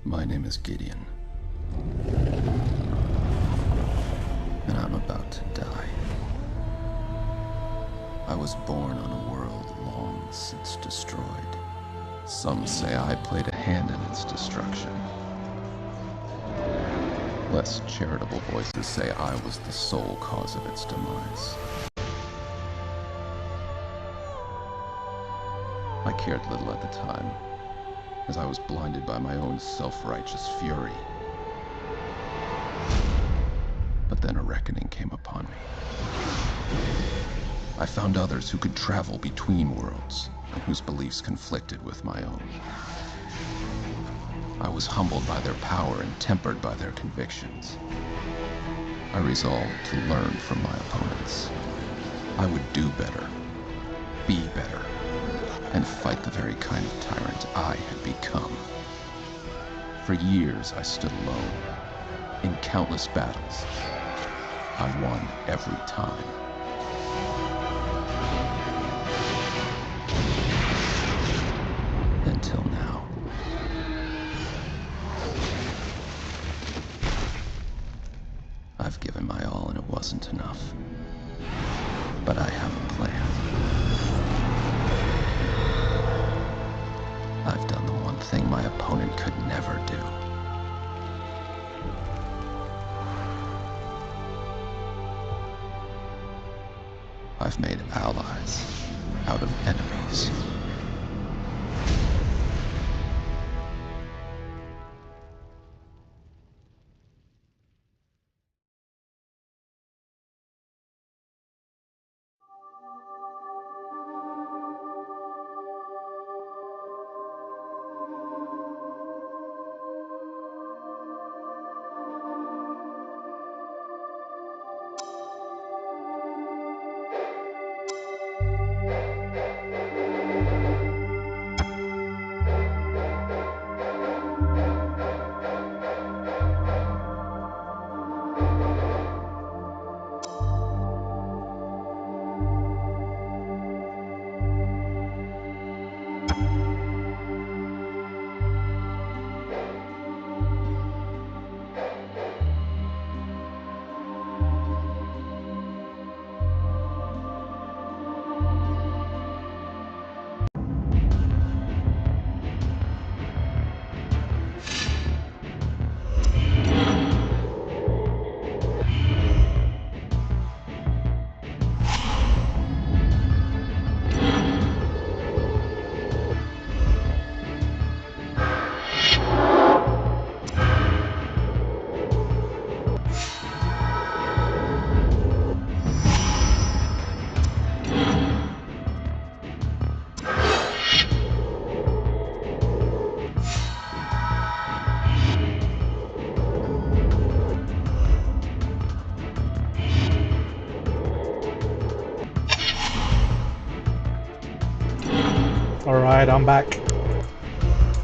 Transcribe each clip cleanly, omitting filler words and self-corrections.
My name is Gideon, and I'm about to die. I was born on a world long since destroyed. Some say I played a hand in its destruction. Less charitable voices say I was the sole cause of its demise. I cared little at the time, as I was blinded by my own self-righteous fury. But then a reckoning came upon me. I found others who could travel between worlds, and whose beliefs conflicted with my own. I was humbled by their power and tempered by their convictions. I resolved to learn from my opponents. I would do better, be better, and fight the very kind of tyrant I had become. For years I stood alone. In countless battles, I won every time. Until now. I've given my all and it wasn't enough. But I have a plan. I've done the one thing my opponent could never do. I've made allies out of enemies. Alright, I'm back.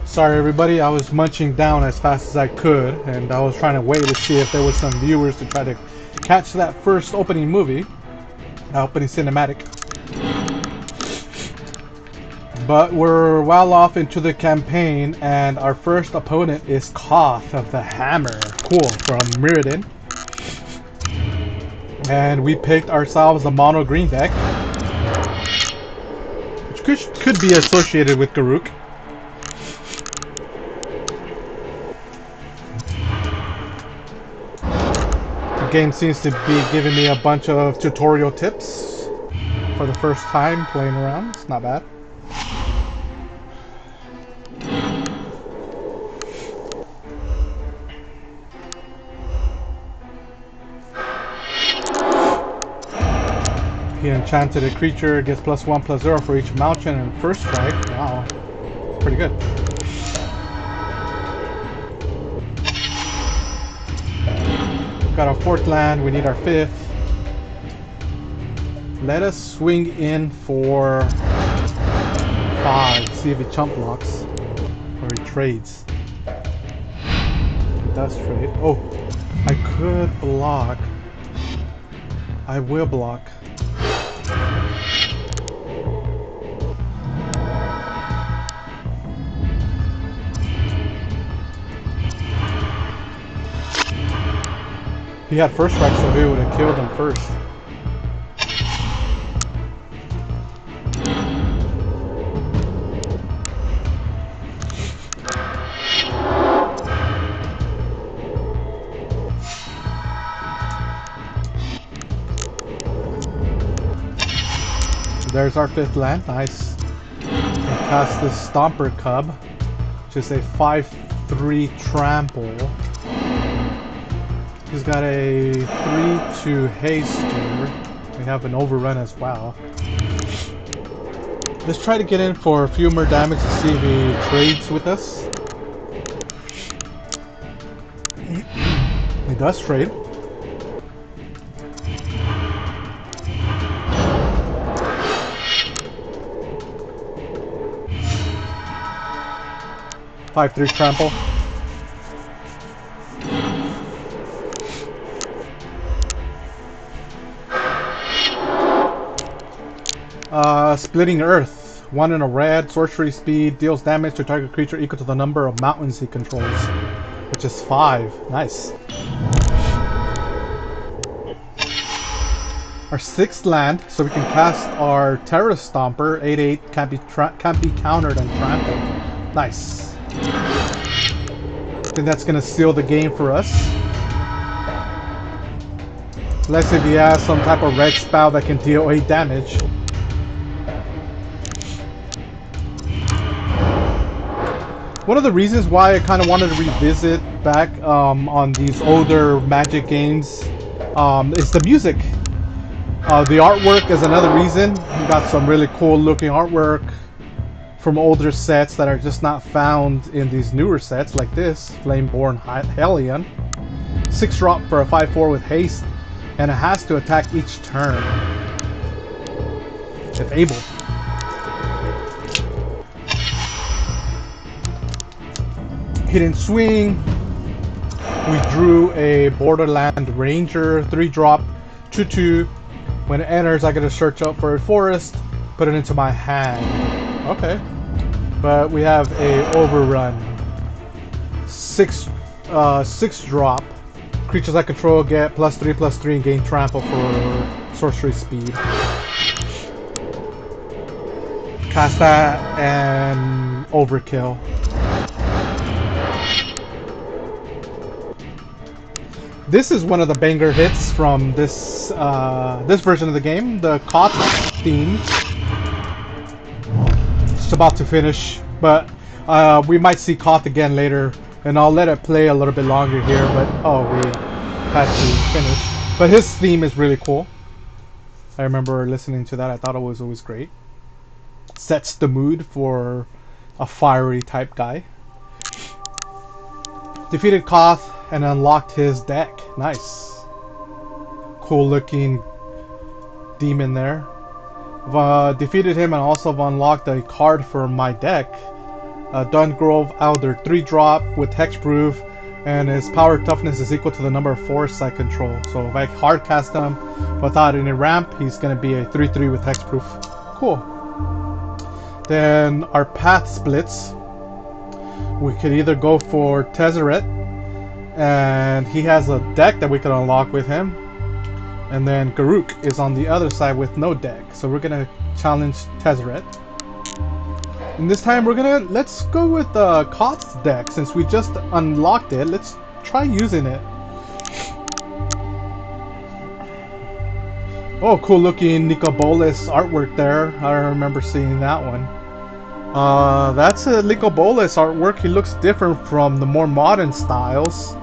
Sorry everybody, I was munching down as fast as I could, and I was trying to wait to see if there was some viewers to try to catch that first opening movie, opening cinematic. But we're well off into the campaign, and our first opponent is Koth of the Hammer. Cool, from Mirrodin. And we picked ourselves a mono green deck, could be associated with Garruk. The game seems to be giving me a bunch of tutorial tips for the first time playing around. It's not bad. He enchanted a creature, gets +1/+0 for each mountain and first strike. Wow, pretty good. Got our 4th land, we need our 5th. Let us swing in for 5, see if he chump blocks or he trades. He does trade. Oh, I could block. I will block. He had first strike, so he would have killed him first. There's our 5th land. Nice. And cast this Stomper Cub, which is a 5/3 trample. He's got a 3/2 haster. We have an overrun as well. Let's try to get in for a few more damage to see if he trades with us. He does trade. Five, 3 trample. Splitting Earth. 1 in a red, sorcery speed, deals damage to target creature equal to the number of mountains he controls, which is 5. Nice. Our 6th land, so we can cast our Terra Stomper. 8/8 can't be countered and trampled. Nice. I think that's gonna seal the game for us. Unless if he has some type of red spell that can deal 8 damage. One of the reasons why I kind of wanted to revisit back on these older Magic games is the music. The artwork is another reason. We got some really cool looking artwork from older sets that are just not found in these newer sets like this. Flameborn Hellion. 6-drop for a 5/4 with haste, and it has to attack each turn if able. Hidden Swing. We drew a Borderland Ranger 3-drop 2/2. When it enters, I get to search up for a forest, put it into my hand. Okay, but we have a overrun. 6-drop. Creatures I control get +3/+3 and gain trample for sorcery speed. Cast that and overkill. This is one of the banger hits from this this version of the game, the Koth theme. It's about to finish, but we might see Koth again later, and I'll let it play a little bit longer here. But oh, we had to finish. But his theme is really cool. I remember listening to that. I thought it was always great. Sets the mood for a fiery type guy. Defeated Koth and unlocked his deck. Nice. Cool looking demon there. Defeated him and also unlocked a card for my deck. Dungrove Elder 3-drop with hexproof, and his power toughness is equal to the number of forests I control. So if I hard cast him without any ramp, he's going to be a 3/3 with hexproof. Cool. Then our path splits. We could either go for Tezzeret, and he has a deck that we can unlock with him, and then Garruk is on the other side with no deck, so we're gonna challenge Tezzeret. And this time let's go with Koth's deck. Since we just unlocked it, let's try using it. Oh, cool looking Nicol Bolas artwork there. I remember seeing that one. That's a Nicol Bolas artwork. He looks different from the more modern styles.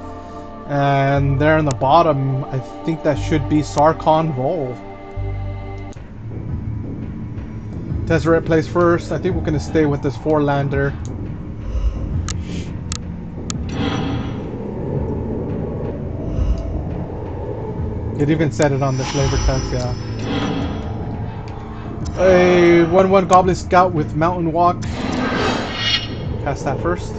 And there in the bottom, I think that should be Sarkhan Vol. Tezzeret plays first. I think we're going to stay with this 4-lander. It even said it on the flavor text, yeah. A 1/1 Goblin Scout with Mountain Walk. Cast that first.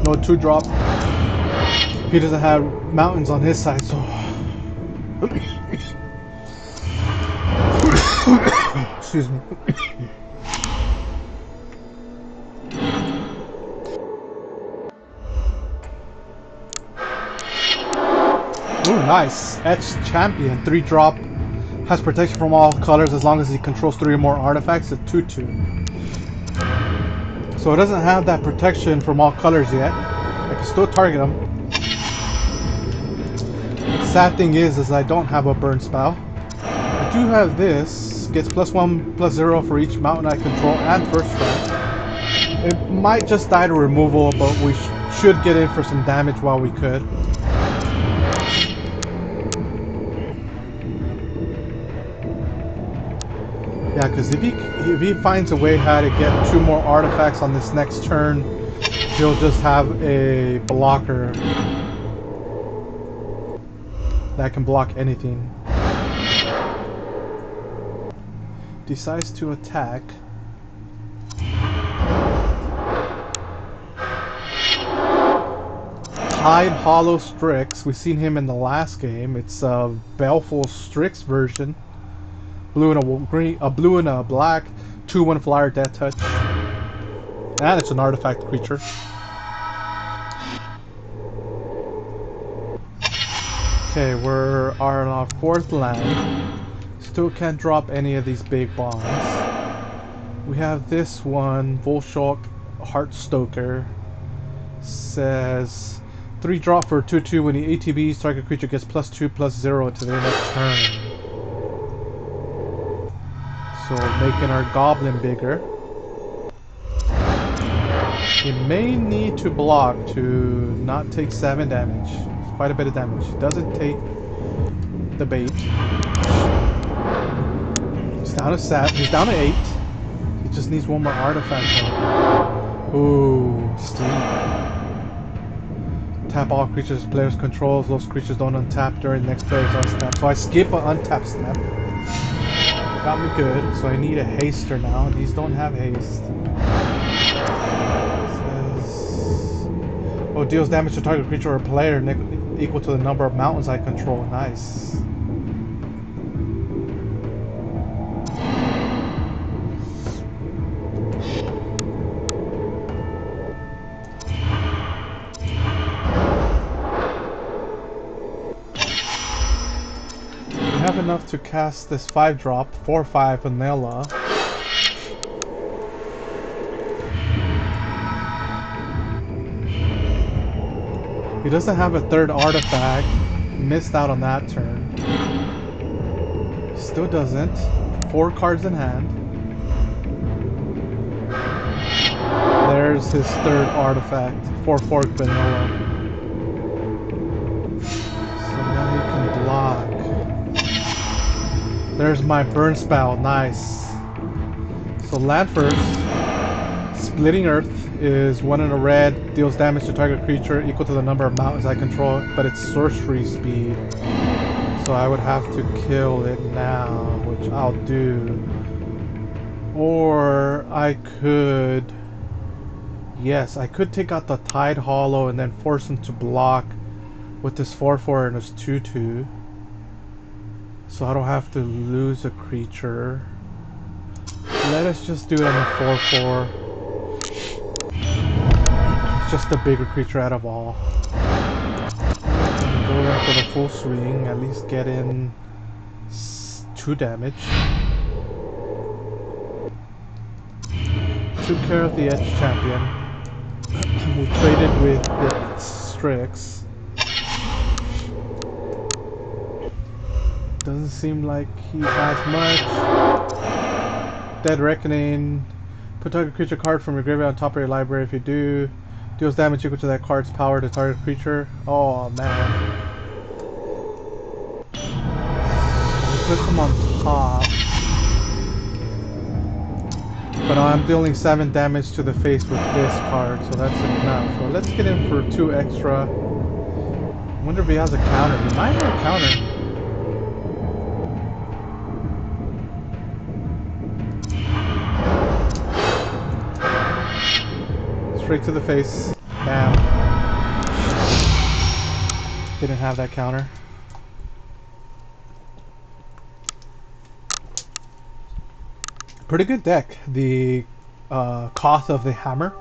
No 2-drop. He doesn't have mountains on his side, so... Excuse me. Ooh, nice. Etched Champion. 3-drop. Has protection from all colors as long as he controls 3 or more artifacts. A 2/2. So it doesn't have that protection from all colors yet. I can still target him. The sad thing is I don't have a burn spell. I do have this. Gets +1/+0 for each mountain I control and first strike. It might just die to removal, but we should get in for some damage while we could. Yeah, because if he finds a way how to get 2 more artifacts on this next turn, he'll just have a blocker that can block anything. Decides to attack. Tide Hollow Strix. We've seen him in the last game. It's a Baleful Strix version. Blue and a green, a blue and a black, 2/1 flyer, death touch, and it's an artifact creature. Okay, we're on our 4th land. Still can't drop any of these big bonds. We have this one, Volshulk Heartstoker. Says 3-drop for 2/2. When he ATBs, target creature gets +2/+0 to the next turn. So making our goblin bigger. He may need to block to not take 7 damage. Quite a bit of damage. Doesn't take the bait. He's down to 7. He's down to 8. He just needs 1 more artifact. Ooh, steam. Tap all creatures players controls. Those creatures don't untap during the next player's untap. So I skip an untap step. Got me good, so I need a haster now. These don't have haste. Says, oh, deals damage to target creature or player equal to the number of mountains I control. Nice. Enough to cast this 5-drop, 4/5 vanilla. He doesn't have a 3rd artifact. Missed out on that turn. Still doesn't. 4 cards in hand. There's his 3rd artifact, 4/4 vanilla. So now he can block. There's my burn spell, nice. So land first. Splitting Earth is 1 in a red, deals damage to target creature equal to the number of mountains I control, but it's sorcery speed. So I would have to kill it now, which I'll do. Or I could... Yes, I could take out the Tide Hollow and then force him to block with this 4/4 and this 2/2. So I don't have to lose a creature. Let us just do it on the 4/4. It's just the bigger creature out of all. Go in for the full swing, at least get in 2 damage. Took care of the Edge Champion. We traded with the Strix. Doesn't seem like he has much. Dead Reckoning. Put target creature card from your graveyard on top of your library. If you do, deals damage equal to that card's power to target creature. Oh man. Put him on top. But I'm dealing 7 damage to the face with this card, so that's enough. So let's get in for 2 extra. I wonder if he has a counter. He might have a counter. Straight to the face. Bam. Didn't have that counter. Pretty good deck. The Koth of the Hammer.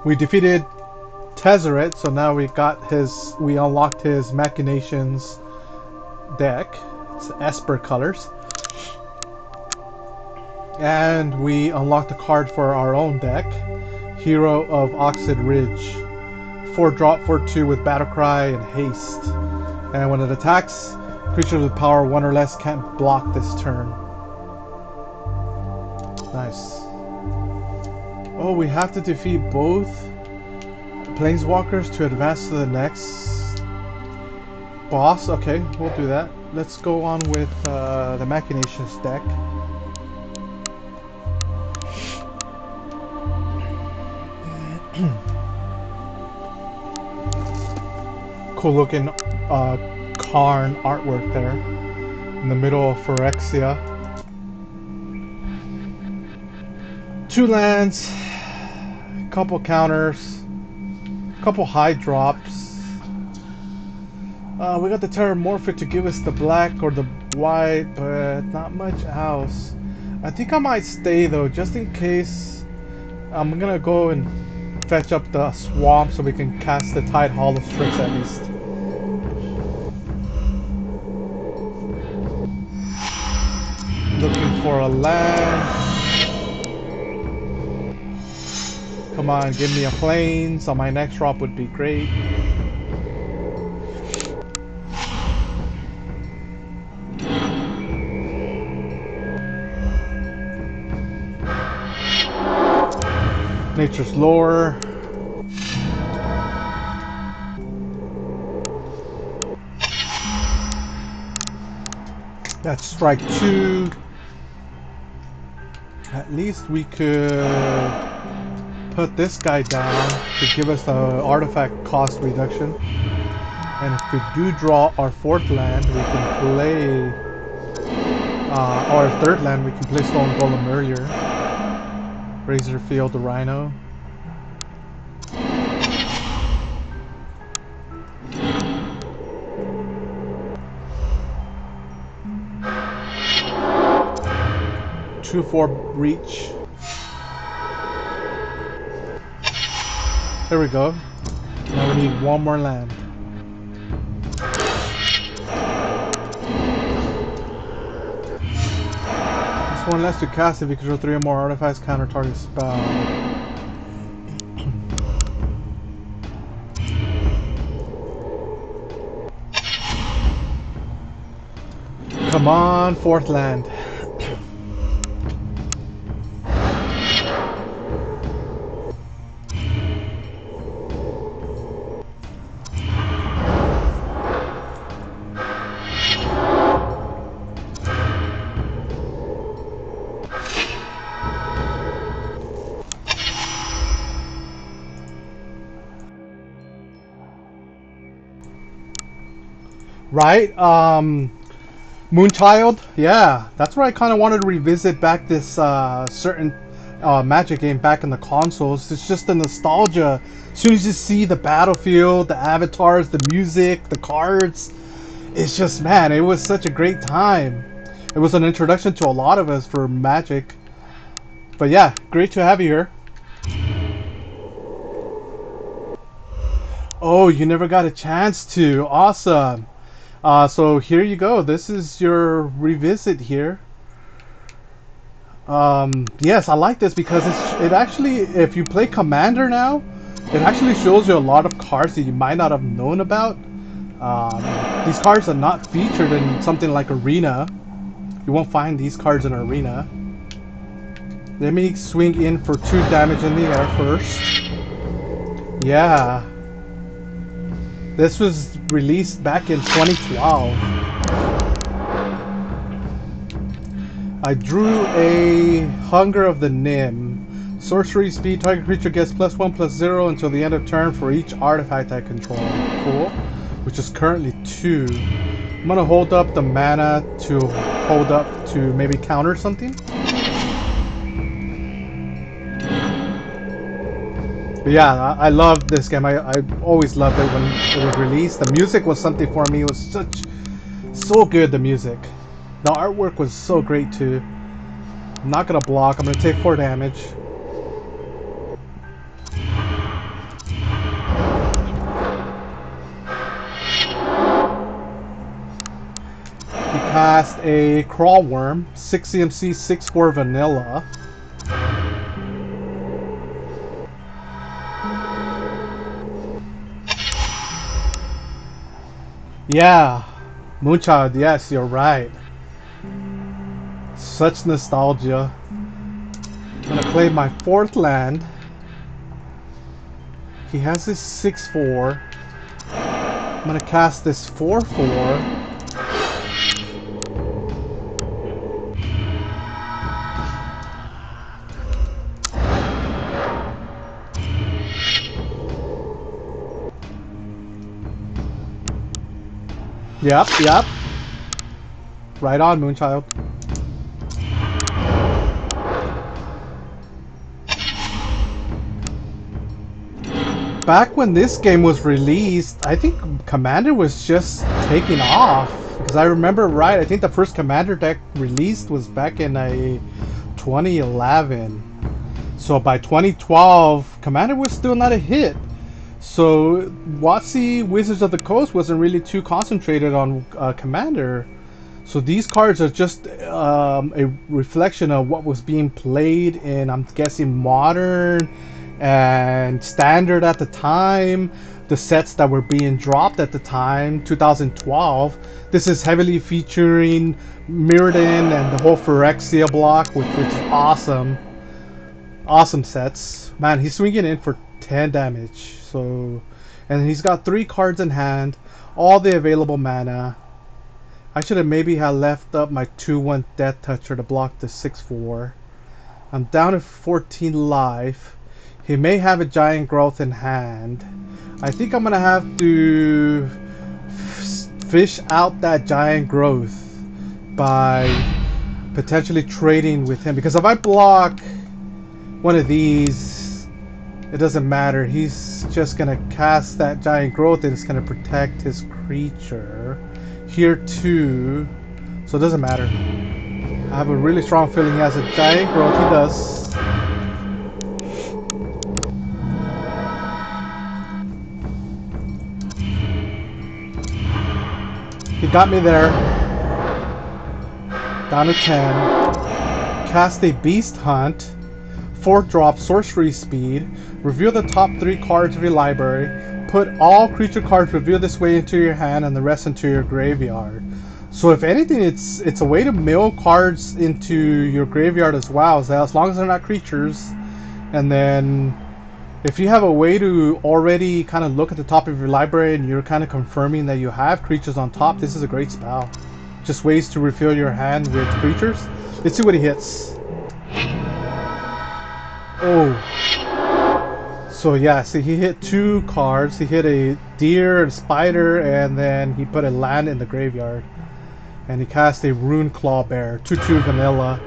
We defeated Tezzeret, so now we unlocked his Machinations deck. It's Esper colors. And we unlocked a card for our own deck, Hero of Oxid Ridge. 4-drop, 4/2 with Battlecry and Haste. And when it attacks, creatures with power 1 or less can't block this turn. Nice. Oh, we have to defeat both planeswalkers to advance to the next boss. Okay, we'll do that. Let's go on with the Machinations deck. Cool looking Karn artwork there in the middle of Phyrexia. 2 lands, couple counters, couple high drops. We got the Terramorphic to give us the black or the white, but not much else. I think I might stay though, just in case. I'm gonna go and fetch up the swamp so we can cast the Tide Hollow Strix at least. Looking for a land. Come on, give me a plains on my next drop would be great. Nature's Lore. That's strike 2. At least we could put this guy down to give us the artifact cost reduction. And if we do draw our 4th land, we can play our 3rd land, we can play Stone Golem Murrier. Razorfield the Rhino. Two for reach. There we go. Now we need 1 more land. This one lets you cast if you control 3 or more artifacts, counter target spell. Come on, 4th land. Right? Moonchild? Yeah, that's where I kind of wanted to revisit back this certain Magic game back in the consoles. It's just the nostalgia. As soon as you see the battlefield, the avatars, the music, the cards, it's just, man, it was such a great time. It was an introduction to a lot of us for Magic. But yeah, great to have you here. Oh, you never got a chance to. Awesome. So here you go. This is your revisit here. Yes, I like this because it actually, if you play Commander now, it actually shows you a lot of cards that you might not have known about. These cards are not featured in something like Arena. You won't find these cards in Arena. Let me swing in for 2 damage in the air first. Yeah. This was released back in 2012. I drew a Hunger of the Nim. Sorcery speed, target creature gets +1/+0 until the end of turn for each artifact I control. Cool. Which is currently 2. I'm gonna hold up the mana to hold up to maybe counter something. Yeah, I love this game. I always loved it when it was released. The music was something for me. It was so good, the music. The artwork was so great too. I'm not gonna block. I'm gonna take 4 damage. He cast a Crawl Worm, 6 CMC, 6/4 vanilla. Yeah, Moonchild, yes, you're right. Such nostalgia. I'm gonna play my 4th land. He has this 6/4. I'm gonna cast this 4/4. Yep. Right on, Moonchild. Back when this game was released, I think Commander was just taking off. Because I remember right, I think the first Commander deck released was back in 2011. So by 2012, Commander was still not a hit. So WotC Wizards of the Coast wasn't really too concentrated on Commander. So these cards are just a reflection of what was being played in, I'm guessing, Modern and Standard at the time, the sets that were being dropped at the time, 2012. This is heavily featuring Mirrodin and the whole Phyrexia block, which is awesome. Awesome sets. Man, he's swinging in for 10 damage. So, and he's got 3 cards in hand, all the available mana. I should have maybe had left up my 2/1 Death Toucher to block the 6/4. I'm down to 14 life. He may have a Giant Growth in hand. I think I'm gonna have to fish out that Giant Growth by potentially trading with him, because if I block one of these, it doesn't matter. He's just gonna cast that Giant Growth and it's gonna protect his creature. Here too, so it doesn't matter. I have a really strong feeling he has a Giant Growth. He does. He got me there. Down to 10. Cast a Beast Hunt. 4-drop sorcery speed. Reveal the top 3 cards of your library. Put all creature cards revealed this way into your hand and the rest into your graveyard. So if anything, it's a way to mill cards into your graveyard as well, as long as they're not creatures. And then if you have a way to already kind of look at the top of your library and you're kind of confirming that you have creatures on top, this is a great spell. Just ways to refill your hand with creatures. Let's see what he hits. Oh. So yeah, see, he hit 2 cards. He hit a deer, a spider, and then he put a land in the graveyard. And he cast a Rune Claw Bear, 2/2 vanilla.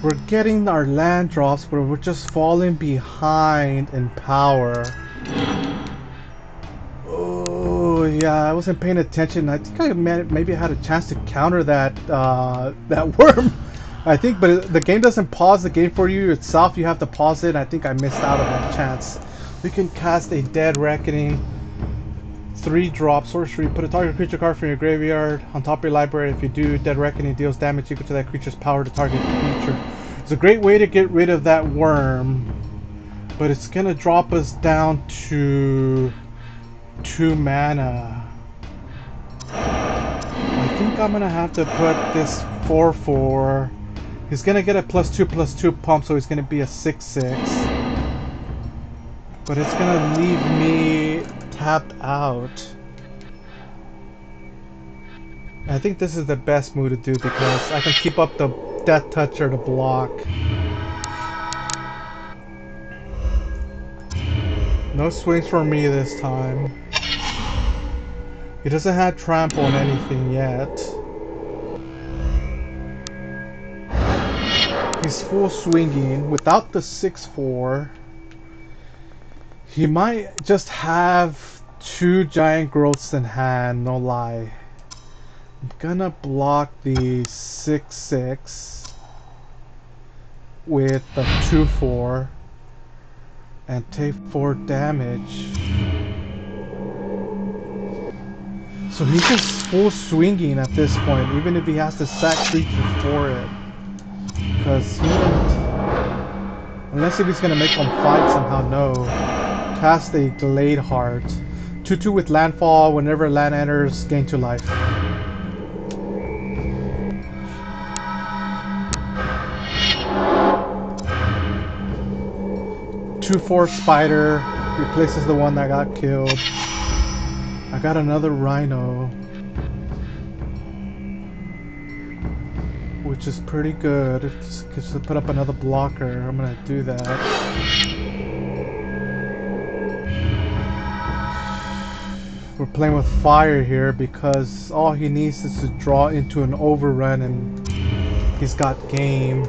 We're getting our land drops, but we're just falling behind in power. Oh yeah, I wasn't paying attention. I think I maybe had a chance to counter that that worm. I think, but the game doesn't pause the game for you itself. You have to pause it. I think I missed out on that chance. We can cast a Dead Reckoning. 3-drop sorcery. Put a target creature card from your graveyard on top of your library. If you do, Dead Reckoning deals damage equal to that creature's power to target creature. It's a great way to get rid of that worm, but it's gonna drop us down to 2 mana. I think I'm gonna have to put this 4/4. He's gonna get a +2/+2 pump, so he's gonna be a 6/6. But it's gonna leave me tapped out. I think this is the best move to do because I can keep up the Death Toucher to block. No swings for me this time. He doesn't have trample on anything yet. He's full swinging without the 6/4. He might just have 2 giant growths in hand, no lie. I'm gonna block the 6/6 with the 2/4 and take 4 damage. So he's just full swinging at this point, even if he has to sack creatures for it. Because he didn't... Unless if he's gonna make them fight somehow, no. Cast a Delayed Heart. 2/2 with landfall, whenever land enters, gain 2 life. Two 4 spider replaces the one that got killed. I got another rhino, which is pretty good. Just to put up another blocker, I'm gonna do that. We're playing with fire here because all he needs is to draw into an overrun and he's got game.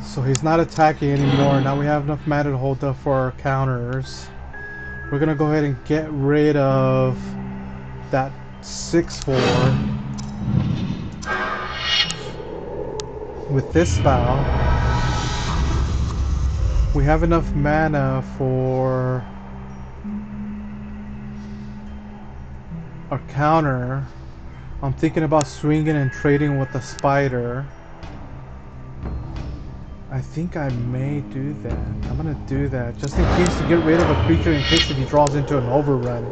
So he's not attacking anymore. Now we have enough mana to hold up for our counters. We're gonna go ahead and get rid of that 6/4 with this spell. We have enough mana for our counter. I'm thinking about swinging and trading with the spider. I think I may do that. I'm gonna do that just in case to get rid of a creature in case if he draws into an overrun.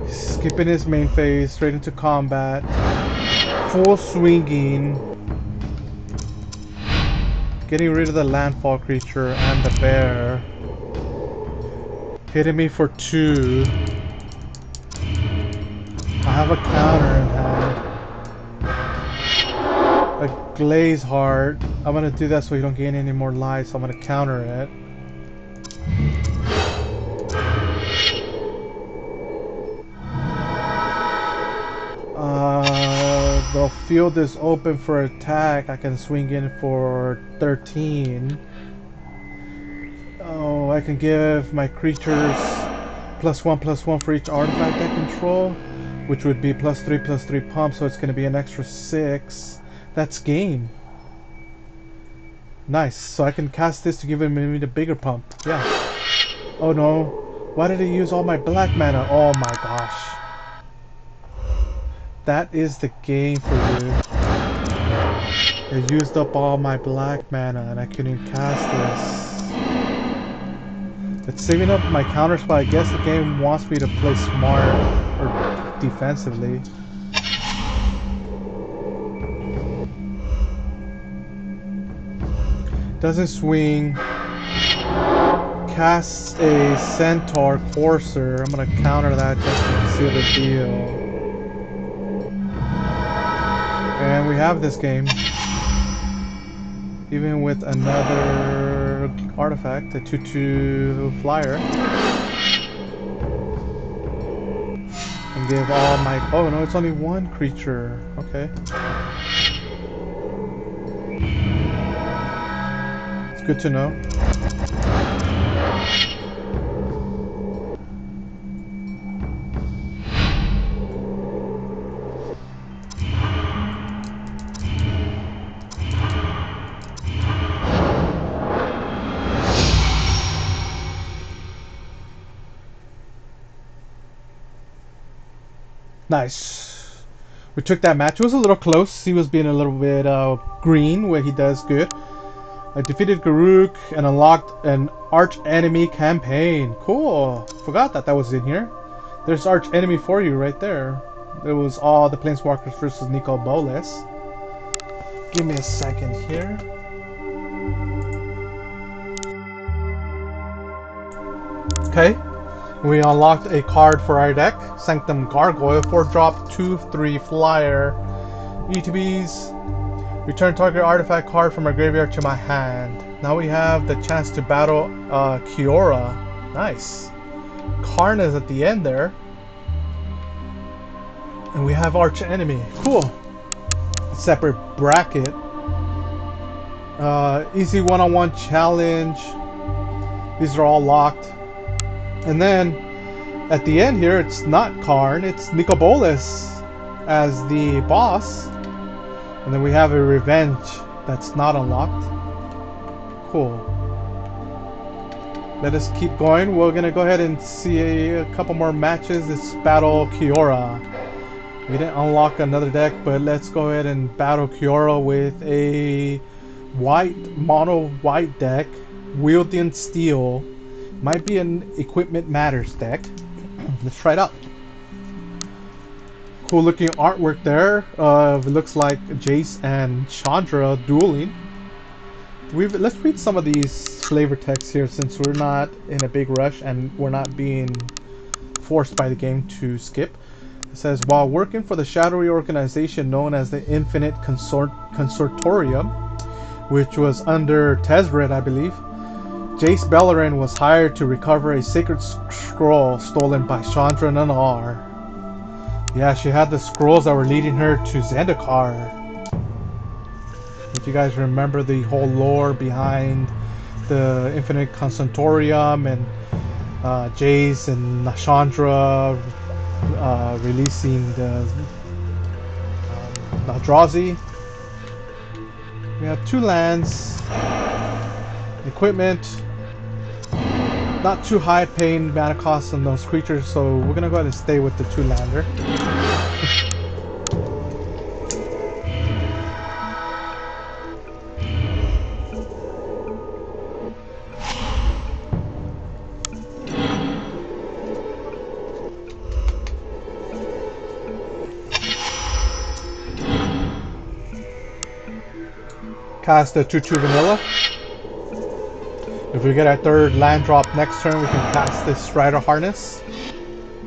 Skipping his main phase straight into combat. Full swinging. Getting rid of the landfall creature and the bear. Hitting me for 2. I have a counter in hand. A glaze heart. I'm gonna do that so you don't gain any more life, so I'm gonna counter it. The field is open for attack. I can swing in for 13. Oh, I can give my creatures +1/+1 for each artifact I control, which would be +3/+3 pump, so it's going to be an extra 6. That's game. Nice. So I can cast this to give him maybe the bigger pump. Yeah. Oh no. Why did he use all my black mana? Oh my gosh. That is the game for you. I used up all my black mana and I couldn't cast this. It's saving up my counter spell. I guess the game wants me to play smart or defensively. Doesn't swing. Casts a centaur courser. I'm gonna counter that just to seal the deal. And we have this game. Even with another artifact, a 2/2 flyer. And give all my... Oh no, it's only one creature. Okay. It's good to know. Nice. We took that match. It was a little close. He was being a little bit green, where he does good. I defeated Garruk and unlocked an arch enemy campaign. Cool. Forgot that was in here. There's arch enemy for you right there. It was all the planeswalkers versus Nico Bolas. Give me a second here. Okay. We unlocked a card for our deck, Sanctum Gargoyle, 4-drop, 2/3 flyer. ETBs. Return target artifact card from our graveyard to my hand. Now we have the chance to battle Kiora. Nice. Karn is at the end there. And we have Arch Enemy. Cool. Separate bracket. Easy one-on-one challenge. These are all locked. And then at the end here, it's not Karn, it's Nicobolas as the boss. And then we have a Revenge that's not unlocked. Cool. Let us keep going. We're gonna go ahead and see a couple more matches. Let's battle Kiora. We didn't unlock another deck, but let's go ahead and battle Kiora with a mono white deck. Wieldian Steel. Might be an Equipment Matters deck. Let's try it out. Cool looking artwork there. It looks like Jace and Chandra dueling. Let's read some of these flavor texts here since we're not in a big rush and we're not being forced by the game to skip. It says, while working for the shadowy organization known as the Infinite Consortium, which was under Tezred, I believe, Jace Beleren was hired to recover a sacred scroll stolen by Chandra Nanar. Yeah, she had the scrolls that were leading her to Zendikar. If you guys remember the whole lore behind the Infinite Consortium and Jace and Chandra releasing the Eldrazi. We have 2 lands, equipment, not too high paying mana costs on those creatures, so we're gonna go ahead and stay with the 2-lander. Cast the 2/2 vanilla. If we get our 3rd land drop next turn, we can cast this Strider Harness.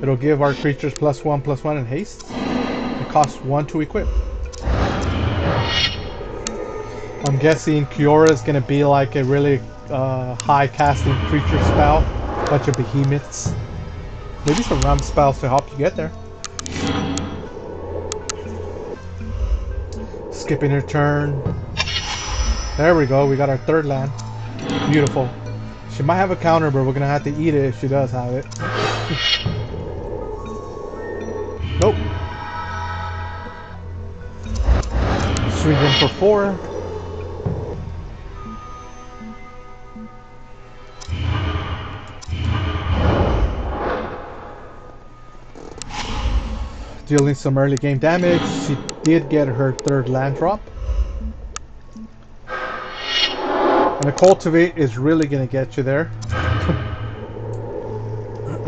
It'll give our creatures +1/+1 in haste. It costs 1 to equip. I'm guessing Kiora is going to be like a really high casting creature spell. Bunch of behemoths. Maybe some ramp spells to help you get there. Skipping her turn. There we go, we got our 3rd land. Beautiful. She might have a counter, but we're gonna have to eat it if she does have it. Nope. Swing in for 4. Dealing some early game damage. She did get her 3rd land drop. And the Cultivate is really going to get you there.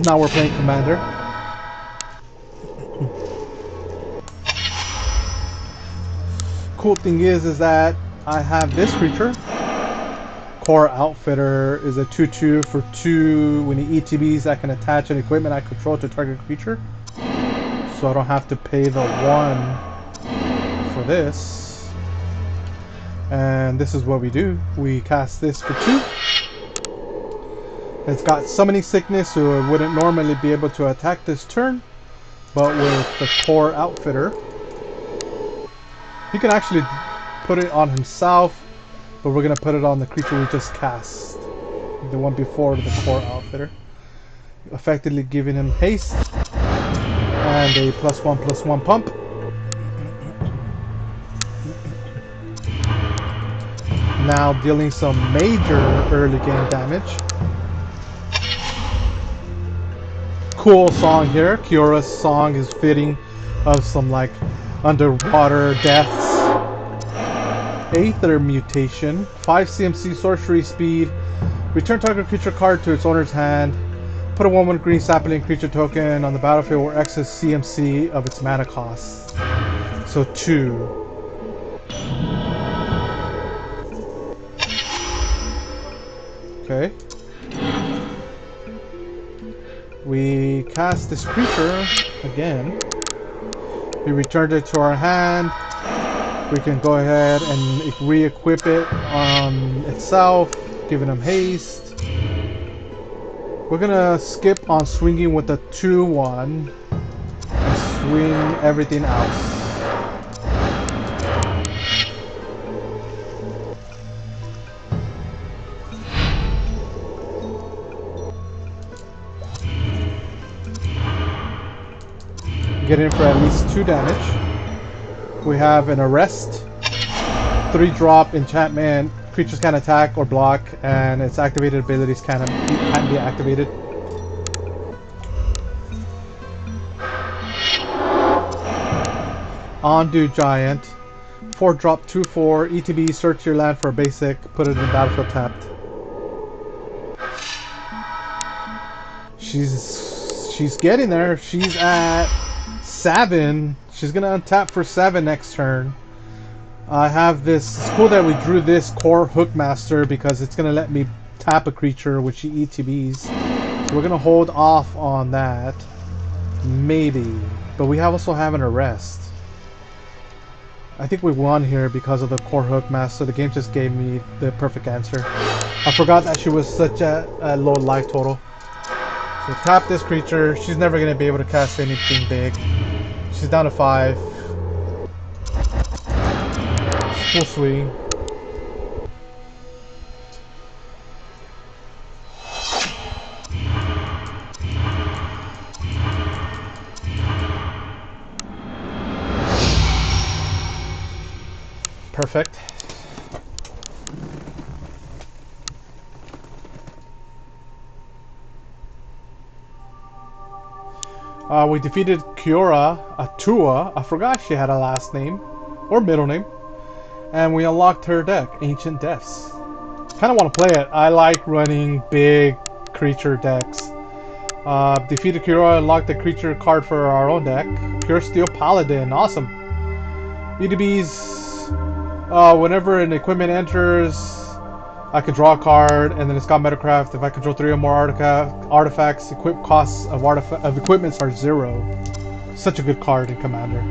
Now we're playing Commander. Cool thing is that I have this creature. Core Outfitter is a 2/2 for 2. When he ETBs, I can attach an equipment I control to target creature. So I don't have to pay the 1 for this. And this is what we do. We cast this for 2. It's got Summoning Sickness, so it wouldn't normally be able to attack this turn. But with the Core Outfitter, he can actually put it on himself, but we're going to put it on the creature we just cast. The one before the Core Outfitter. Effectively giving him haste. And a +1/+1 pump. Now dealing some major early game damage. Cool song here. Kiora's song is fitting of some like underwater deaths. Aether Mutation. 5 CMC sorcery speed. Return target creature card to its owner's hand. Put a 1/1 green sapling creature token on the battlefield or excess CMC of its mana cost. So 2. Okay. We cast this creature again. We returned it to our hand. We can go ahead and re-equip it on itself, giving him haste. We're gonna skip on swinging with the 2/1 and swing everything else. Get in for at least 2 damage. We have an arrest, 3-drop enchantment. Creatures can attack or block, and its activated abilities can be activated. Undo Giant, 4-drop 2/4. ETB, search your land for a basic, put it in the battlefield tapped. She's getting there. She's at 7. She's gonna untap for 7 next turn. I have this. It's cool that we drew this Core Hookmaster because it's gonna let me tap a creature which she ETBs. We're gonna hold off on that, maybe, but we also have an arrest. I think we won here because of the Core Hookmaster. The game just gave me the perfect answer. I forgot that she was such a low life total. So tap this creature. She's never gonna be able to cast anything big. She's down to 5. Full swing. Perfect. We defeated Kiora Atua. I forgot she had a last name or middle name. And we unlocked her deck, Ancient Deaths. Kind of want to play it. I like running big creature decks. Defeated Kiora, unlocked the creature card for our own deck. Pure Steel Paladin, awesome. EDBs, whenever an equipment enters, I can draw a card, and then it's got Metacraft. If I control 3 or more artifacts, equip costs of equipments are 0. Such a good card in Commander.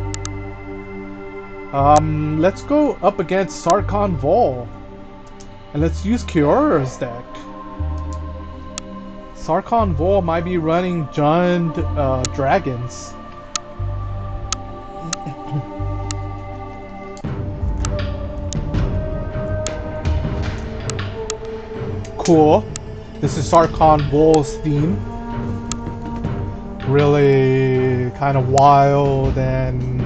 Let's go up against Sarkhan Vol. And let's use Kiora's deck. Sarkhan Vol might be running Jund Dragons. Cool. This is Sarkhan Vol's theme. Really kind of wild and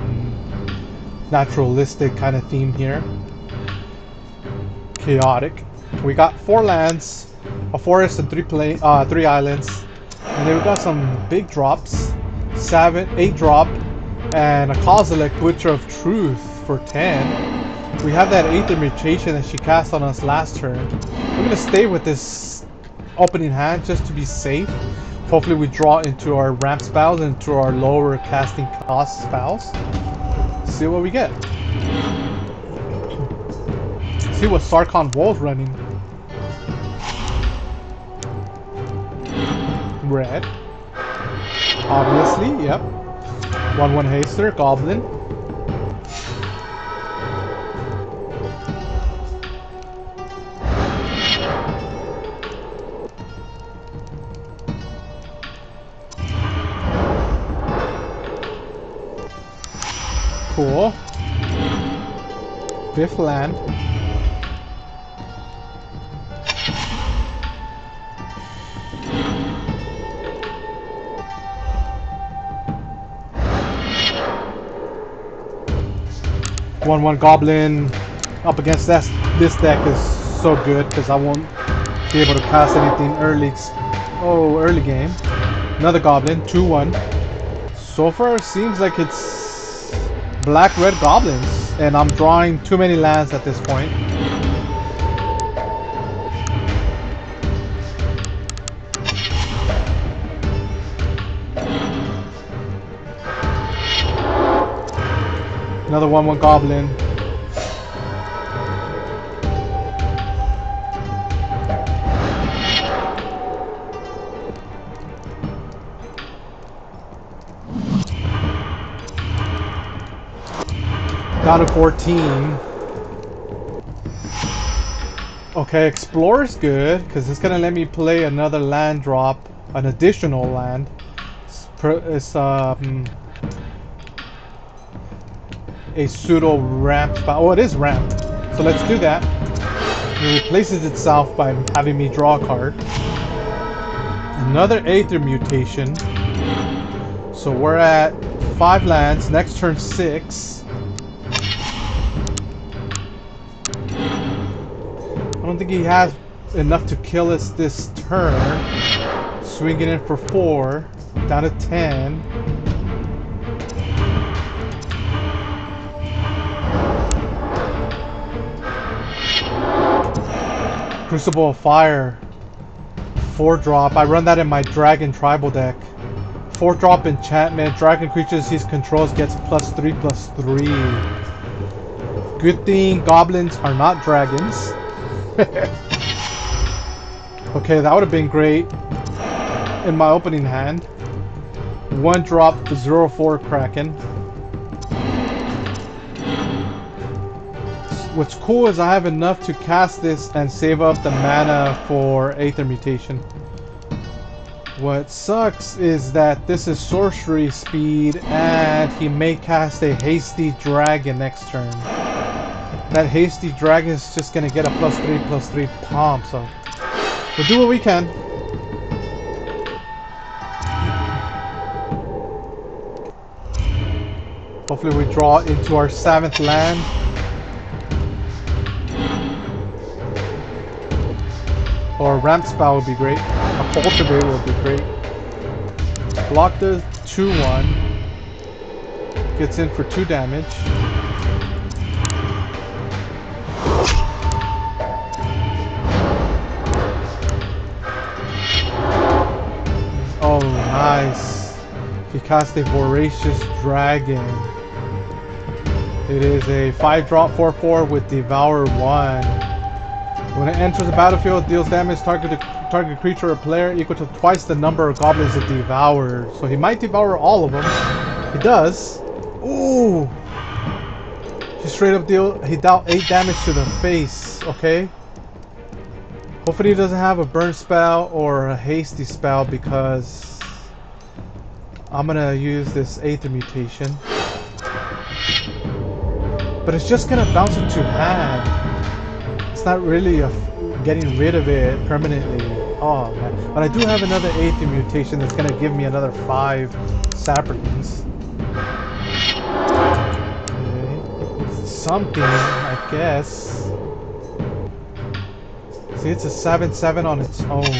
naturalistic kind of theme here. Chaotic. We got 4 lands, a forest, and 3 islands, and then we got some big drops. 8 drop, and a Kozilek, Butcher of Truth for 10. We have that 8th mutation that she cast on us last turn. We're gonna stay with this opening hand just to be safe. Hopefully we draw into our ramp spells and into our lower casting cost spells. See what we get. See what Sarkhan Vol's running. Red. Obviously, yep. 1/1 Haster, Goblin. Cool. 5th land. One Goblin up against this deck is so good because I won't be able to cast anything early game. Another Goblin, 2/1. So far it seems like it's black-red goblins, and I'm drawing too many lands at this point. Another 1/1 goblin. Down to 14. Okay, Explorer's good, because it's going to let me play another land drop, an additional land. It's a pseudo ramp spot. Oh, it is ramp. So let's do that. It replaces itself by having me draw a card. Another Aether mutation. So we're at 5 lands. Next turn 6. I don't think he has enough to kill us this turn. Swinging in for 4. Down to 10. Crucible of Fire. 4-drop. I run that in my Dragon Tribal deck. 4-drop enchantment. Dragon creatures he controls gets +3/+3. Good thing goblins are not dragons. Okay, that would have been great in my opening hand. 1-drop the 0/4 Kraken. What's cool is I have enough to cast this and save up the mana for Aether mutation. What sucks is that this is sorcery speed and he may cast a hasty dragon next turn. That hasty dragon is just gonna get a +3/+3 pomp, so we'll do what we can. Hopefully we draw into our 7th land. Or a ramp spell would be great. A cultivate would be great. Block the 2/1. Gets in for 2 damage. Oh, nice. He cast a Voracious Dragon. It is a 5-drop 4/4 with Devour 1. When it enters the battlefield, it deals damage target creature or player equal to twice the number of goblins it devours. So he might devour all of them. He does. Ooh! He straight up dealt 8 damage to the face. Okay. Hopefully he doesn't have a burn spell or a hasty spell because I'm gonna use this Aether mutation. But it's just gonna bounce into hand. It's not really getting rid of it permanently. Oh man. But I do have another Aether mutation that's gonna give me another 5 Saprolines. Okay. Something, I guess. See, it's a 7/7 on its own.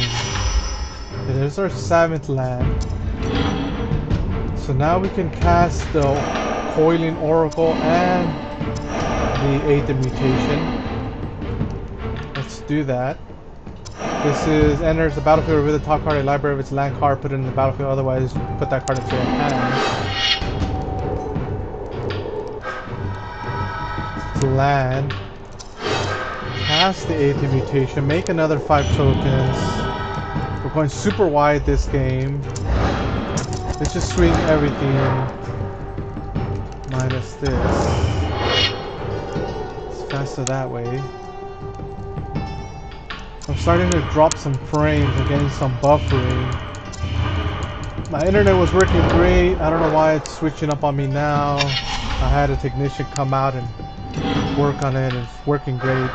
There's our 7th land. So now we can cast the Coiling Oracle and the Aether mutation. Let's do that. This is enters the battlefield, reveal the top card of the library of its land card, put it in the battlefield, otherwise put that card into your hand. Land. Cast the Aether mutation, make another 5 tokens. We're going super wide this game. Let's just swing everything minus this. It's faster that way. I'm starting to drop some frames and getting some buffering. My internet was working great. I don't know why it's switching up on me now. I had a technician come out and work on it. It's working great.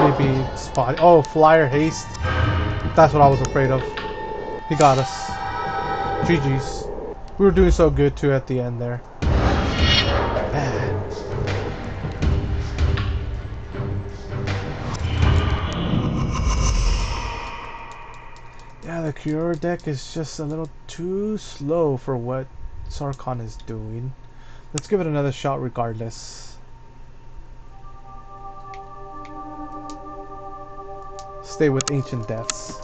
Maybe spot. Oh, flyer haste. That's what I was afraid of. He got us. GG's. We were doing so good too at the end there. Man. Yeah, the Cure deck is just a little too slow for what Sarkhan is doing. Let's give it another shot regardless. Stay with Ancient Deaths.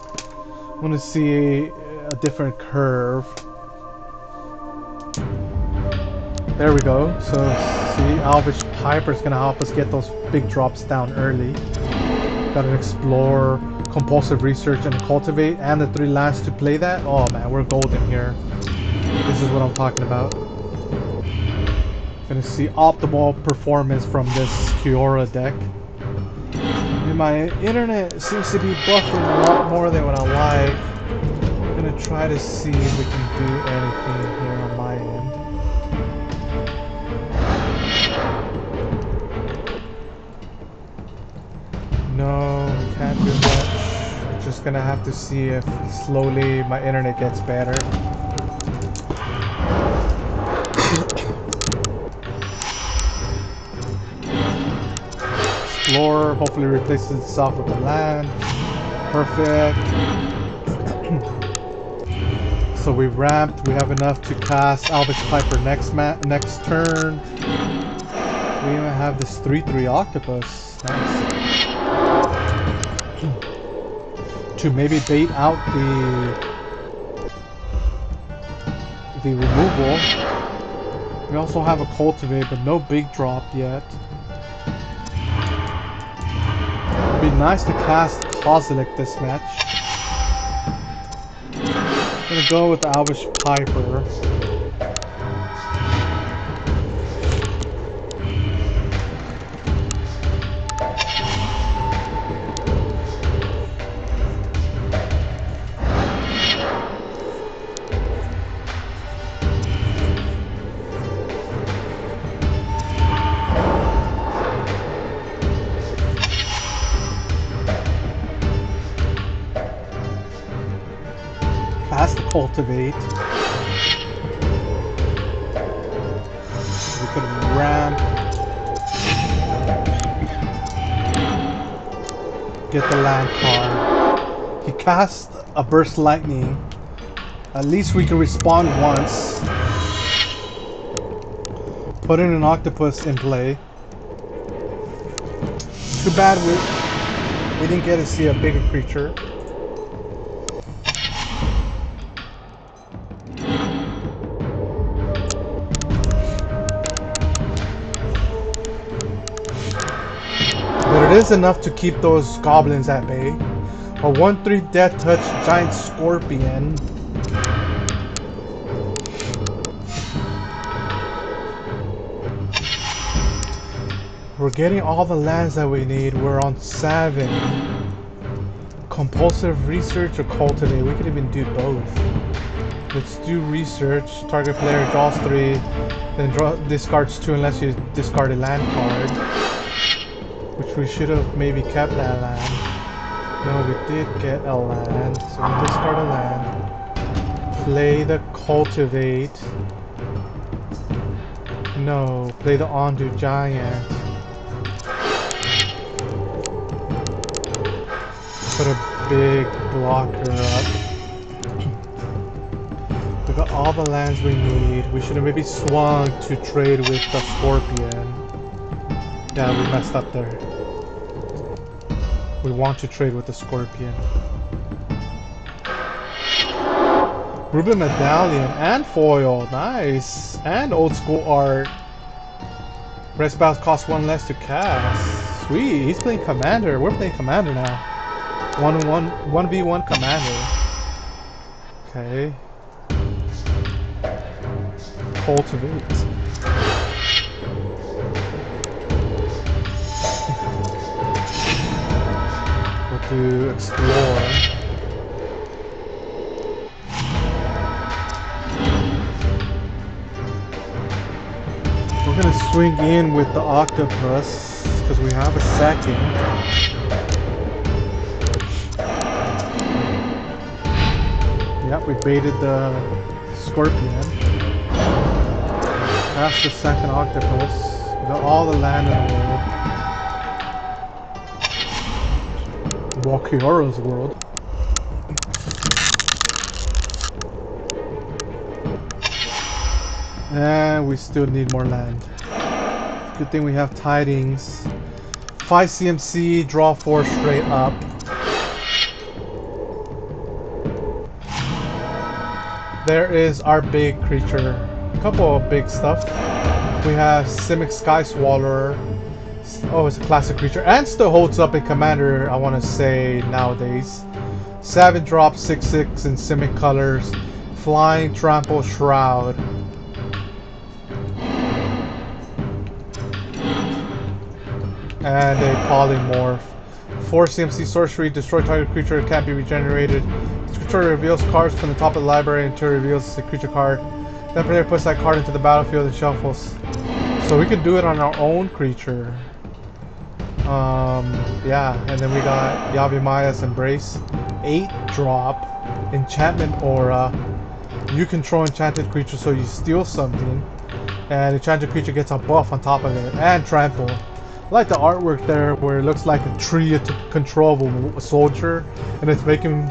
I want to see a different curve. There we go. So see, Alvish Piper is going to help us get those big drops down early. Got an Explore, Compulsive Research, and a Cultivate, and the 3 lands to play that. Oh man, we're golden here. This is what I'm talking about. Gonna see optimal performance from this Kiora deck. And my internet seems to be buffering a lot more than what I like. I'm gonna try to see if we can do anything here on my end. No, can't do much. Just gonna have to see if slowly my internet gets better. Explorer hopefully replaces itself with the land. Perfect. So we ramped. We have enough to cast Alvis Piper next turn. We even have this 3/3 octopus. Nice. To maybe bait out the removal. We also have a cultivate, but no big drop yet. It'd be nice to cast Kozilek this match. I'm gonna go with the Alvis Piper. Cast the cultivate. We could ramp. Get the land card. He cast a burst lightning. At least we can respond once. Put in an octopus in play. Too bad we didn't get to see a bigger creature. But it is enough to keep those goblins at bay. A 1/3 death touch giant scorpion. We're getting all the lands that we need. We're on 7. Compulsive research or cultivate. We could even do both. Let's do research. Target player draws 3, then discards 2 unless you discard a land card. Which we should have maybe kept that land. No, we did get a land, so we discard a land. Play the cultivate. No, play the Ondu Giant. Put a big blocker up. We got all the lands we need. We should have maybe swung to trade with the Scorpion. Yeah, we messed up there. We want to trade with the Scorpion. Ruben Medallion and foil. Nice. And old school art. Red spells cost 1 less to cast. Sweet. He's playing Commander. We're playing Commander now. 1v1 Commander. Okay. Cultivate. We'll do explore. We're gonna swing in with the octopus because we have a second. Yep, we baited the Scorpion. That's the second octopus. We got all the land in the world. Walkiora's world. And we still need more land. Good thing we have tidings. 5 CMC, draw 4 straight up. There is our big creature. A couple of big stuff. We have Simic Sky Swallower. Oh, it's a classic creature. And still holds up in Commander, I want to say, nowadays. 7 drop, 6/6 in Simic colors. Flying Trample Shroud. and a polymorph. 4 CMC sorcery, destroy target creature, can't be regenerated. This creature reveals cards from the top of the library until it reveals the creature card. Then player puts that card into the battlefield and shuffles. So we can do it on our own creature. Yeah, and then we got Yavimaya's Embrace. 8 drop, enchantment aura. You control enchanted creature, so you steal something, and enchanted creature gets a buff on top of it, and trample. I like the artwork there, where it looks like a tree to control of a soldier, and it's making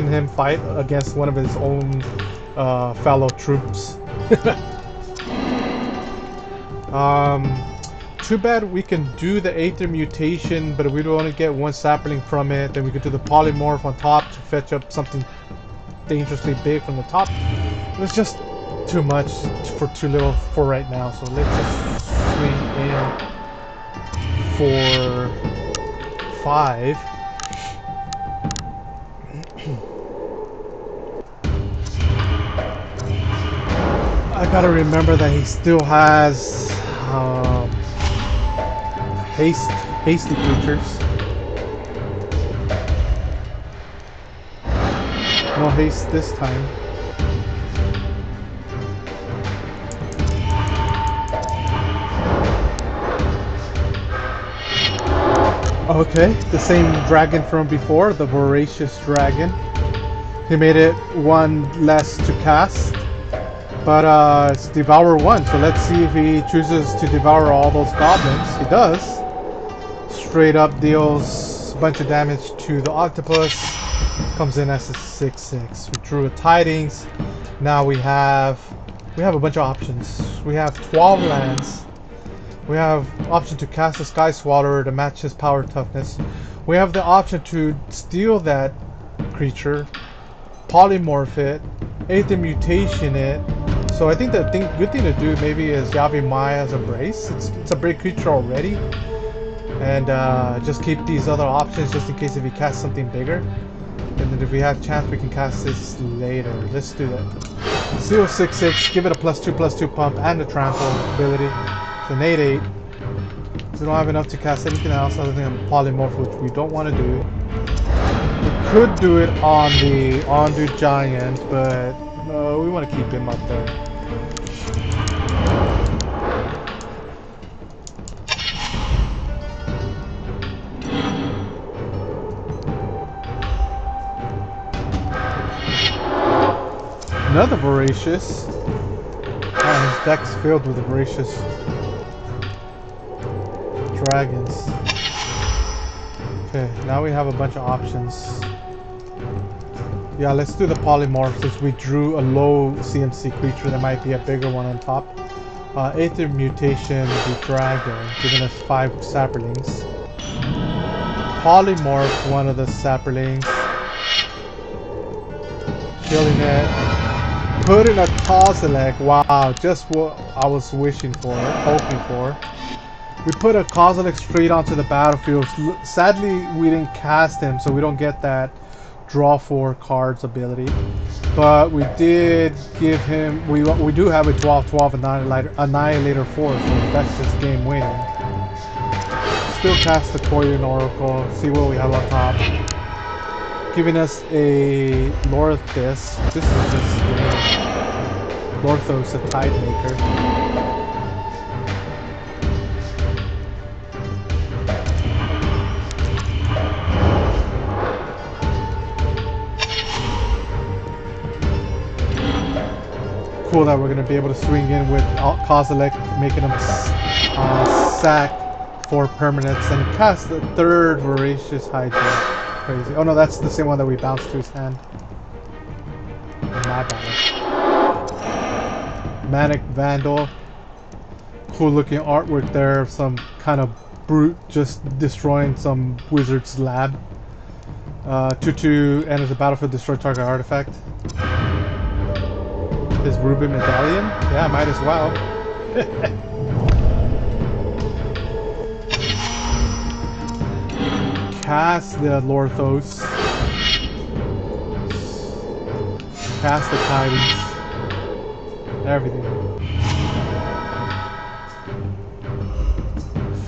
him fight against one of his own fellow troops. Too bad we can do the Aether mutation, but we would only get 1 sapling from it. Then we could do the polymorph on top to fetch up something dangerously big from the top. It's just too much for too little for right now. So let's just swing in for 5. I gotta remember that he still has hasty creatures. No haste this time. Okay, the same dragon from before, the voracious dragon. He made it 1 less to cast, but it's devour 1. So let's see if he chooses to devour all those goblins. He does. Straight up deals a bunch of damage to the octopus. Comes in as a 6/6. We drew a tidings. Now we have a bunch of options. We have 12 lands. We have option to cast a Sky Swallower to match his power toughness. We have the option to steal that creature, polymorph it, Aether mutation it. So I think the good thing to do maybe is Yavimaya's Embrace. It's a break creature already, and just keep these other options just in case if he casts something bigger. And then if we have chance, we can cast this later. Let's do that. Seal 6/6, give it a +2/+2 pump and a trample ability. It's an 8/8. We don't have enough to cast anything else other than polymorph, which we don't want to do. We could do it on the Ondu Giant, but no, we want to keep him up there. Another voracious. Oh, his deck's filled with the voracious dragons. Okay, now we have a bunch of options. Yeah, let's do the polymorph since we drew a low CMC creature. There might be a bigger one on top. Aether mutation, the dragon, giving us 5 saplings. Polymorph one of the saplings. Killing it. Put in a Kozilek. Wow, just what I was wishing for, hoping for. We put a Kozilek straight onto the battlefield. Sadly, we didn't cast him, so we don't get that draw 4 cards ability. But we did give him. We do have a 12/12 Annihilator 4, so that's just game winning. Still cast the Korean Oracle. See what we have on top. Giving us a Lorthis. This is just Lorthos, a Tidemaker. Cool that we're going to be able to swing in with Kozilek, making him sack 4 permanents and cast the 3rd Voracious Hydra. Crazy. Oh no, that's the same one that we bounced to his hand. My bad. Manic Vandal. Cool looking artwork there of some kind of brute just destroying some wizard's lab. 2/2 enters the battlefield, destroy target artifact. His Ruby Medallion? Yeah, might as well. Cast the Lorthos. Cast the Tidings. Everything.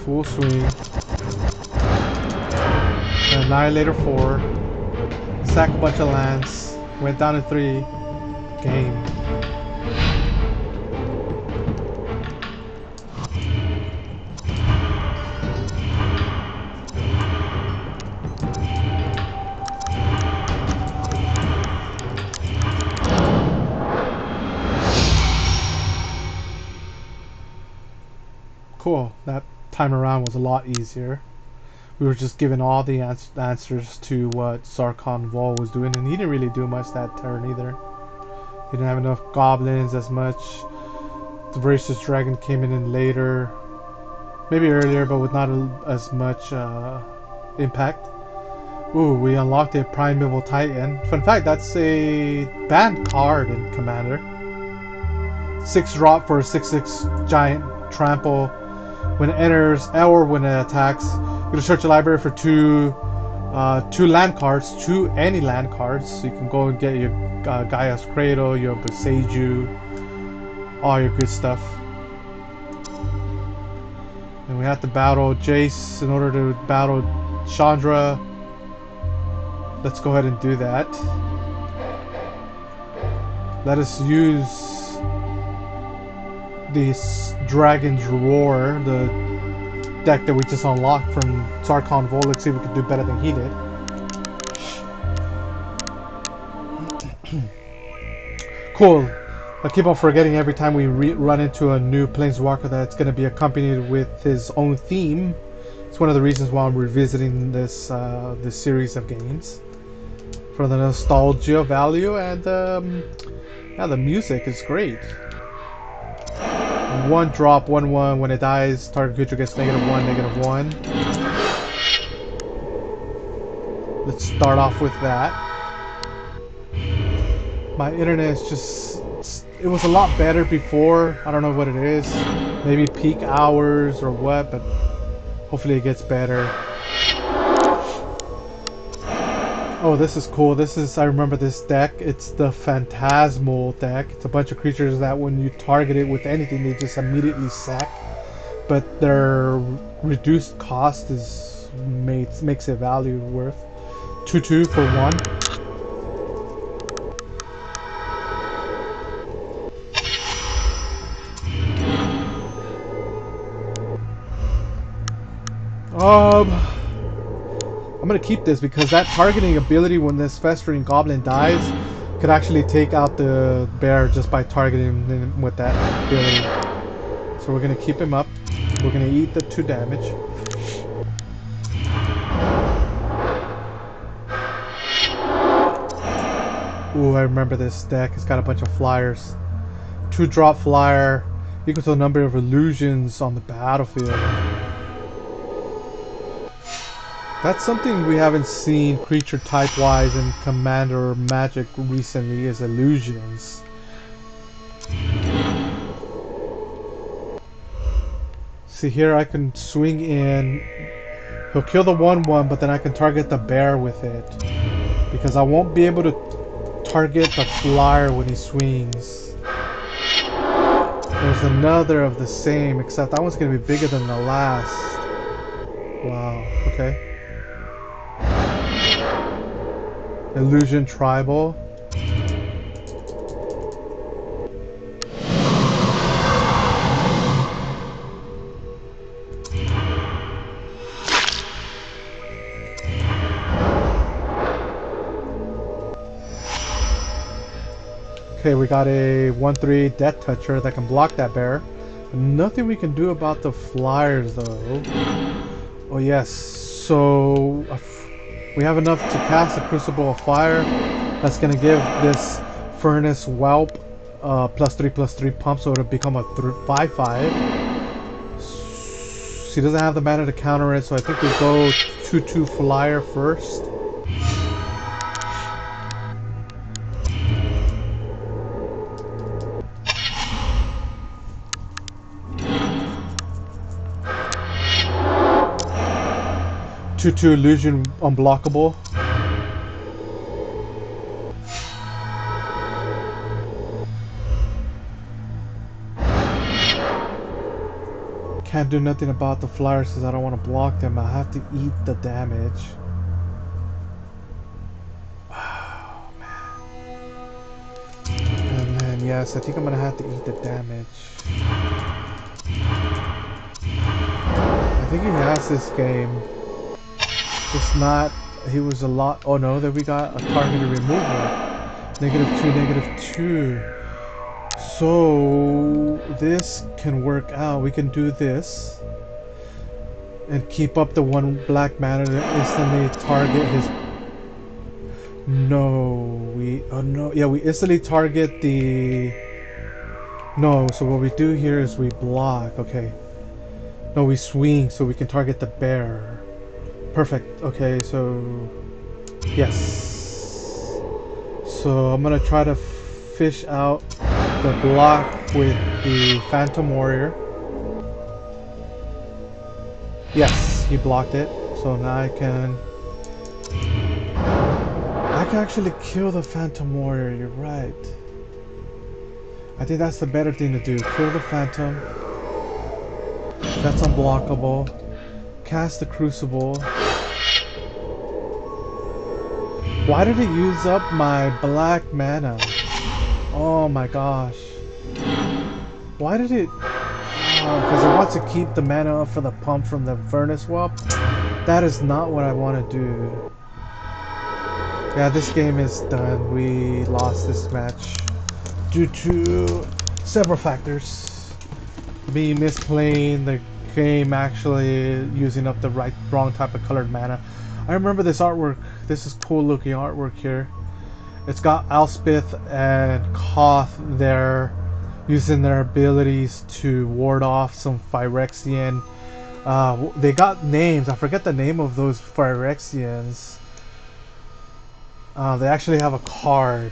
Full swing. Annihilator 4. Sack a bunch of lands. Went down to 3. Game. Cool. That time around was a lot easier. We were just given all the answers to what Sarkhan Vol was doing, and he didn't really do much that turn either. He didn't have enough goblins as much. The Voracious Dragon came in later, maybe earlier, but with not as much impact. Ooh, we unlocked a Primeval Titan. Fun fact, that's a banned card in Commander. 6 drop for a 6/6 giant trample. When it enters or when it attacks, you're gonna search your library for two land cards, any land cards. So you can go and get your Gaia's Cradle, your Boseiju, all your good stuff. And we have to battle Jace in order to battle Chandra. Let's go ahead and do that. Let us use this Dragon's Roar, the deck that we just unlocked from Sarkhan Vol. Let's see if we can do better than he did. Cool. I keep on forgetting every time we run into a new planeswalker that it's going to be accompanied with his own theme. It's one of the reasons why I'm revisiting this series of games for the nostalgia value, and yeah, the music is great. 1 drop, 1/1. When it dies, target creature gets -1, -1. Let's start off with that. My internet is just... It was a lot better before. I don't know what it is. Maybe peak hours or what, but hopefully it gets better. Oh, this is cool. I remember this deck. It's the Phantasmal deck. It's a bunch of creatures that when you target it with anything, they just immediately sack. But their reduced cost makes it value worth. 2/2 for 1. I'm gonna keep this because that targeting ability when this Festering Goblin dies could actually take out the bear just by targeting him with that ability. So we're gonna keep him up. We're gonna eat the 2 damage. Ooh, I remember this deck. It's got a bunch of flyers. 2 drop flyer equal to the number of illusions on the battlefield. That's something we haven't seen creature type wise in Commander Magic recently, is illusions. See here, I can swing in. He'll kill the 1/1, but then I can target the bear with it. Because I won't be able to target the flyer when he swings. There's another of the same, except that one's going to be bigger than the last. Wow, okay. Illusion Tribal. Okay, we got a 1/3 Death Toucher that can block that bear. Nothing we can do about the flyers though. Oh yes, so we have enough to cast a Crucible of Fire. That's going to give this Furnace Whelp +3/+3 pump, so it'll become a 5/5. She doesn't have the mana to counter it, so I think we go 2/2 flyer first. Two illusion unblockable. Can't do nothing about the flyers because I don't want to block them. I have to eat the damage. Oh, man. And then, yes, I think I'm going to have to eat the damage. I think he has this game. Just not... He was a lot... Oh, no, that we got a targeted removal. -2, -2. So this can work out. We can do this and keep up the 1 black mana to instantly target his... No, we... Oh no, yeah, we instantly target the... No, so what we do here is we block, okay. No, we swing so we can target the bear. Perfect, okay, so... Yes. So I'm gonna try to fish out the block with the Phantom Warrior. Yes, he blocked it. So now I can actually kill the Phantom Warrior, you're right. I think that's the better thing to do. Kill the Phantom. That's unblockable. Cast the Crucible. Why did it use up my black mana? Oh my gosh. Why did it... Because it wants to keep the mana up for the pump from the Furnace Swap. That is not what I want to do. Yeah, this game is done. We lost this match due to several factors. Me misplaying the game, actually using up the wrong type of colored mana. I remember this artwork. This is cool looking artwork here. It's got Elspeth and Koth there using their abilities to ward off some Phyrexian. They got names. I forget the name of those Phyrexians. They actually have a card.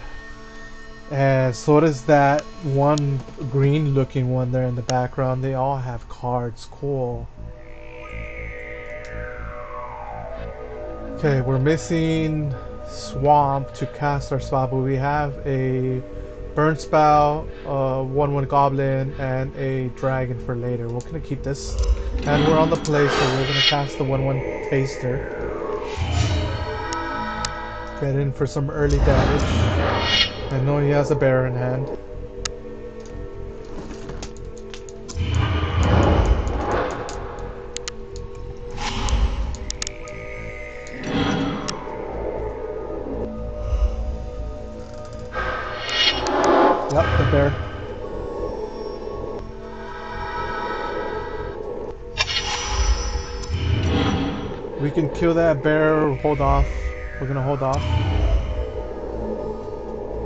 And so does that one green looking one there in the background. They all have cards. Cool. Okay, we're missing Swamp to cast our spell, but we have a Burn Spell, 1/1 Goblin, and a Dragon for later. We're gonna keep this. And we're on the play, so we're gonna cast the 1/1 Taster. Get in for some early damage. I know he has a bear in hand. Yep, the bear. We can kill that bear, hold off. We're gonna hold off.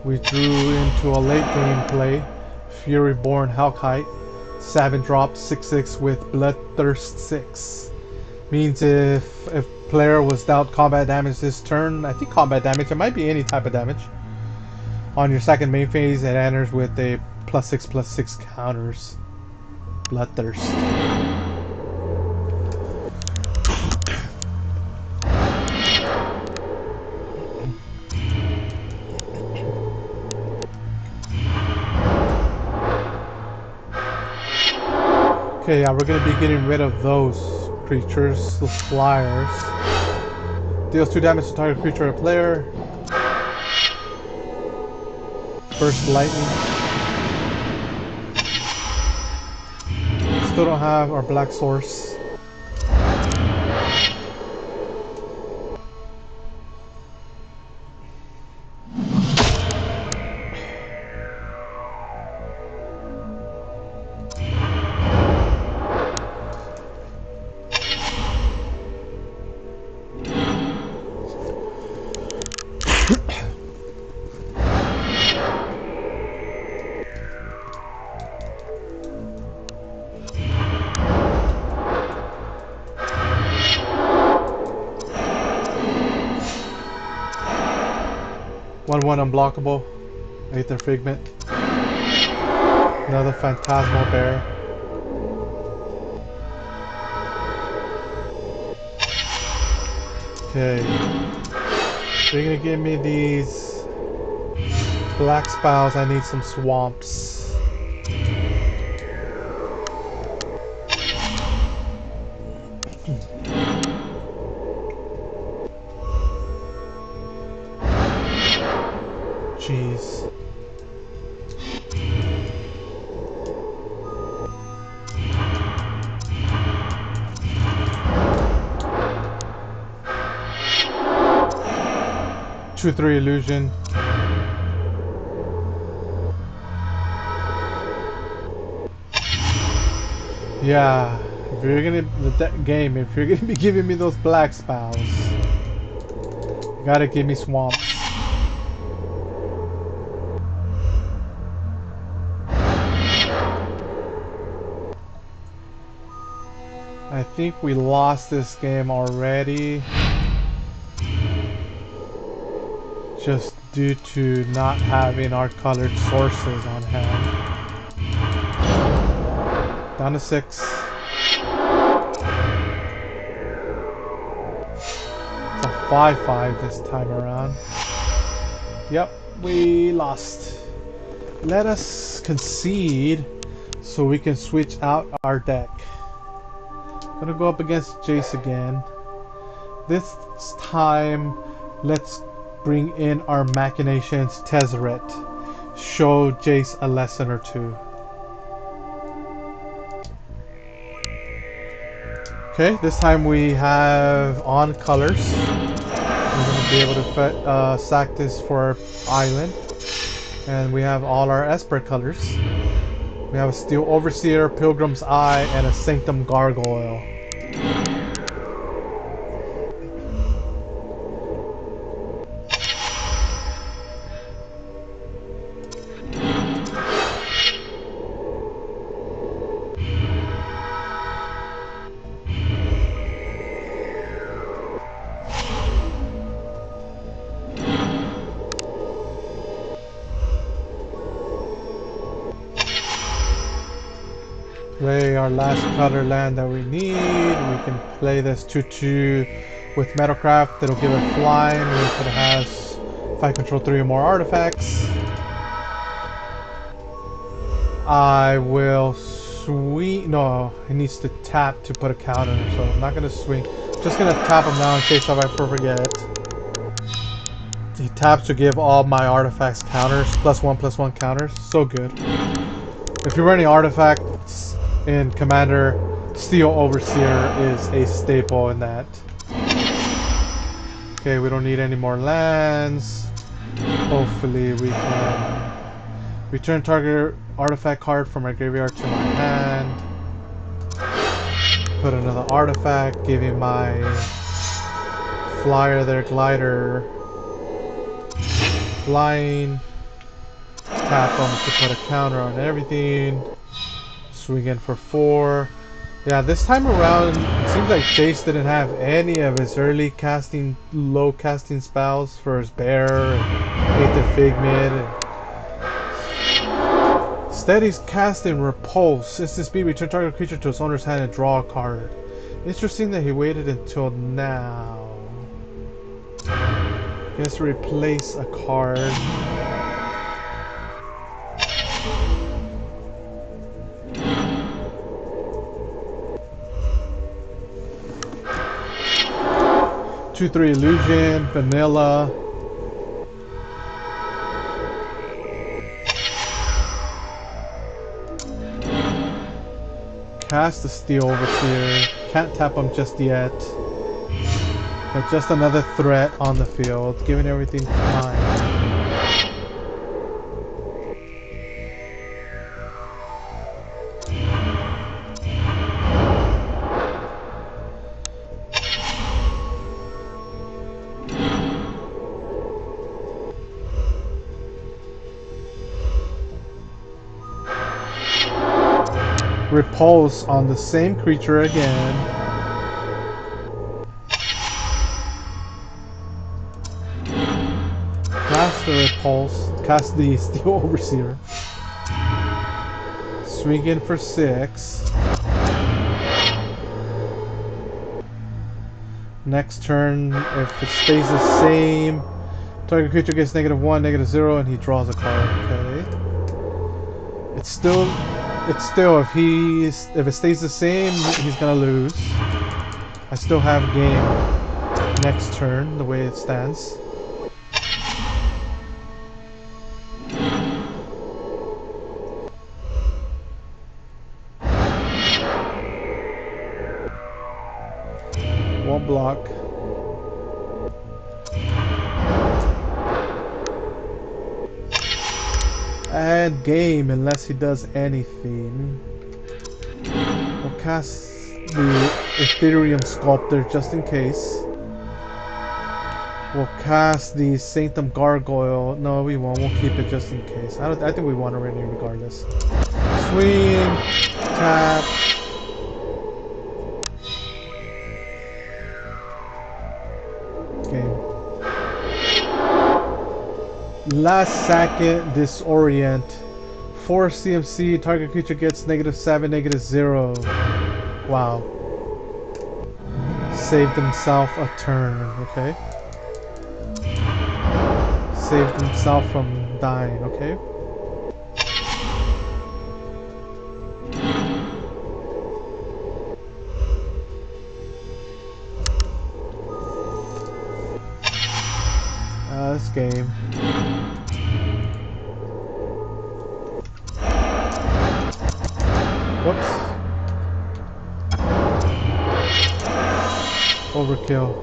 We drew into a late game play. Furyborn Hellkite. 7-drop 6/6 with Bloodthirst 6. Means if player was dealt combat damage this turn, I think combat damage, it might be any type of damage. On your second main phase, it enters with a +6/+6 counters. Bloodthirst. Okay, yeah, we're gonna be getting rid of those creatures, those flyers. Deals 2 damage to target creature or player. Burst lightning. Still don't have our black source. One unblockable. Aether Figment. Another Phantasmal Bear. Okay. They're gonna give me these black spells. I need some swamps. 2/3 illusion. Yeah, if you're gonna if you're gonna be giving me those black spells, you gotta give me swamps. I think we lost this game already, just due to not having our colored sources on hand. Down to 6. It's a 5/5 this time around. Yep, we lost. Let us concede so we can switch out our deck. I'm gonna go up against Jace again. This time, let's bring in our Machinations Tezzeret. Show Jace a lesson or two. Okay, this time we have on colors. We're going to be able to sack this for our island. And we have all our Esper colors. We have a Steel Overseer, Pilgrim's Eye, and a Sanctum Gargoyle. Play our last color land that we need. We can play this 2/2 with Metalcraft. It'll give it flying. If it has, if I control 3 or more artifacts, I will swing. No, it needs to tap to put a counter. So I'm not gonna swing. Just gonna tap him now in case I forget. He taps to give all my artifacts counters, +1/+1 counters. So good. If you're running artifacts in Commander, Steel Overseer is a staple in that. Okay, we don't need any more lands. Hopefully we can return target artifact card from my graveyard to my hand. Put another artifact, giving my flyer there, glider, flying. Tap them to put a counter on everything. Swing in for 4. Yeah, this time around, it seems like Jace didn't have any of his early casting, low casting spells for his bear and Hated Figment. Instead, he's casting Repulse. Instant speed, return target creature to its owner's hand and draw a card. Interesting that he waited until now. Guess replace a card. Two, 3 illusion, vanilla. Cast the Steel Overseer. Can't tap him just yet. But just another threat on the field, giving everything time. Repulse on the same creature again. Cast the Repulse. Cast the Steel Overseer. Swing in for 6. Next turn, if it stays the same, target creature gets -1, -0, and he draws a card. Okay. It's still if it stays the same, he's gonna lose. I still have game next turn the way it stands. Won't block. And game, unless he does anything. We'll cast the Ethereum Sculptor just in case. We'll cast the Sanctum Gargoyle. No, we won't. We'll keep it just in case. I think we want to renew regardless. Swing, tap. Game. Last second disorient. Force CMC. Target creature gets -7, -0. Wow. Saved himself a turn. Okay. Saved himself from dying, okay? This game. Whoops. Overkill.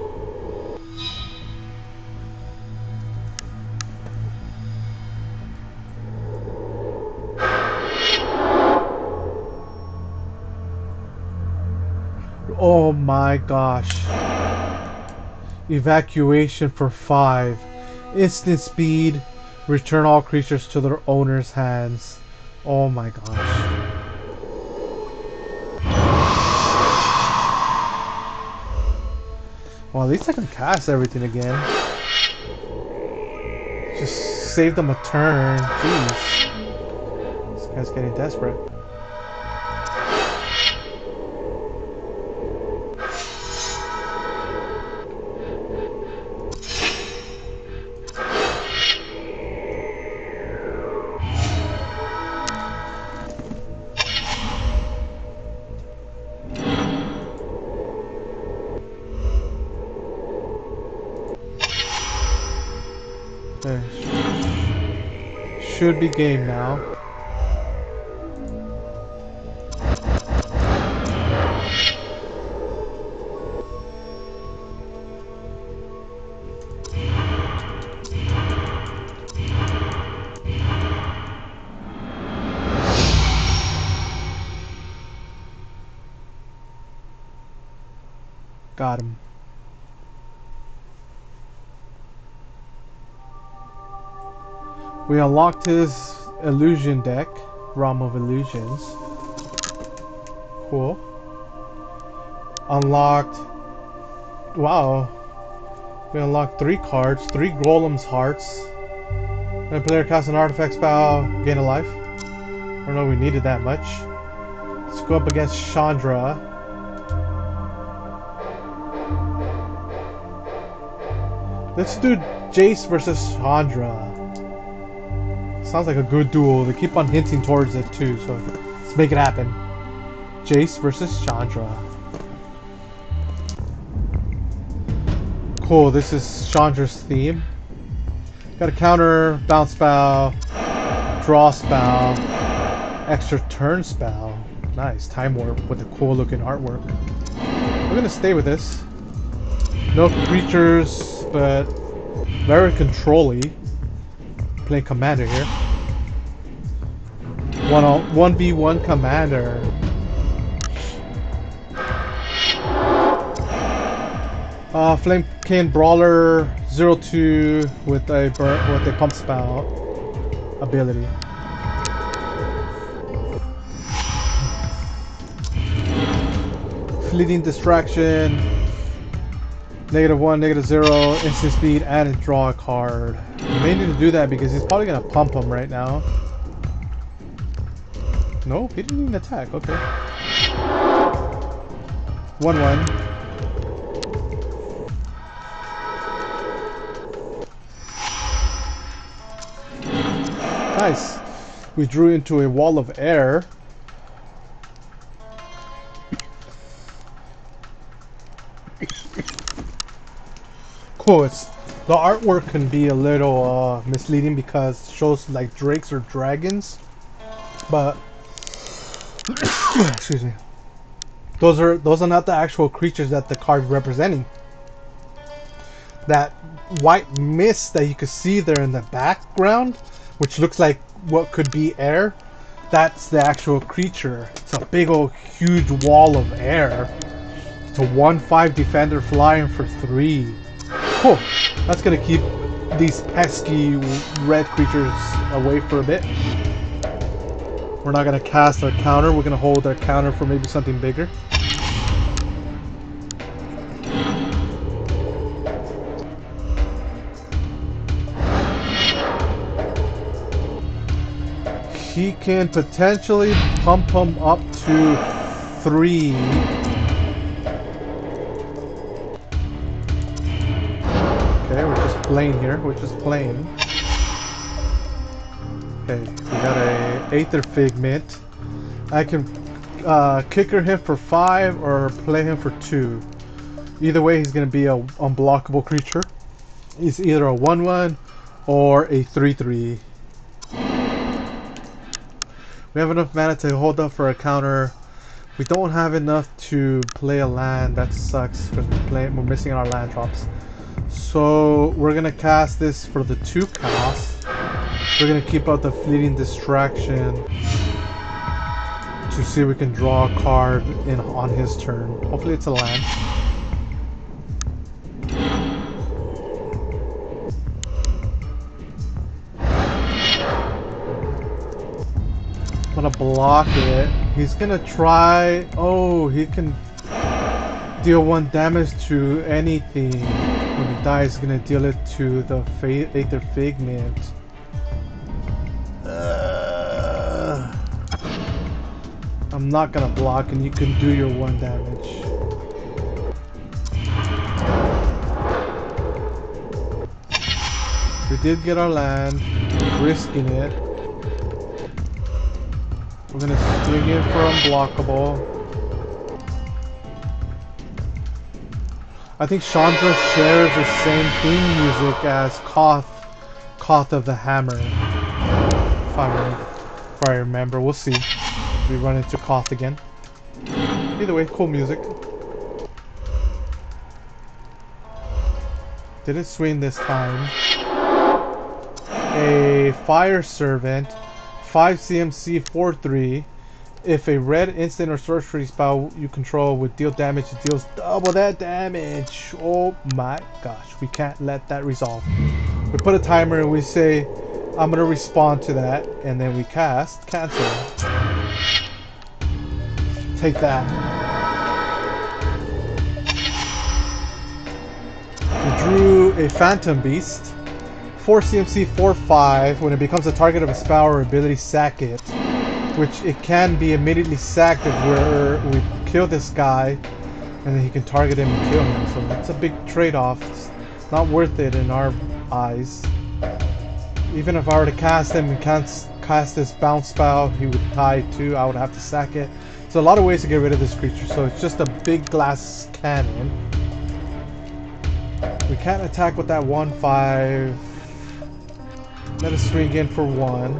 Oh my gosh. Evacuation for 5. Instant speed. Return all creatures to their owner's hands. Oh my gosh. Well, at least I can cast everything again. Just save them a turn. Jeez. This guy's getting desperate. There. Should be game now. Got him. We unlocked his illusion deck, Realm of Illusions. Cool. Unlocked. Wow. We unlocked 3 cards, 3 Golem's Hearts. When a player casts an artifact spell, gain a life. I don't know if we needed that much. Let's go up against Chandra. Let's do Jace versus Chandra. Sounds like a good duel. They keep on hinting towards it too, so let's make it happen. Jace versus Chandra. Cool, this is Chandra's theme. Got a counter, bounce spell, draw spell, extra turn spell. Nice, time warp with the cool looking artwork. We're gonna stay with this. No creatures, but very control-y. Playing commander here. 1v1 commander. Flamekin Brawler 0/2 with a pump spell ability. Fleeting Distraction. -1, -0, instant speed, and draw a card. You may need to do that because he's probably gonna pump him right now. Nope, he didn't even attack. Okay. 1/1. Nice. We drew into a wall of air. Cool. The artwork can be a little misleading because it shows like drakes or dragons, but excuse me. Those are not the actual creatures that the card's representing. That white mist that you can see there in the background, which looks like what could be air, that's the actual creature. It's a big old huge wall of air. It's a 1/5 defender flying for 3. Cool. That's gonna keep these pesky red creatures away for a bit. We're not gonna cast our counter. We're gonna hold our counter for maybe something bigger. He can potentially pump him up to 3. Okay, we're just playing here. We're just playing. Okay, we got a Aether Figment. I can kicker him for 5 or play him for 2. Either way, he's going to be a unblockable creature. He's either a 1/1 or a 3/3. We have enough mana to hold up for a counter. We don't have enough to play a land. That sucks because we're missing our land drops. So we're gonna cast this for the 2 cost. We're gonna keep out the Fleeting Distraction to see if we can draw a card on his turn. Hopefully it's a land. I'm gonna block it. He's gonna try. Oh, he can deal 1 damage to anything. When he dies, he's gonna deal it to the Aether Figment. I'm not gonna block, and you can do your 1 damage. We did get our land, risking it. We're gonna swing in for unblockable. I think Chandra shares the same theme music as Koth of the Hammer. If I remember, we'll see. We run into Koth again. Either way, cool music. Didn't swing this time. A Fire Servant. 5 CMC 4/3. If a red instant or sorcery spell you control would deal damage, it deals double that damage. Oh my gosh, we can't let that resolve. We put a timer and we say, I'm gonna respond to that, and then we cast cancel. Take that. We drew a Phantom Beast. 4 CMC 4/5. When it becomes a target of a spell or ability, sack it. Which it can be immediately sacked if we kill this guy, and then he can target him and kill him. So that's a big trade-off. It's not worth it in our eyes. Even if I were to cast him and can't cast this bounce spell, he would die too. I would have to sack it. So a lot of ways to get rid of this creature. So it's just a big glass cannon. We can't attack with that 1/5. Let us swing in for 1.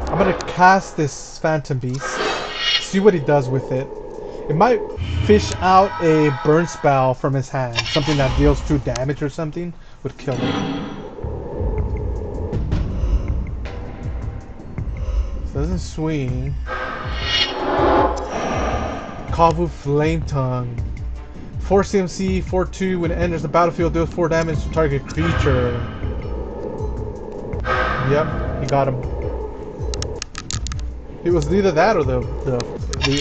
I'm gonna cast this Phantom Beast. See what he does with it. It might fish out a burn spell from his hand. Something that deals 2 damage or something would kill him. So it doesn't swing. Kavu Flame Tongue. 4 CMC 4/2. When it enters the battlefield, deals 4 damage to target creature. Yep, he got him. It was either that or the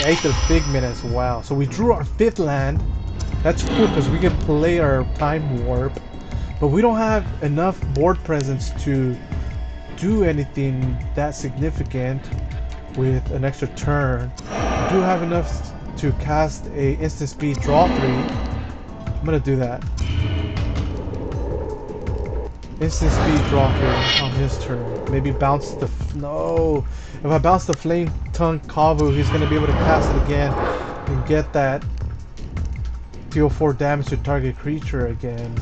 Aether Figment as well. So we drew our 5th land. That's cool because we can play our Time Warp, but we don't have enough board presence to do anything that significant with an extra turn. We do have enough to cast a instant speed draw 3. I'm gonna do that. Instant speed draw 3 on his turn. Maybe bounce the no. If I bounce the Flame Tongue Kavu, he's gonna be able to cast it again and get that deal 4 damage to target creature again.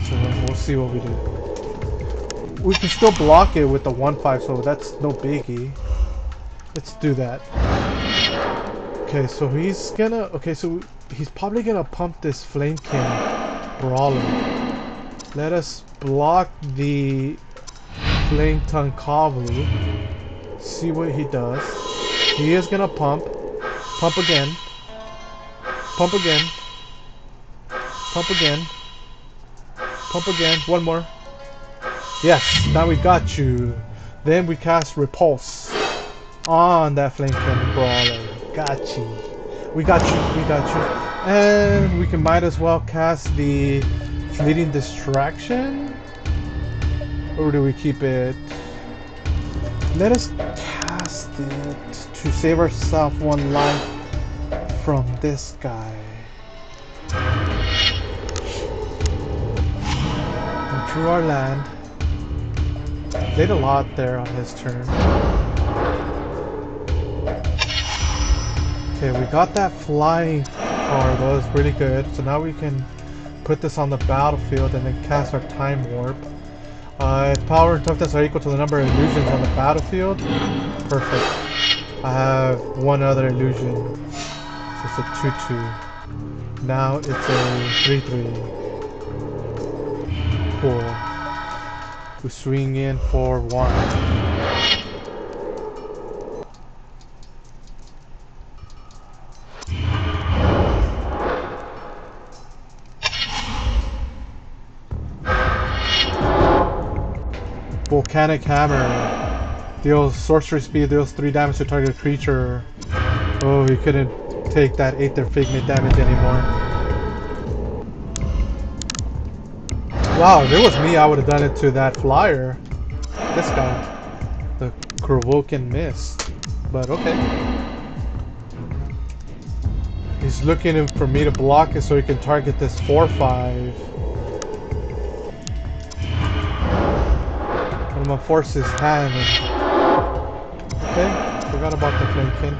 So we'll see what we do. We can still block it with the 1/5, so that's no biggie. Let's do that. Okay, so he's gonna. Okay, so he's probably gonna pump this Flamekin Brawler. Let us block the Flame Tongue Kavu. See what he does. He is gonna pump. Pump again. Pump again. Pump again. Pump again. One more. Yes, now we got you. Then we cast Repulse on that Flamekin Brawler. Got you. We got you. We got you. And we can might as well cast the Fleeting Distraction. Or do we keep it? Let us cast it to save ourselves one life from this guy. We drew our land. Played a lot there on his turn. Okay, we got that flying card. That was really good. So now we can put this on the battlefield and then cast our Time Warp. Its power and toughness are equal to the number of illusions on the battlefield. Perfect. I have one other illusion. So it's a 2/2. Now it's a 3/3. Cool. We swing in for 1. Volcanic Hammer. Deals sorcery speed, deals 3 damage to target creature. Oh, he couldn't take that Aether Figment damage anymore. Wow, if it was me, I would have done it to that flyer. This guy. The Krovokan Mist. But okay. He's looking for me to block it so he can target this 4/5. I'm gonna force his hand. Okay, forgot about the Flamekin.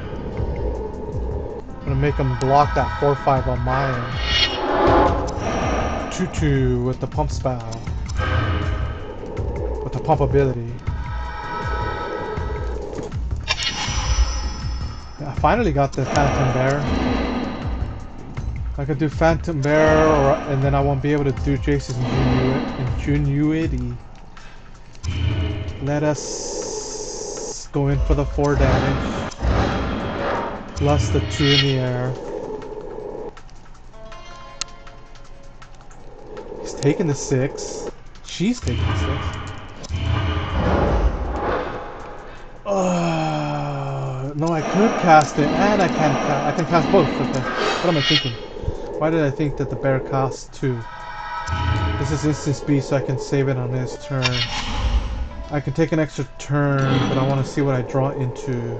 I'm gonna make him block that 4/5 on my end. 2/2 with the pump spell. With the pump ability. I finally got the Phantom Bear. I could do Phantom Bear, and then I won't be able to do Jace's Ingenuity. Let us go in for the 4 damage. Plus the 2 in the air. He's taking the 6. She's taking the 6. No, I could cast it, and I can cast both. Okay. What am I thinking? Why did I think that the bear costs 2? This is instant speed, so I can save it on his turn. I can take an extra turn, but I want to see what I draw into.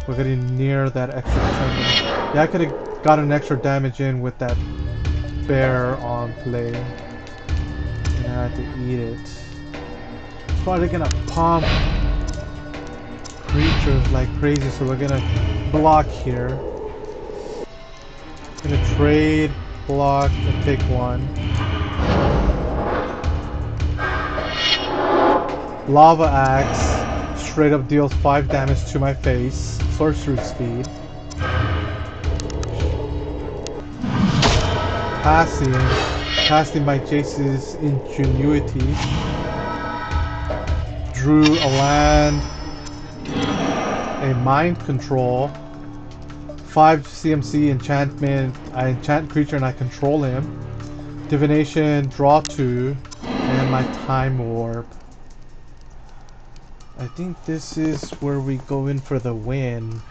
We're getting near that extra turn. Yeah, I could have got an extra damage in with that bear on play. And I had to eat it. It's probably gonna pump creatures like crazy, so we're gonna block here. Gonna trade, block, and take 1. Lava Axe straight up deals 5 damage to my face. Sorcery speed. Casting my Jace's Ingenuity. Drew a land. A Mind Control. 5 CMC enchantment. I enchant creature and I control him. Divination, draw 2. And my Time Warp. I think this is where we go in for the win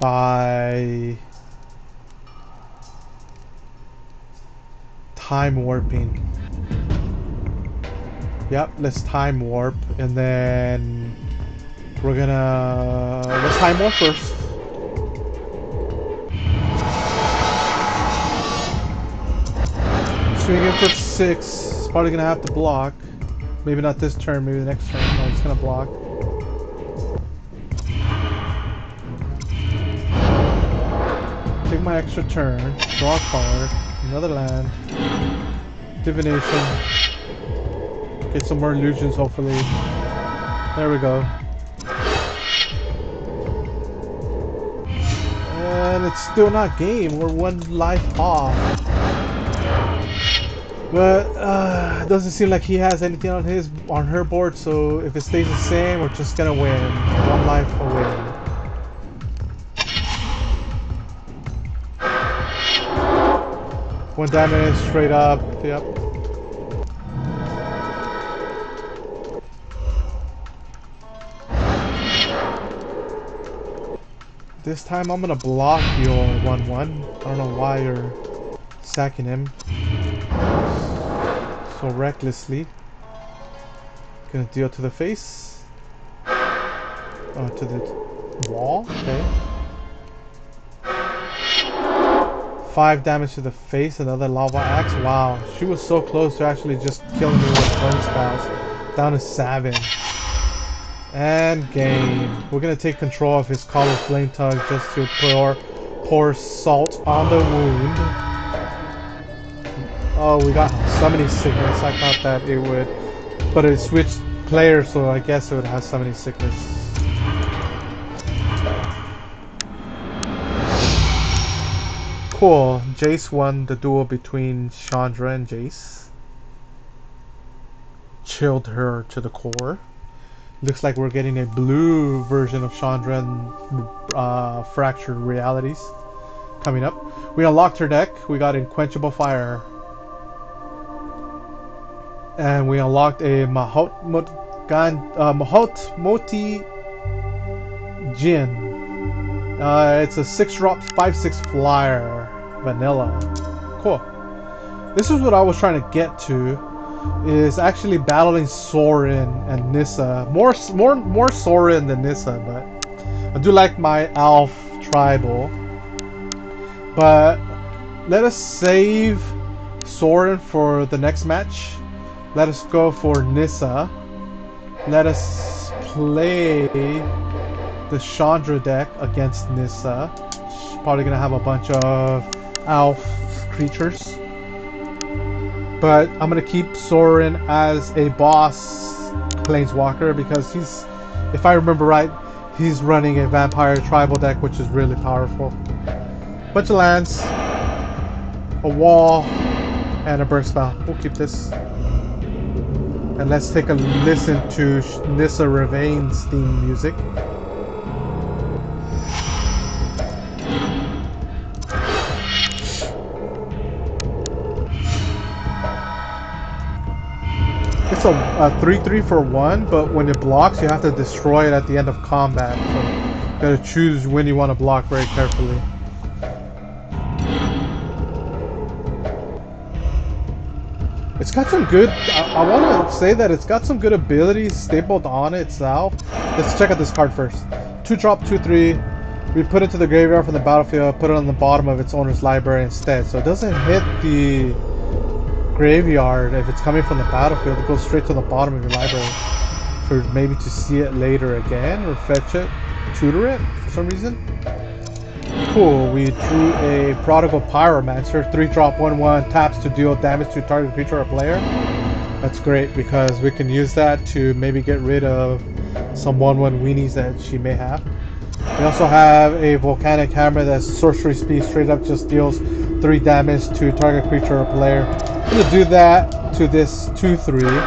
by time warping. Yep, let's time warp, and then we're gonna let's time warp first. Swinging for 6. It's probably gonna have to block. Maybe not this turn, maybe the next turn. No, he's gonna block. Take my extra turn, draw a card, another land, divination, get some more illusions hopefully. There we go. And it's still not game. We're one life off. But it doesn't seem like he has anything on her board, so if it stays the same, we're just gonna win. One life away. One damage straight up. Yep. This time I'm gonna block your 1/1. I don't know why you're sacking him so recklessly. Gonna deal to the face. Oh, to the wall. Okay. 5 damage to the face. Another lava axe. Wow, she was so close to actually just killing me with burn spells. Down to 7. And game. We're gonna take control of his Collar Flame Tug just to pour salt on the wound. Oh, we got Summoning Sickness. I thought that it would, but it switched players, so I guess it would have Summoning Sickness. Cool. Jace won the duel between Chandra and Jace. Chilled her to the core. Looks like we're getting a blue version of Chandra and Fractured Realities coming up. We unlocked her deck. We got Unquenchable Fire. And we unlocked a Mahotmoti Jin. It's a 6-drop, 5/6 flyer. Vanilla. Cool. This is what I was trying to get to. Is actually battling Sorin and Nissa. More Sorin than Nissa, but I do like my Alf Tribal. But let us save Sorin for the next match. Let us go for Nissa. Let us play the Chandra deck against Nissa. She's probably gonna have a bunch of Alf creatures. But I'm gonna keep Sorin as a boss planeswalker because he's, if I remember right, he's running a vampire tribal deck, which is really powerful. Bunch of lands, a wall, and a burn spell. We'll keep this. And let's take a listen to Nissa Ravain's theme music. It's a 3/3 for 1, but when it blocks, you have to destroy it at the end of combat. So you gotta choose when you want to block very carefully. It's got some good, I want to say that it's got some good abilities stapled on itself. Let's check out this card first. 2-drop, 2/3. We put it to the graveyard from the battlefield, put it on the bottom of its owner's library instead. So it doesn't hit the graveyard if it's coming from the battlefield. It goes straight to the bottom of your library for maybe to see it later again or fetch it, tutor it for some reason. Cool. We drew a Prodigal Pyromancer. 3-drop, 1/1, taps to deal damage to target creature or player. That's great because we can use that to maybe get rid of some 1/1 weenies that she may have. We also have a Volcanic Hammer that's sorcery speed, straight up just deals 3 damage to target creature or player. I'm gonna do that to this 2/3.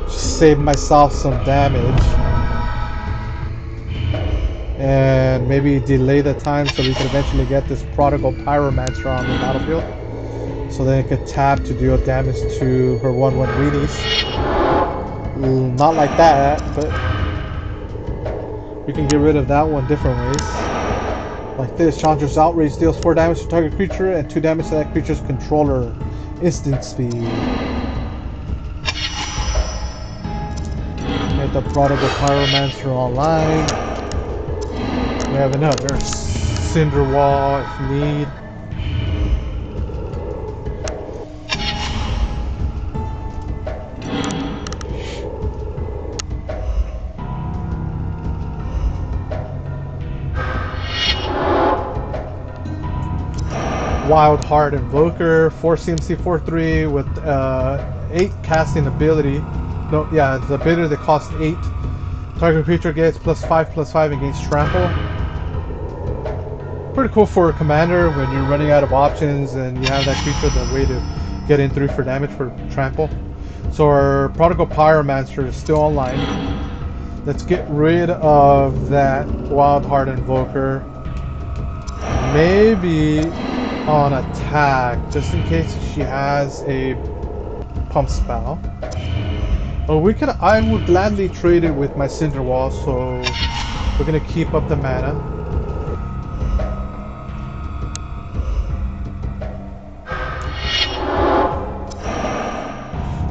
Just save myself some damage. And maybe delay the time so we can eventually get this Prodigal Pyromancer on the battlefield. So then it could tap to deal damage to her 1/1 weenies. Not like that, but we can get rid of that one different ways. Like this, Chandra's Outrage deals 4 damage to target creature and 2 damage to that creature's controller. Instant speed. Get the Prodigal Pyromancer online. We have another Cinder Wall if need. Wild Heart Invoker, 4 CMC 4/3 with 8 casting ability. No, yeah, it's the ability that costs 8. Target creature gets +5/+5 against trample. Pretty cool for a commander when you're running out of options and you have that creature, the way to get in 3 for damage for trample. So our Prodigal Pyromancer is still online. Let's get rid of that Wild Heart Invoker. Maybe on attack, just in case she has a pump spell. But I would gladly trade it with my Cinder Wall, so we're gonna keep up the mana.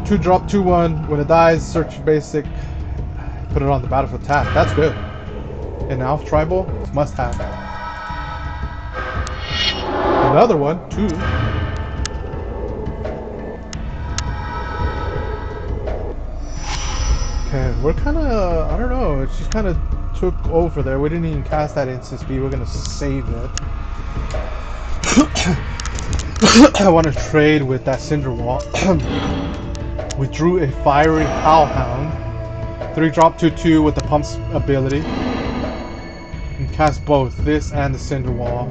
Two drop, 2/1. When it dies, search basic, put it on the battlefield tap. That's good. And now tribal, must have. Another one, 2. Okay, we're kind of, I don't know, it just kind of took over there. We didn't even cast that instant speed. We're going to save it. I want to trade with that Cinder Wall. We drew a Fiery Howlhound. 3 drop 2/2 with the Pump's ability. And cast both this and the Cinder Wall.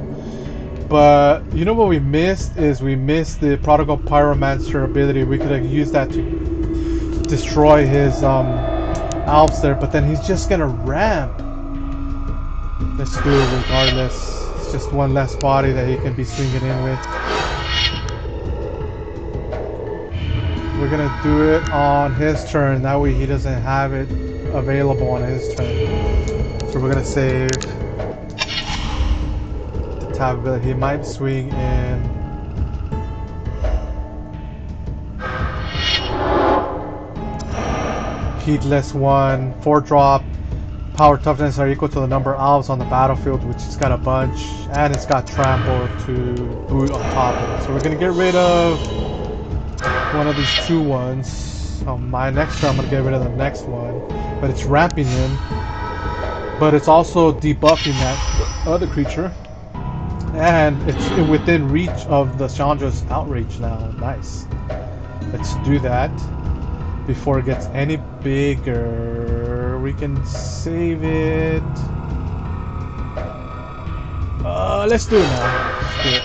But you know what we missed is we missed the Prodigal Pyromancer ability. We could have used that to destroy his elves there, but then he's just gonna ramp. Let's do it regardless. It's just one less body that he can be swinging in with. We're gonna do it on his turn. That way he doesn't have it available on his turn. So we're gonna save the tab ability. He might swing in. Heedless 1, 4 drop. Power toughness are equal to the number of elves on the battlefield, which it's got a bunch, and it's got trample to boot on top of it. So we're gonna get rid of one of these 2/1s. On my next turn, I'm gonna get rid of the next one, but it's ramping him. But it's also debuffing that other creature, and it's within reach of the Chandra's Outrage now. Nice. Let's do that before it gets any bigger. We can save it. Let's do it now. Let's do it.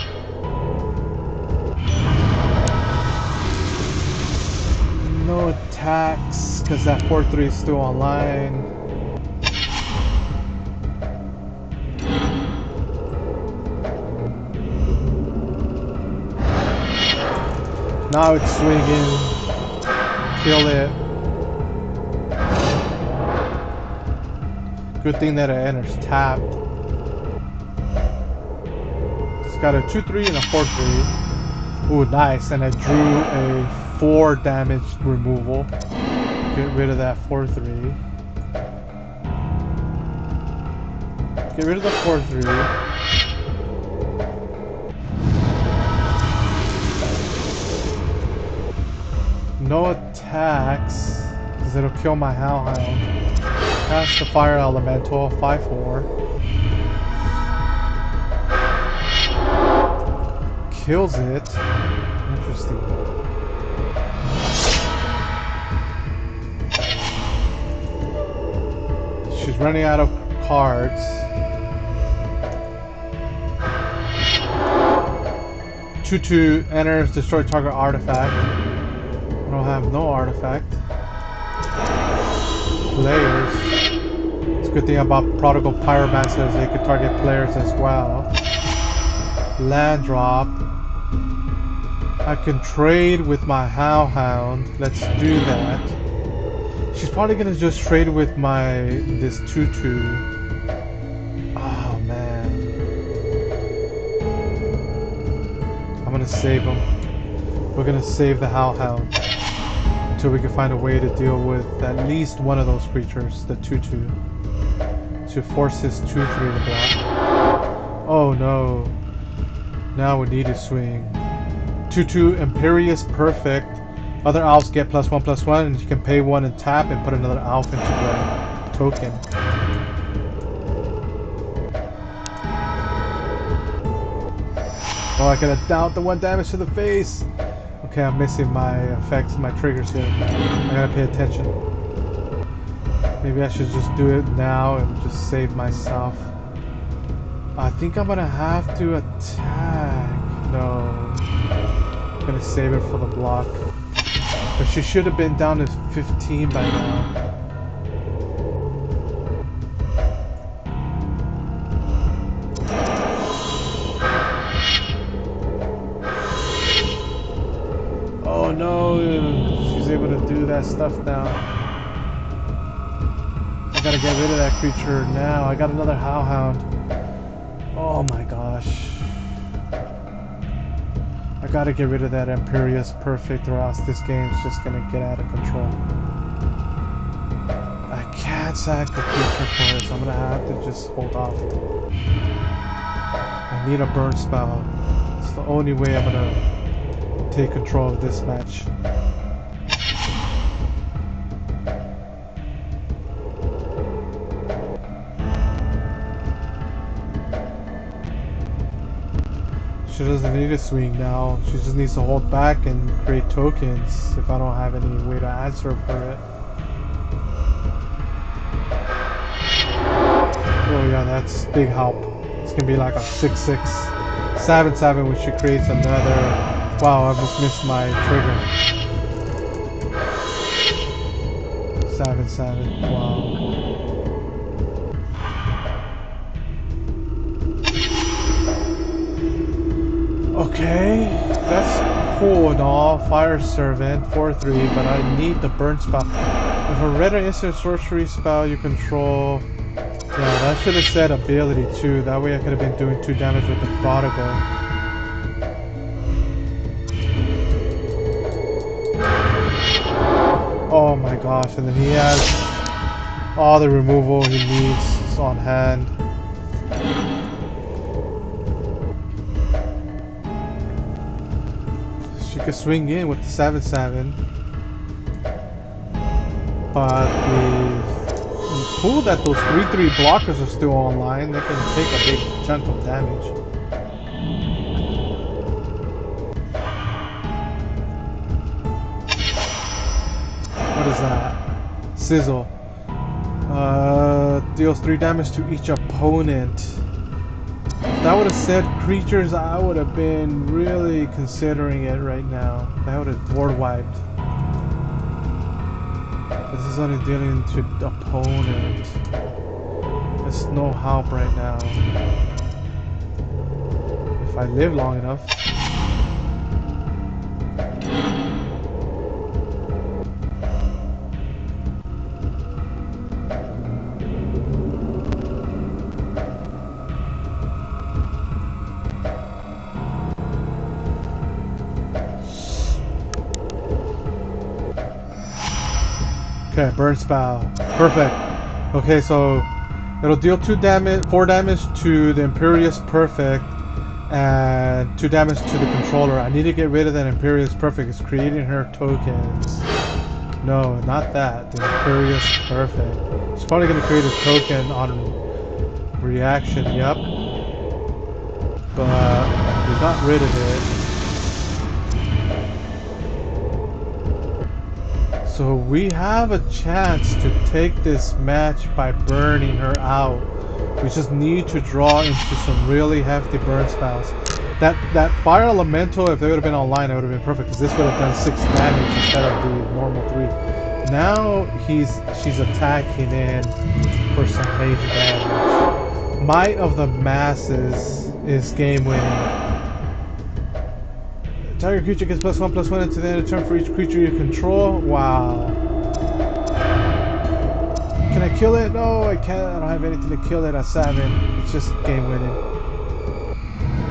No attacks, because that 4/3 is still online. Now it's swinging. Kill it. Good thing that it enters tapped. It's got a 2/3 and a 4/3. Ooh, nice. And I drew a 4 damage removal. Get rid of that 4/3. Get rid of the 4/3. No attacks, because it'll kill my Hellhound. Cast the Fire Elemental, 5/4. Kills it. Interesting. She's running out of cards. Two enters, destroy target artifact. I don't have no artifact. Players. It's a good thing about Prodigal Pyromancer is they could target players as well. Land drop. I can trade with my Hellhound. Let's do that. She's probably gonna just trade with this 2/2. Oh man. I'm gonna save him. We're gonna save the Hellhound until we can find a way to deal with at least one of those creatures, the 2/2, to force his 2/3 to block. Oh no. Now we need to swing. 2/2 Imperious Perfect. Other elves get +1/+1, and you can pay 1 and tap and put another elf into the token. Oh, I gotta doubt the 1 damage to the face. Okay, I'm missing my effects, my triggers here. I gotta pay attention. Maybe I should just do it now and just save myself. I think I'm gonna have to attack. No. I'm gonna save it for the block. But she should have been down to 15 by now. Oh no, she's able to do that stuff now. I gotta get rid of that creature now. I got another Howlhound. Oh my gosh. I gotta get rid of that Imperious Perfect or else this game's just gonna get out of control. I can't sack the creature for it, so I'm gonna have to just hold off. I need a burn spell. It's the only way I'm gonna take control of this match. She doesn't need to swing now. She just needs to hold back and create tokens if I don't have any way to answer for it. Oh yeah, that's big help. It's gonna be like a 6/6, 7/7 when she creates another. Wow, I just missed my trigger. 7/7. Wow. Okay, that's cool and all. Fire Servant, 4/3, but I need the burn spell. If a red or instant sorcery spell you control, yeah, that should have said ability too. That way I could have been doing 2 damage with the Prodigal. Oh my gosh, and then he has all the removal he needs on hand. She could swing in with the 7/7, but it's cool that those 3/3 blockers are still online. They can take a big chunk of damage. What is that? Sizzle. Deals 3 damage to each opponent. If that would have said creatures, I would have been really considering it right now. That would have board wiped. This is only dealing to the opponent. There's no help right now. If I live long enough. Okay, burn spell. Perfect. Okay, so it'll deal 4 damage to the Imperious Perfect and 2 damage to the controller. I need to get rid of that Imperious Perfect. It's creating her tokens. No, not that. The Imperious Perfect. It's probably going to create a token on reaction. Yep. But we got rid of it. So we have a chance to take this match by burning her out. We just need to draw into some really hefty burn spells. That Fire Elemental, if they would have been online, it would have been perfect because this would have done 6 damage instead of the normal 3. Now she's attacking in for some major damage. Might of the Masses is game winning. Target creature gets +1/+1 into the end of turn for each creature you control. Wow. Can I kill it? No, I can't. I don't have anything to kill it at 7. It's just game winning.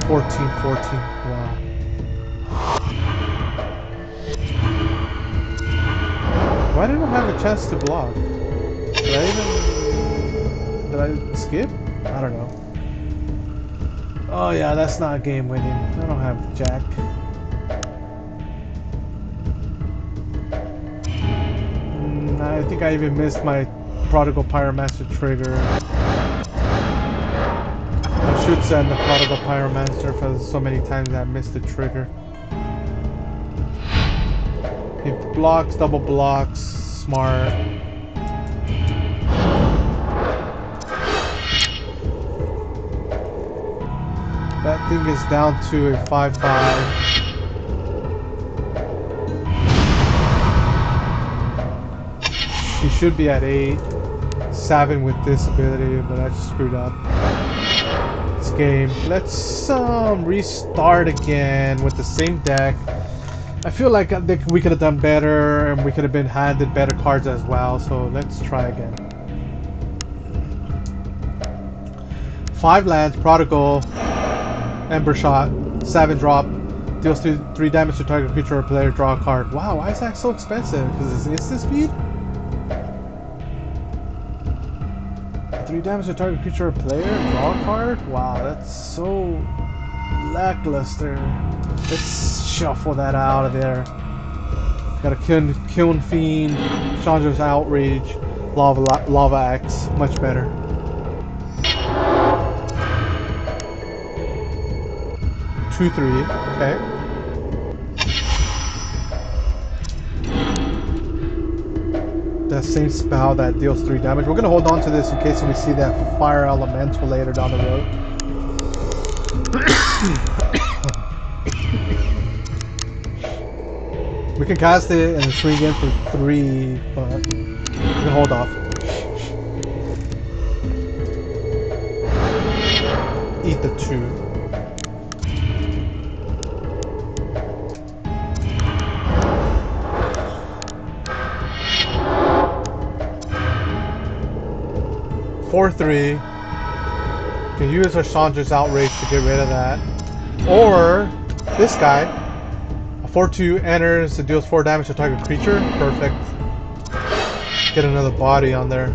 14/14. Wow. Why didn't I have a chance to block? Did I skip? I don't know. Oh yeah, that's not game winning. I don't have Jack. I think I even missed my Prodigal Pyromancer trigger. I should send the Prodigal Pyromancer for so many times that I missed the trigger. He blocks, double blocks, smart. everything is down to a 5/5. He should be at 8. 7 with this ability, but I just screwed up. This game. Let's restart again with the same deck. I feel like we could have done better, and we could have been handed better cards as well. So let's try again. 5 lands, Prodigal, Ember Shot, 7 drop, deals 3 damage to target creature or player, draw a card. Wow, why is that so expensive? Because it's instant speed? 3 damage to target creature or player, draw a card? Wow, that's so lackluster. Let's shuffle that out of there. Got a Kiln Fiend, Chandra's Outrage, Lava Axe, much better. Two, 3, okay. That same spell that deals 3 damage. We're gonna hold on to this in case we see that fire elemental later down the road. We can cast it and swing in for 3, but we're gonna hold off. Eat the 2. For 3, can use our Chandra's Outrage to get rid of that. Or this guy, a 4/2 enters, it deals 4 damage to target creature. Perfect. Get another body on there.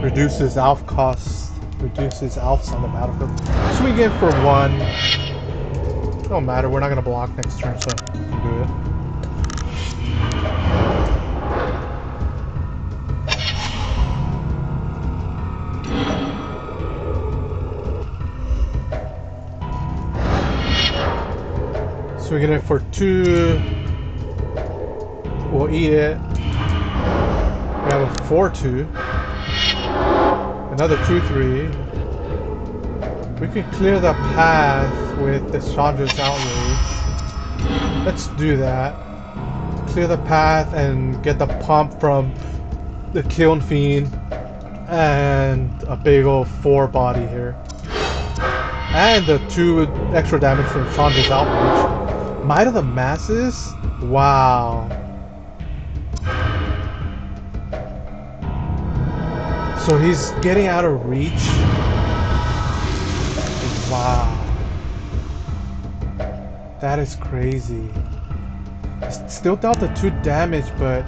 Reduces elf cost. Reduces elves on the battlefield. Swing in for 1. Don't matter, we're not gonna block next turn, so we can do it. Swing it in for 2. We'll eat it. We have a 4/2. Another 2/3. We can clear the path with the Chandra's Outrage. Let's do that. Clear the path and get the pump from the Kiln Fiend and a big old 4 body here. And the 2 extra damage from Chandra's Outrage. Might of the Masses? Wow. So he's getting out of reach. Wow. That is crazy. Still dealt the 2 damage, but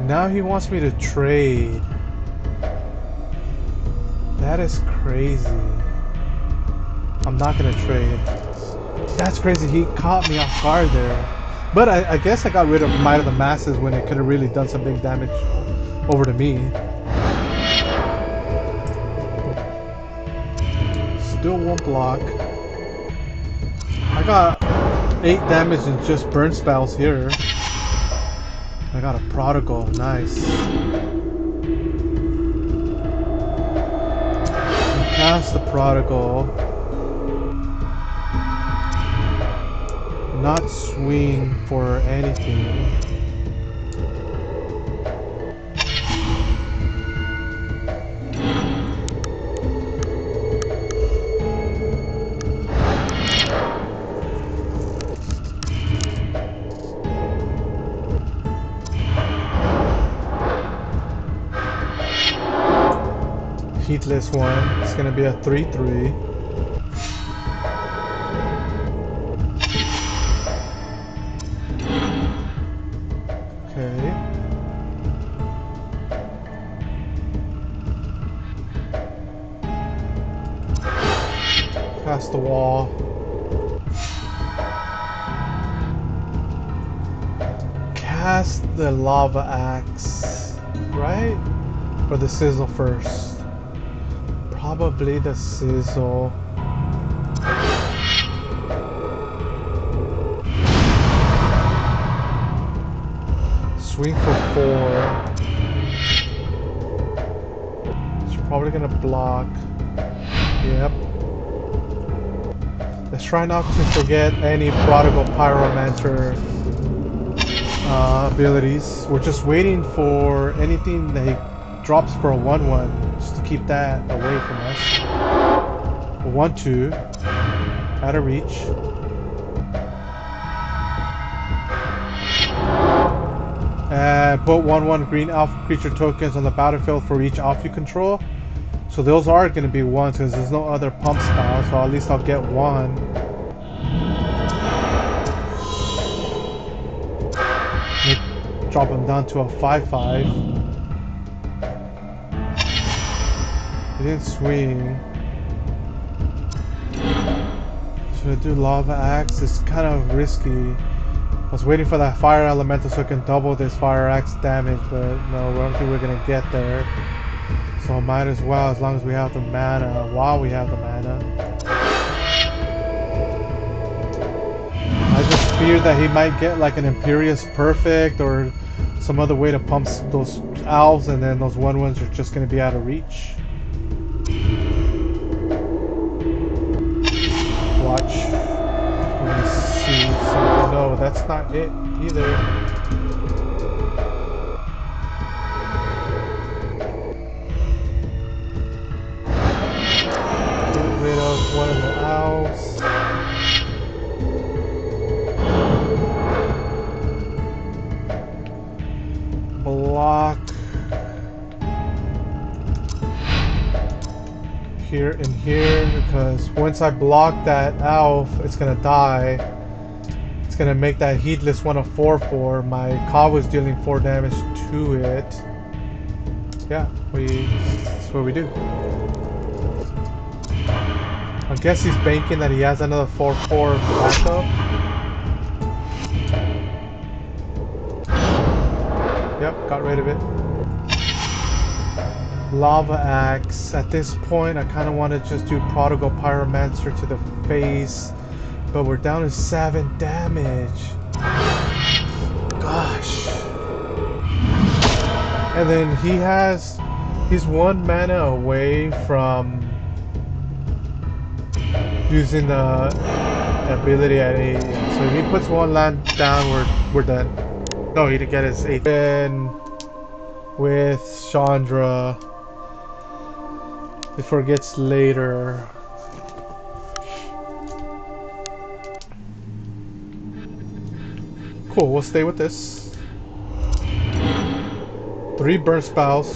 now he wants me to trade. That is crazy. I'm not gonna trade. That's crazy, he caught me off guard there. But I guess I got rid of Might of the Masses when it could have really done some big damage over to me. Still won't block. I got 8 damage in just burn spells here. I got a Prodigal, nice. Cast the Prodigal. Not swing for anything. Heatless one. It's gonna be a 3/3. Okay. Past the wall. Cast the Lava Axe, right? Or the Sizzle first? Probably the Sizzle. Swing for 4. Should probably gonna block. Yep. Let's try not to forget any Prodigal Pyromancer abilities. We're just waiting for anything that he drops for a 1/1, just to keep that away from us. A 1/2, out of reach. And put 1/1 green alpha creature tokens on the battlefield for each alpha you control. So those are going to be ones because there's no other pump style, so at least I'll get one. Drop him down to a 5/5. He didn't swing. Should I do Lava Axe? It's kind of risky. I was waiting for that Fire Elemental so I can double this Fire Axe damage, but no, I don't think we're going to get there. So might as well, as long as we have the mana, while we have the mana. I just fear that he might get like an Imperious Perfect or some other way to pump those elves, and then those 1/1s are just going to be out of reach. Watch. Let me see something. No, that's not it either. Get rid of one of the owls. Block here and here, because once I block that elf, it's gonna die. It's gonna make that heedless one a 4/4. My Kawa is dealing 4 damage to it. Yeah, that's what we do. I guess he's banking that he has another 4/4 backup. Yep, got rid of it. Lava Axe. At this point, I kind of want to just do Prodigal Pyromancer to the face, but we're down to 7 damage. Gosh. And then he's 1 mana away from using the ability at 8. So if he puts 1 land down, we're done. No, he didn't get his 8. And with Chandra before it gets later. Cool, we'll stay with this. 3 burn spells,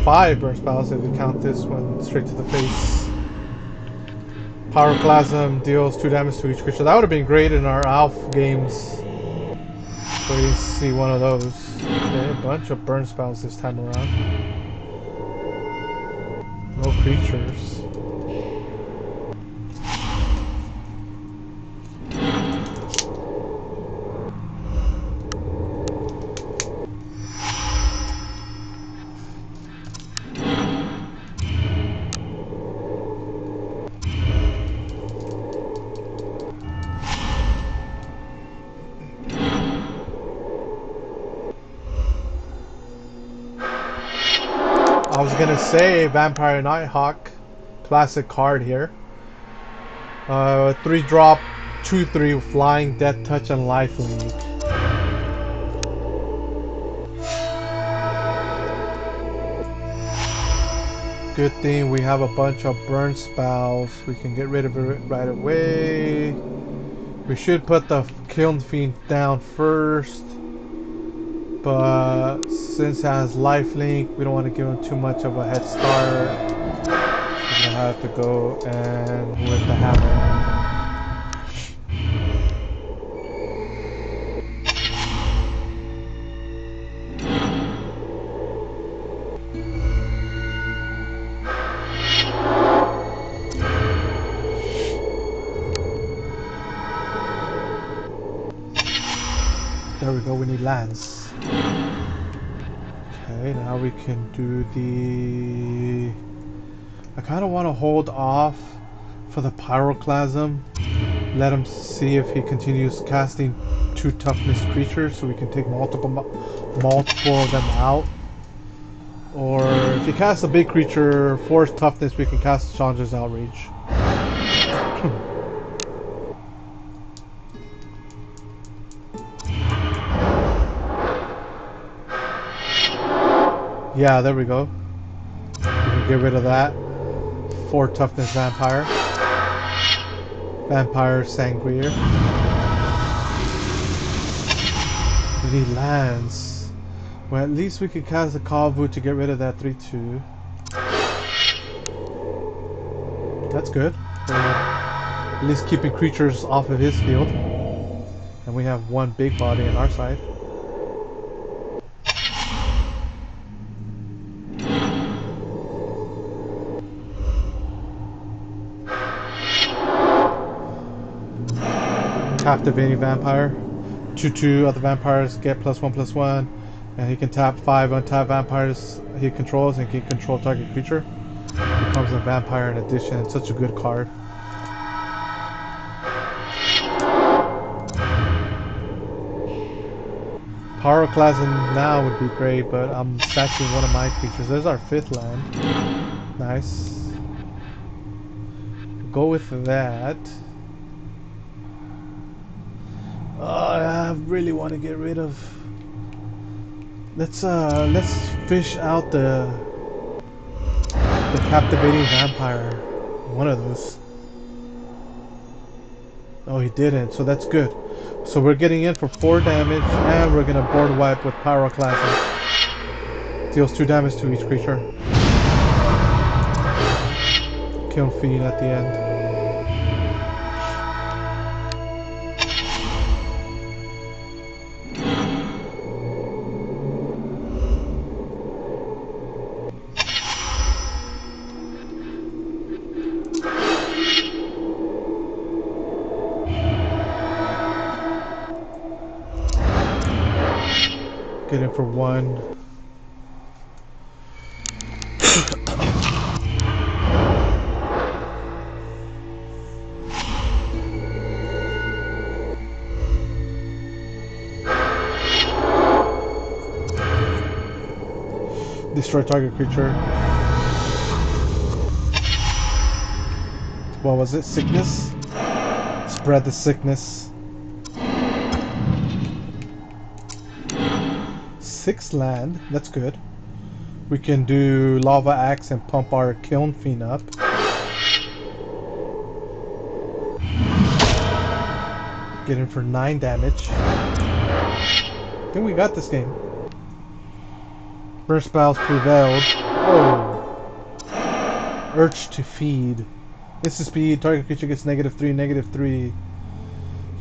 5 burn spells if we count this one straight to the face. Pyroclasm deals 2 damage to each creature. That would have been great in our Alpha games. But we didn't see one of those. Okay, a bunch of burn spells this time around. No creatures. I was gonna say Vampire Nighthawk, classic card here. 3-drop, 2/3 flying, death touch, and lifelink. Good thing we have a bunch of burn spells. We can get rid of it right away. We should put the Kiln Fiend down first. But since it has lifelink, we don't want to give him too much of a head start. We're gonna have to go and with the hammer. There we go, we need lands. Okay, now we can do the... I kind of want to hold off for the Pyroclasm. Let him see if he continues casting 2 toughness creatures so we can take multiple of them out. Or if you cast a big creature, 4 toughness, we can cast Chandra's Outrage. Yeah, there we go. We can get rid of that. 4 toughness vampire. Vampire Sangreer. We need lands. Well, at least we can cast a Kavu to get rid of that 3/2. That's good. We're at least keeping creatures off of his field. And we have 1 big body on our side. Captivating Vampire. 2/2 other vampires get +1/+1. And he can tap 5 untapped vampires he controls and can control target creature. Becomes a vampire in addition. It's such a good card. Pyroclasm now would be great, but I'm stacking one of my creatures. There's our 5th land. Nice. Go with that. I really want to get rid of. Let's fish out the captivating vampire. One of those. Oh, he didn't, so that's good. So we're getting in for 4 damage, and we're gonna board wipe with Pyroclasm. Deals 2 damage to each creature. Kill feed at the end. Get in for 1. Destroy target creature. What was it? Sickness? Spread the sickness. 6 land, that's good. We can do Lava Axe and pump our Kiln Fiend up. Get in for 9 damage. I think we got this game. Burst Spells prevailed. Oh! Urge to Feed. Instant speed, target creature gets -3, -3.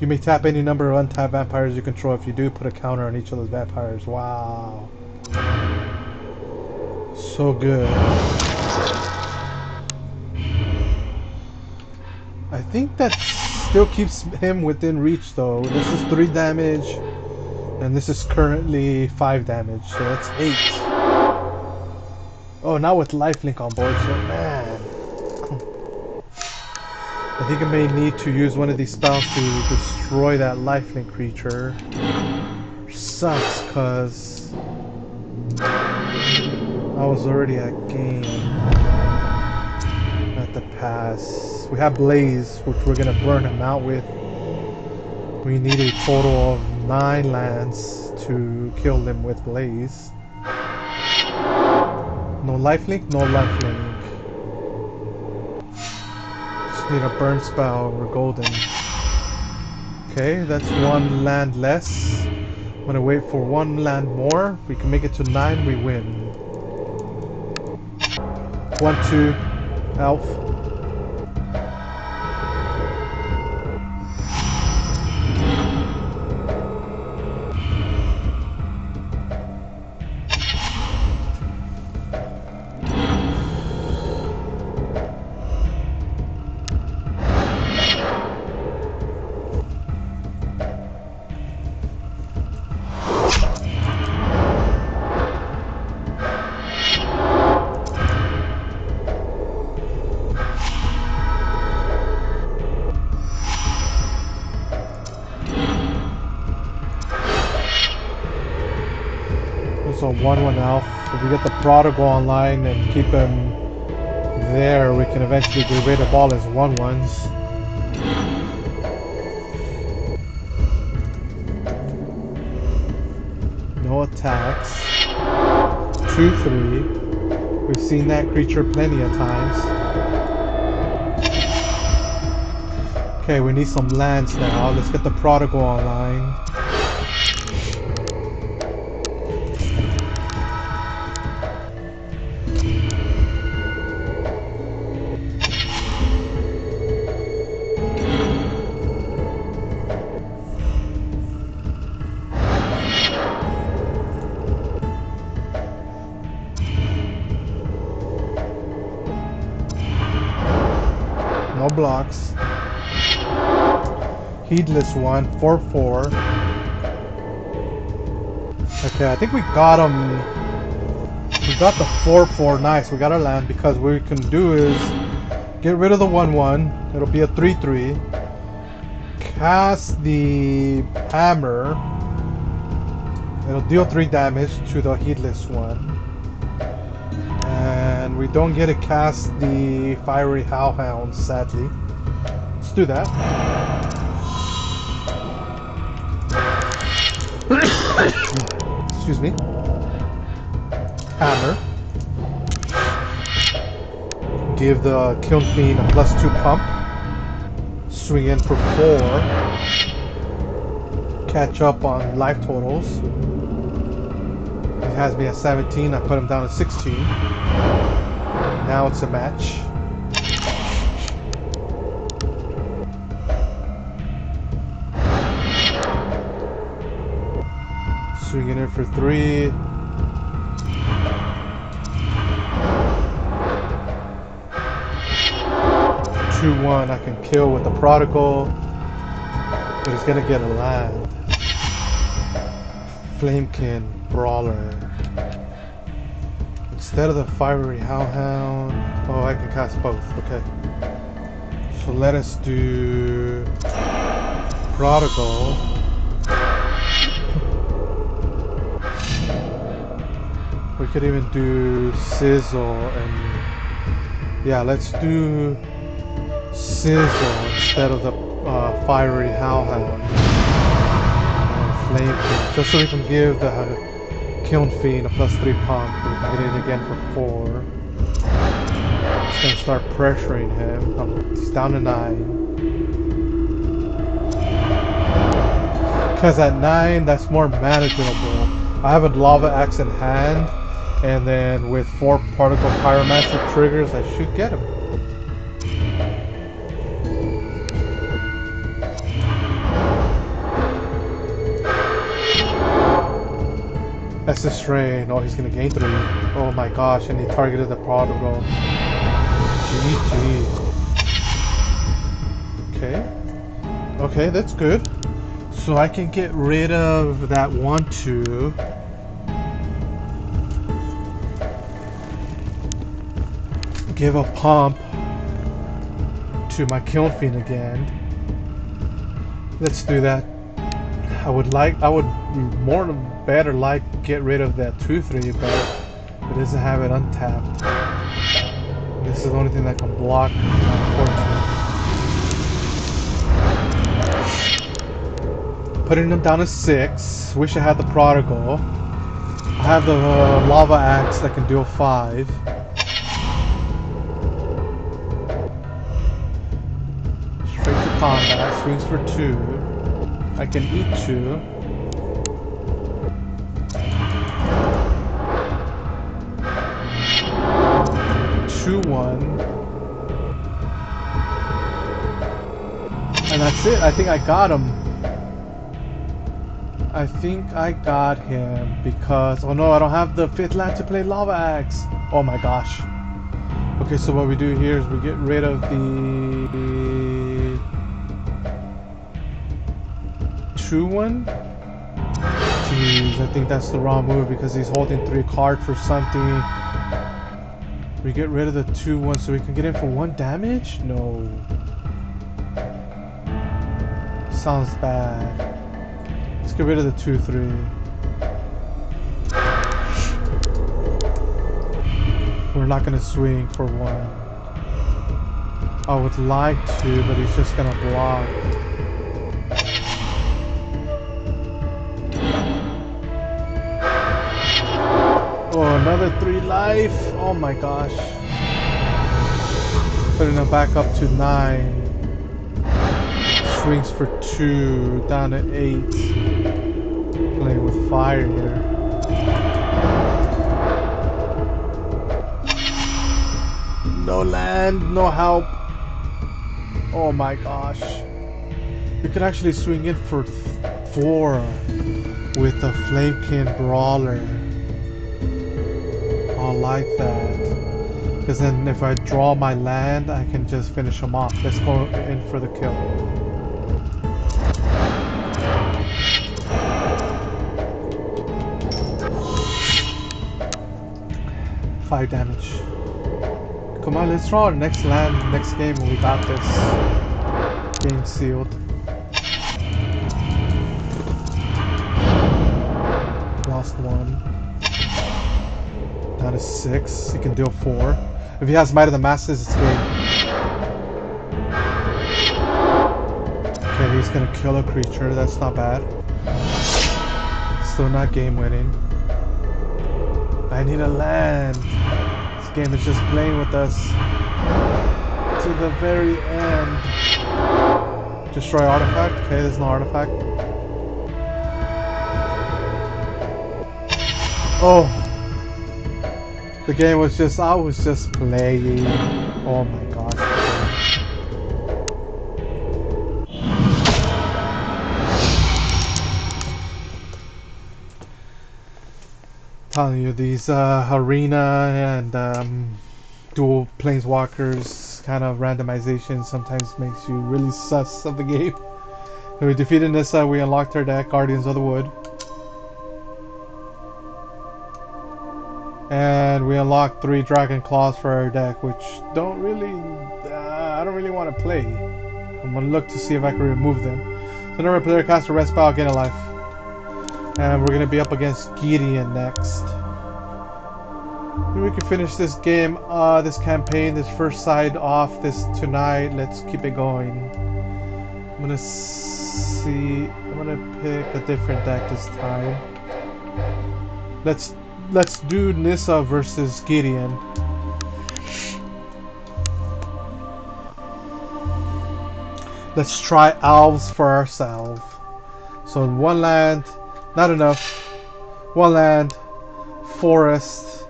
You may tap any number of untapped vampires you control. If you do, put a counter on each of those vampires. Wow. So good. I think that still keeps him within reach though. This is 3 damage. And this is currently 5 damage. So that's 8. Oh, now with lifelink on board. So man. I think I may need to use one of these spells to destroy that lifelink creature. Which sucks, cause I was already at game at the pass. We have Blaze, which we're gonna burn him out with. We need a total of 9 lands to kill them with Blaze. No lifelink, no lifelink. Need a burn spell, we're golden. Okay, that's 1 land less. I'm gonna wait for 1 land more. If we can make it to 9, we win. 1/2 elf. So 1/1 elf. If we get the prodigal online and keep him there, we can eventually get rid of all his 1/1s. No attacks. 2/3. We've seen that creature plenty of times. Okay, we need some lands now. Let's get the prodigal online. No blocks. Heedless one, 4/4. Okay, I think we got him. We got the 4/4. Nice, we got our land, because what we can do is get rid of the 1/1. It'll be a 3/3. Cast the hammer. It'll deal 3 damage to the heedless one. And we don't get to cast the fiery hellhound, sadly. Let's do that. Excuse me. Hammer. Give the Kiln Fiend a +2 pump. Swing in for 4. Catch up on life totals. He has me at 17. I put him down to 16. Now it's a match. Swinging in for 3. Two, 1, I can kill with the prodigal, but he's gonna get a land. Flamekin Brawler. Instead of the fiery hellhound, oh, I can cast both. Okay, so let us do prodigal. We could even do sizzle, and yeah, let's do sizzle instead of the fiery hellhound. Flame King, just so we can give the Kiln Fiend a +3 pump. We can get it again for 4. It's gonna start pressuring him. He's down to 9. Because at 9, that's more manageable. I have a lava axe in hand, and then with 4 particle pyromancer triggers, I should get him. That's the strain. Oh, he's gonna gain 3. Oh my gosh, and he targeted the prodigal. GG. Okay. Okay, that's good. So I can get rid of that 1/2. Give a pump to my Kiln Fiend again. Let's do that. I would more than better like get rid of that 2/3, but it doesn't have it untapped. This is the only thing that can block, unfortunately. Putting them down to 6. Wish I had the prodigal. I have the lava axe that can deal 5. Straight to combat. Swings for 2. I can eat 2. Two, 1. And that's it. I think I got him. I think I got him because... oh no, I don't have the 5th land to play lava axe. Oh my gosh. Okay, so what we do here is we get rid of the 2/1. Jeez, I think that's the wrong move because he's holding 3 cards for something. We get rid of the 2/1 so we can get in for 1 damage? No. Sounds bad. Let's get rid of the 2/3. We're not gonna swing for one. I would like to, but he's just gonna block. Oh, another 3 life. Oh my gosh. Putting him back up to 9. Swings for 2, down to 8. Playing with fire here. No land, no help. Oh my gosh. We could actually swing in for 4 with a Flamekin Brawler. I like that. Because then if I draw my land, I can just finish him off. Let's go in for the kill. Five damage. Come on, let's draw our next land, next game, and we got this. Game sealed. Lost 1. Down to 6. He can deal 4. If he has Might of the Masses, it's game. Okay, he's gonna kill a creature. That's not bad. Still not game winning. I need a land. This game is just playing with us to the very end. Destroy artifact. Okay, there's no artifact. Oh. The game was just, I was just playing. Oh my gosh. Telling you, these arena and dual planeswalkers kind of randomization sometimes makes you really sus of the game. When we defeated Nissa, we unlocked our deck, Guardians of the Wood. And we unlocked 3 Dragon Claws for our deck, which don't really, I don't really want to play. I'm gonna look to see if I can remove them. So never player casts a red spell, gain a life. And we're gonna be up against Gideon next. Maybe we can finish this game, this campaign, this first side off this tonight. Let's keep it going. I'm gonna see, I'm gonna pick a different deck this time. Let's do Nissa versus Gideon. Let's try elves for ourselves. So 1 land, not enough. 1 land, forest.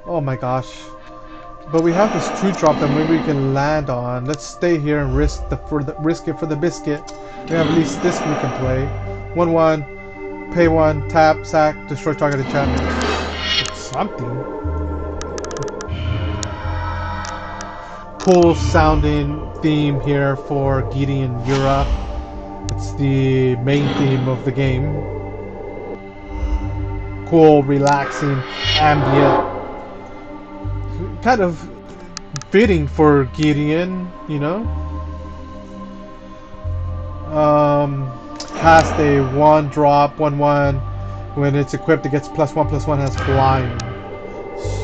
Oh my gosh. But we have this 2-drop that maybe we can land on. Let's stay here and risk it for the biscuit. We have at least this we can play. 1/1, pay 1, tap, sack, destroy target enchantment. Something. Cool sounding theme here for Gideon Yura. It's the main theme of the game. Cool, relaxing, ambient. Kind of fitting for Gideon, you know. Cast a 1-drop, 1/1. When it's equipped, it gets +1/+1, has flying.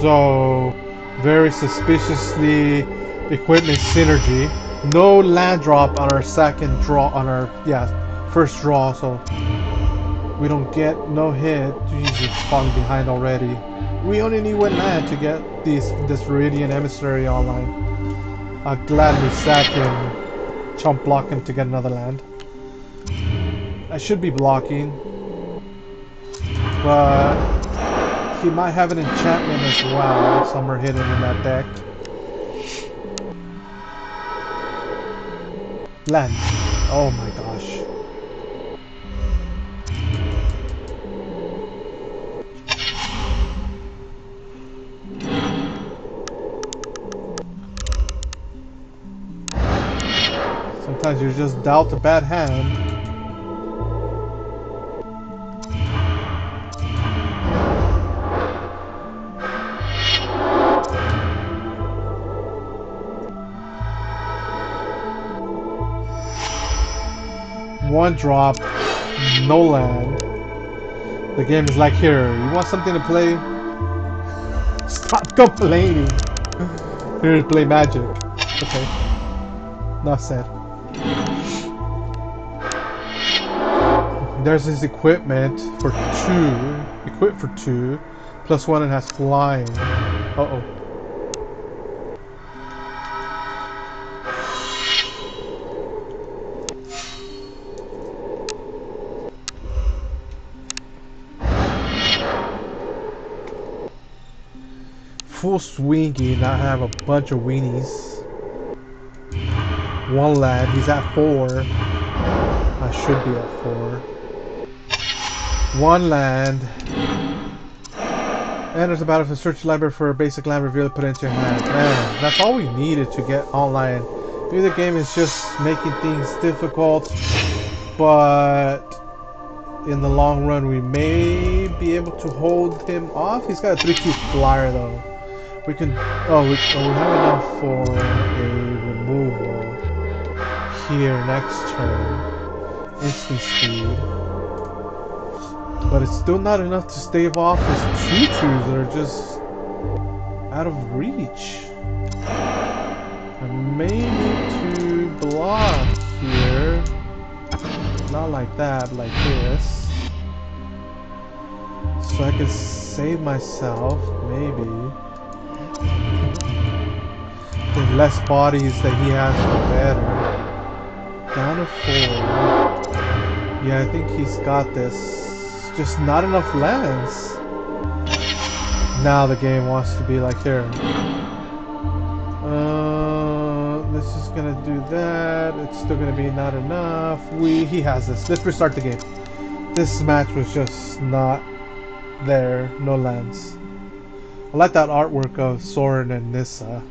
So, very suspiciously equipment synergy. No land drop on our second draw, on our, first draw, so we don't get no hit. Jesus, falling behind already. We only need 1 land to get this Viridian Emissary online. I'll gladly sack him, chump block him to get another land. I should be blocking. But he might have an enchantment as well, somewhere hidden in that deck. Land. Oh my gosh. Sometimes you're just dealt a bad hand. One drop, no land. The game is like, here, you want something to play? Stop complaining. Here to play Magic. Okay. Enough said. There's his equipment for 2. Equip for 2. +1 and has flying. Uh-oh. Full swingy, not have a bunch of weenies. 1 land, he's at 4. I should be at 4. 1 land. Enters the battlefield, search the library for a basic land, reveal it, put it into your hand. Man, that's all we needed to get online. Maybe the game is just making things difficult, but in the long run we may be able to hold him off. He's got a 3/2 flyer though. We can, we have enough for a removal here next turn. Instant speed. But it's still not enough to stave off his 2/2s that are just out of reach. I may need to block here. Not like that, but like this. So I can save myself, maybe. The less bodies that he has, the better. Down to 4. Yeah, I think he's got this. Just not enough lands. Now the game wants to be like here. This is gonna do that. It's still gonna be not enough. He has this. Let's restart the game. This match was just not there. No lands. I like that artwork of Soren and Nissa.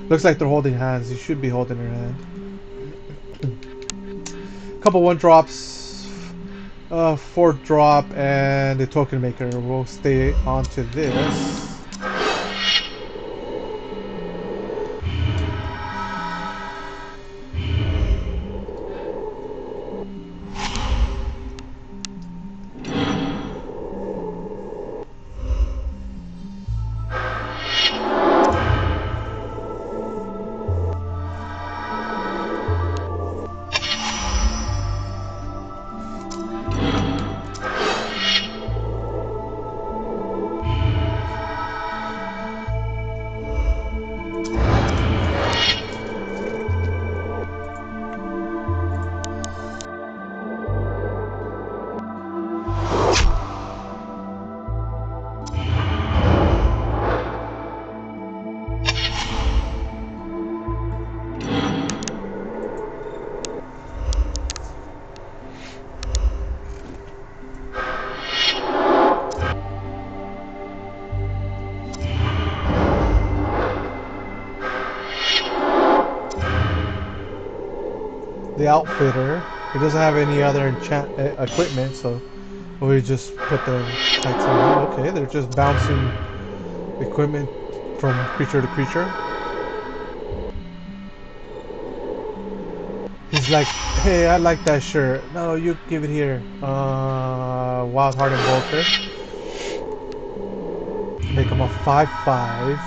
Looks like they're holding hands. You should be holding her hand. Couple 1-drops. 4-drop and the token maker. We'll stay onto this. The outfitter. He doesn't have any other equipment, so we just put the types on. Okay, they're just bouncing equipment from creature to creature. He's like, hey, I like that shirt. No, you give it here. Wild Heart Invoker. Make him a 5/5.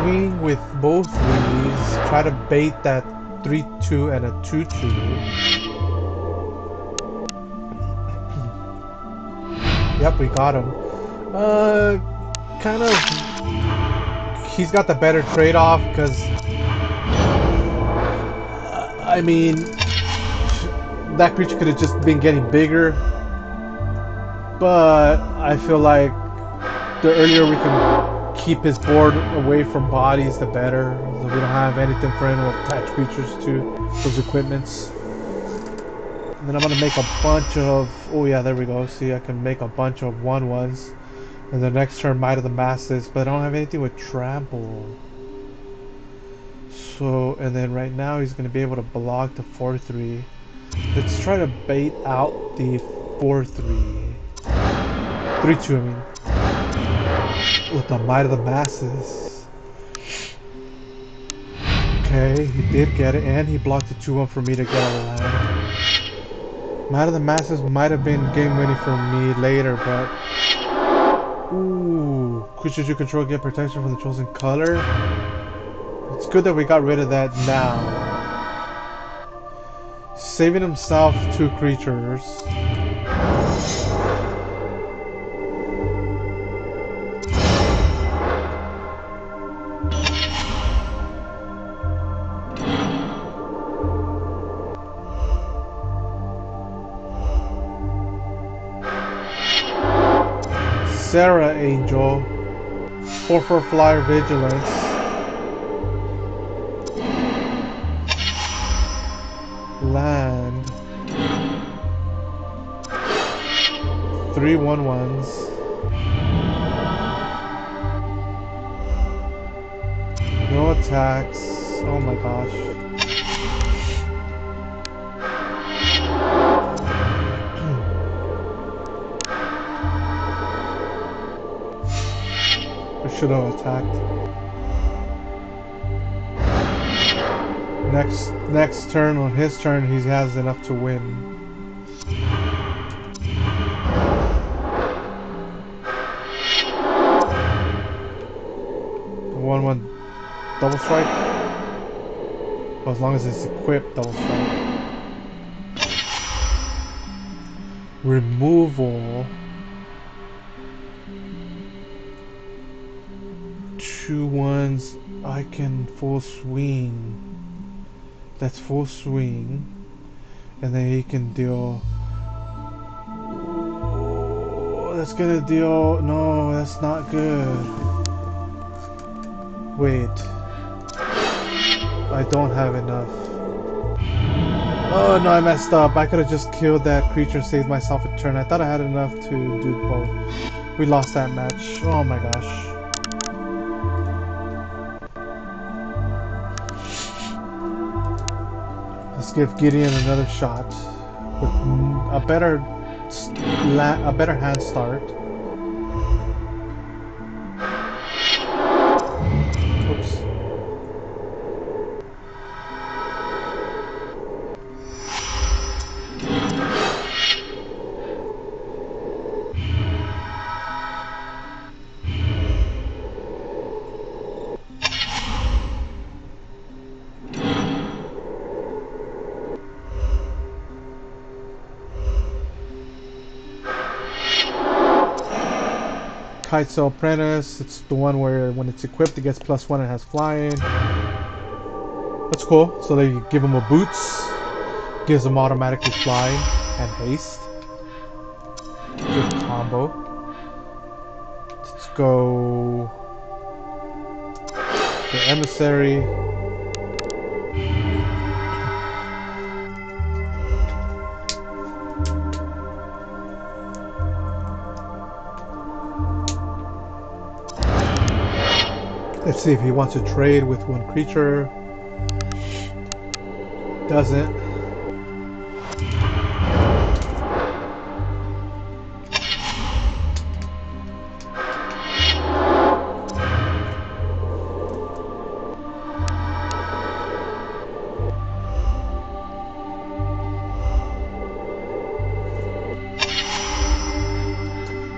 Swing with both these. Try to bait that 3/2 and a 2/2. Yep, we got him. Kind of. He's got the better trade-off because, I mean, that creature could have just been getting bigger. But I feel like the earlier we can keep his board away from bodies, the better. So we don't have anything for him to attach creatures to those equipments. And then I'm gonna make a bunch of. Oh yeah, there we go. See, I can make a bunch of 1/1s. And the next turn, Might of the Masses, but I don't have anything with Trample. So, and then right now he's gonna be able to block the 4/3. Let's try to bait out the 4/3. 3/2, I mean. With the Might of the Masses. Okay, he did get it, and he blocked the 2/1 for me to get a land. Might of the Masses might have been game winning for me later, but Ooh, creatures you control get protection from the chosen color. It's good that we got rid of that now. Saving himself 2 creatures. Sarah Angel, 4/4 flyer vigilance. Land. 3 1/1s. No attacks. Oh my gosh. I should have attacked. Next turn, on his turn, he has enough to win. One double strike. Well, as long as it's equipped, double strike. Removal. 2 1s. I can full swing. That's full swing. And then he can deal. Oh, that's gonna deal. No, that's not good. Wait. I don't have enough. Oh no, I messed up. I could have just killed that creature and saved myself a turn. I thought I had enough to do both. We lost that match. Oh my gosh. Let's give Gideon another shot with a better hand start. Oops. Kitesail Apprentice, it's the one where when it's equipped it gets +1 and has flying. That's cool. So they give him a boots, gives him automatically fly and haste. Good combo. Let's go the Emissary. Let's see if he wants to trade with 1 creature. Doesn't.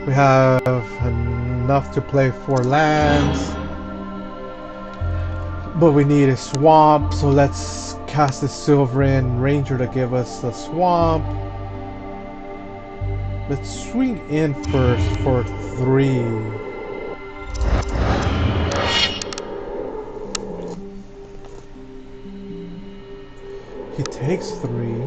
We have enough to play 4 lands. But we need a swamp, so let's cast a Silverin Ranger to give us the swamp. Let's swing in first for 3. He takes 3.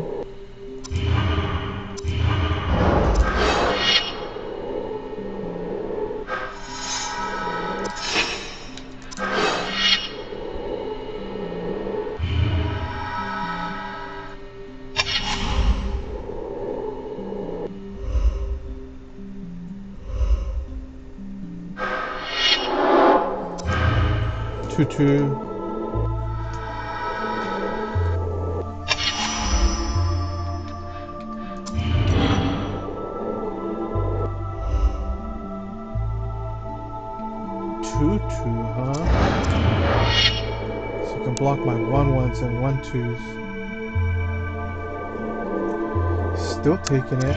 Two. 2/2. Huh? So you can block my 1/1s and 1/2s. Still taking it.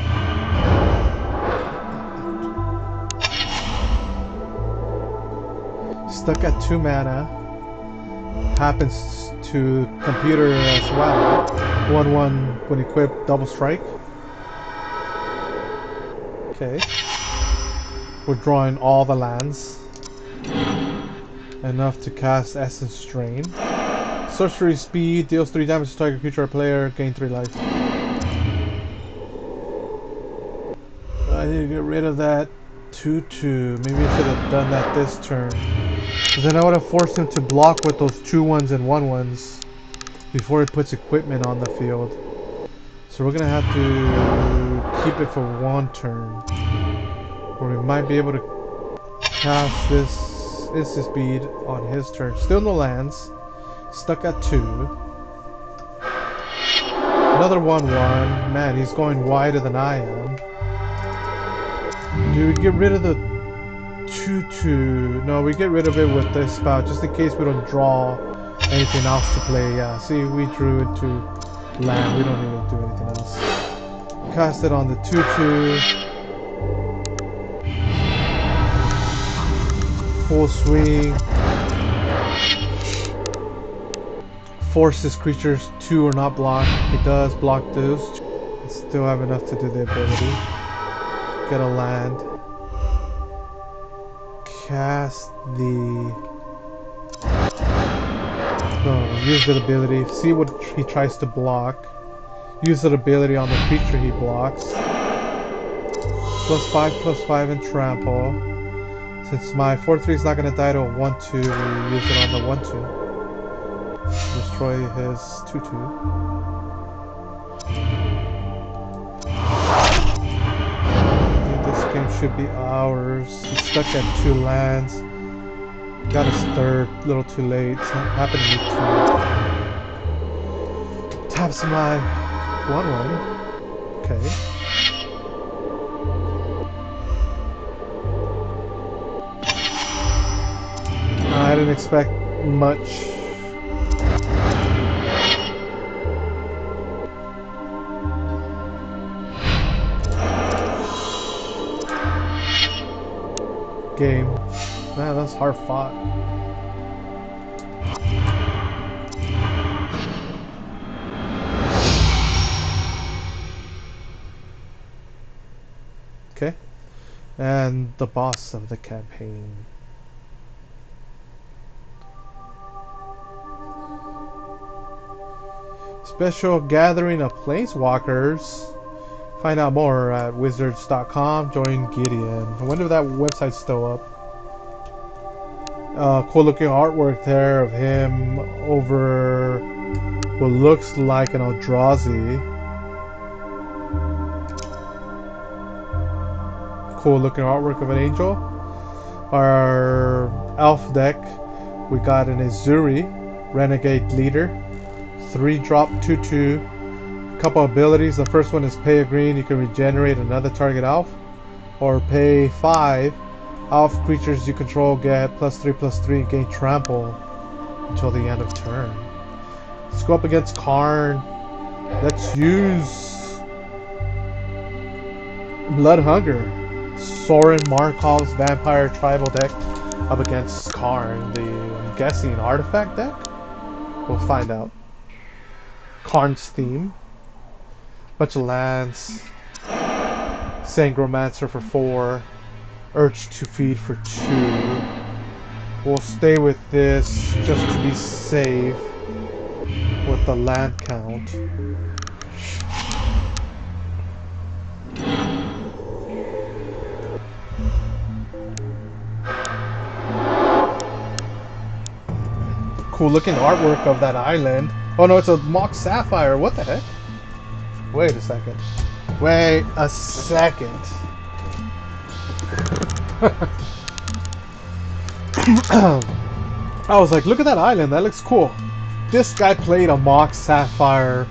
stuck at 2 mana. Happens to computer as well. 1/1 when equipped, double strike. Okay. We're drawing all the lands. Enough to cast Essence Drain. Sorcery speed, deals 3 damage to target creature or player, gain 3 life. I need to get rid of that 2/2. Maybe I should have done that this turn. Then I would have forced him to block with those 2/1s and 1/1s before he puts equipment on the field. So we're gonna have to keep it for 1 turn. Or we might be able to cast this instant speed on his turn. Still no lands. Stuck at 2. Another 1/1. Man, he's going wider than I am. Do we get rid of the 2/2? No, we get rid of it with this spout, just in case we don't draw anything else to play. Yeah, see, we drew into land. We don't need to do anything else. Cast it on the 2/2. Full swing. Forces creatures to or not block. It does block those. Still have enough to do the ability. Get a land. Cast the... Oh, use that ability. See what he tries to block. Use that ability on the creature he blocks. +5/+5 and trample. Since my 4/3 is not going to die to a 1/2, we use it on the 1/2. Destroy his 2/2. This game should be ours. He's stuck at 2 lands. Got his third, a little too late. It's not happening to me. Taps my 1/1. Okay. I didn't expect much. Game. Man, that's hard fought. Okay. And the boss of the campaign. Special gathering of planeswalkers. Find out more at wizards.com. Join Gideon. I wonder if that website's still up. Cool looking artwork there of him over what looks like an Eldrazi. Cool looking artwork of an angel. Our elf deck, we got an Azuri, Renegade Leader. 3-drop 2/2. Couple abilities. The first one is pay a green, you can regenerate another target elf, or pay 5. Elf creatures you control get +3/+3 and gain trample until the end of turn. Let's go up against Karn. Let's use Blood Hunger. Sorin Markov's Vampire Tribal deck up against Karn. I'm guessing artifact deck? We'll find out. Karn's theme. Bunch of lands. Sangromancer for 4. Urge to Feed for 2. We'll stay with this just to be safe with the land count. Cool looking artwork of that island. Oh no, it's a Mock Sapphire. What the heck? Wait a second. Wait a second. I was like, look at that island. That looks cool. This guy played a Mock Sapphire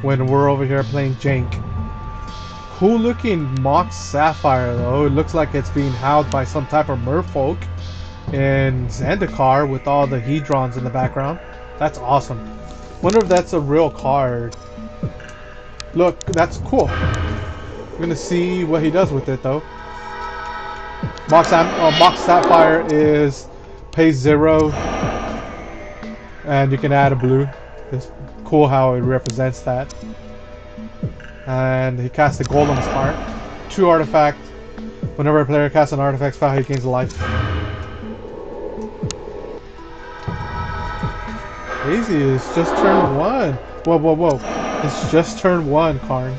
when we're over here playing Jank. Cool looking Mock Sapphire though. It looks like it's being housed by some type of merfolk in Zendikar with all the Hedrons in the background. That's awesome. Wonder if that's a real card. Look, that's cool. I'm gonna see what he does with it though. Mock Sapphire is Pay 0, and you can add a blue. It's cool how it represents that. And he casts the Golem's Heart. 2 artifact. Whenever a player casts an artifact spell, he gains a life. Crazy, it's just turn 1. Whoa, whoa, whoa. It's just turn 1, Karn.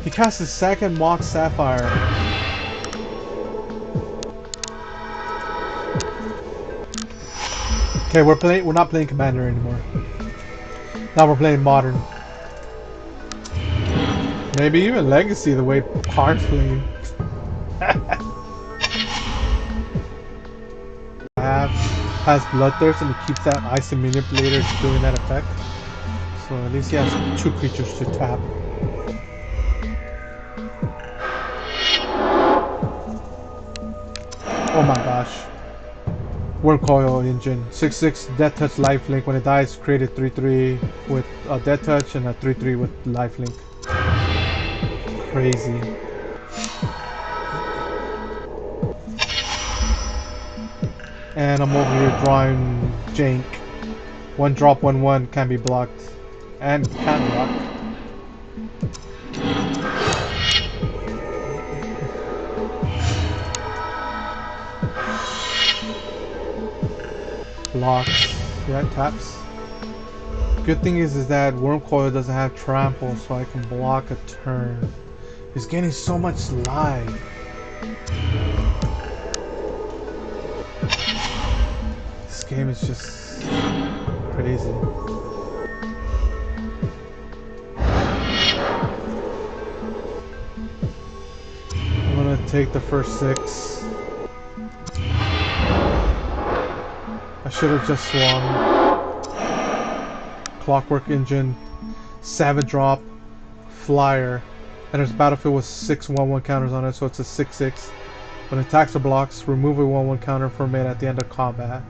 He casts his second Mox Sapphire. Okay, we're not playing Commander anymore. Now we're playing Modern. Maybe even Legacy, the way Karn's playing. Has Bloodthirst and he keeps that Icy Manipulator doing that effect. So at least he has 2 creatures to tap. Oh my gosh. Wormcoil Engine. 6/6 Death Touch Lifelink. When it dies, create a 3/3 with a Death Touch and a 3/3 with Lifelink. Crazy. And I'm over here drawing Jank. 1 drop, 1/1 can be blocked. And can block. Blocks. Yeah, it taps. Good thing is that Wormcoil doesn't have trample, so I can block a turn. He's getting so much life. This game is just crazy. I'm gonna take the first 6. I should have just swung. Clockwork Engine, 7 drop, flyer, and there's battlefield with 6 1/1 counters on it, so it's a 6/6. When it attacks or blocks, remove a 1/1 counter from it at the end of combat.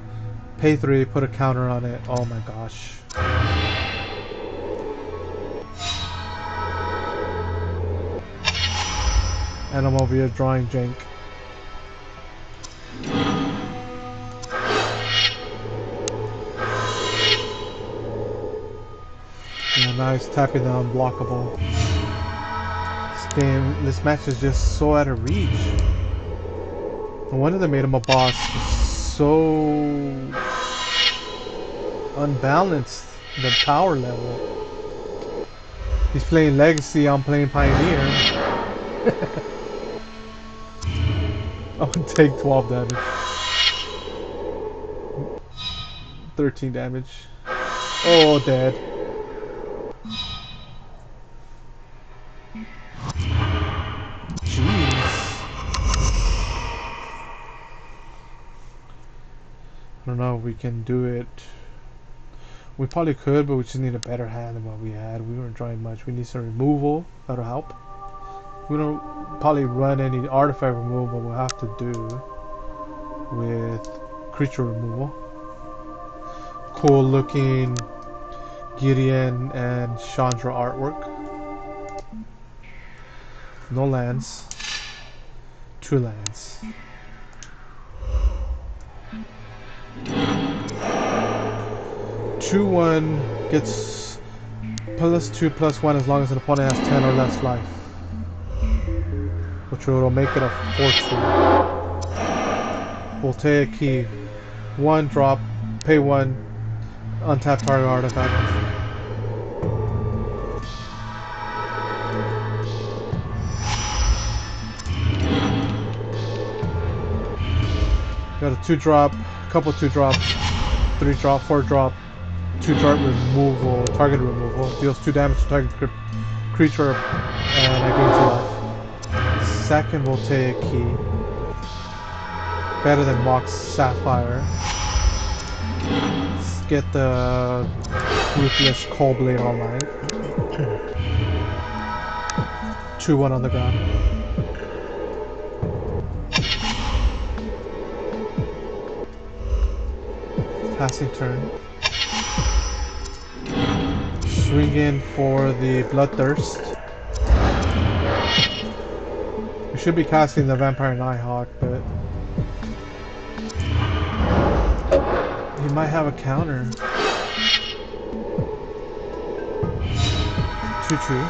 Pay 3, put a counter on it. Oh my gosh. And I'm over here drawing Jank. And now he's tapping the unblockable. This match is just so out of reach. No wonder they made him a boss. It's so unbalanced, the power level. He's playing Legacy, I'm playing Pioneer. I'm gonna take 12 damage. 13 damage. Oh, dead. I don't know if we can do it. We probably could, but we just need a better hand than what we had. We weren't drawing much. We need some removal. That'll help. We don't probably run any artifact removal. We'll have to do with creature removal. Cool looking Gideon and Chandra artwork. No lands. 2 lands. +2/1 gets +2/+1 as long as an opponent has 10 or less life, which will make it a 4/2. We'll take a key. 1 drop, pay 1, untap target artifact. Got a 2 drop, couple 2 drops, 3 drop, 4 drop, 2 drop removal, target removal, deals 2 damage to target creature, and I gain 2 life. Second, we'll take a key. Better than Mox Sapphire. Let's get the Ruthless Cold Blade online. 2/1 on the ground. Passing turn. Swing in for the Bloodthirst. We should be casting the Vampire Nighthawk, but He might have a counter. 2/2.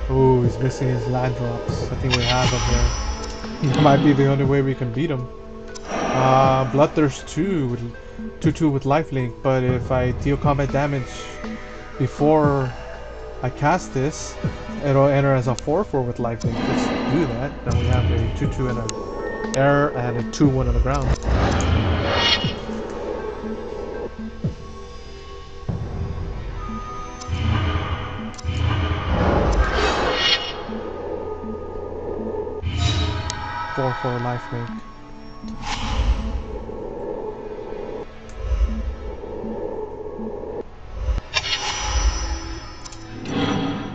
Oh, he's missing his land drops. I think we have him here. That might be the only way we can beat him. Bloodthirst 2 with 2/2 with lifelink, but if I deal combat damage before I cast this, it'll enter as a 4/4 with lifelink. Let's do that. Then we have a 2/2 and an air and a 2/1 on the ground. For lifelink.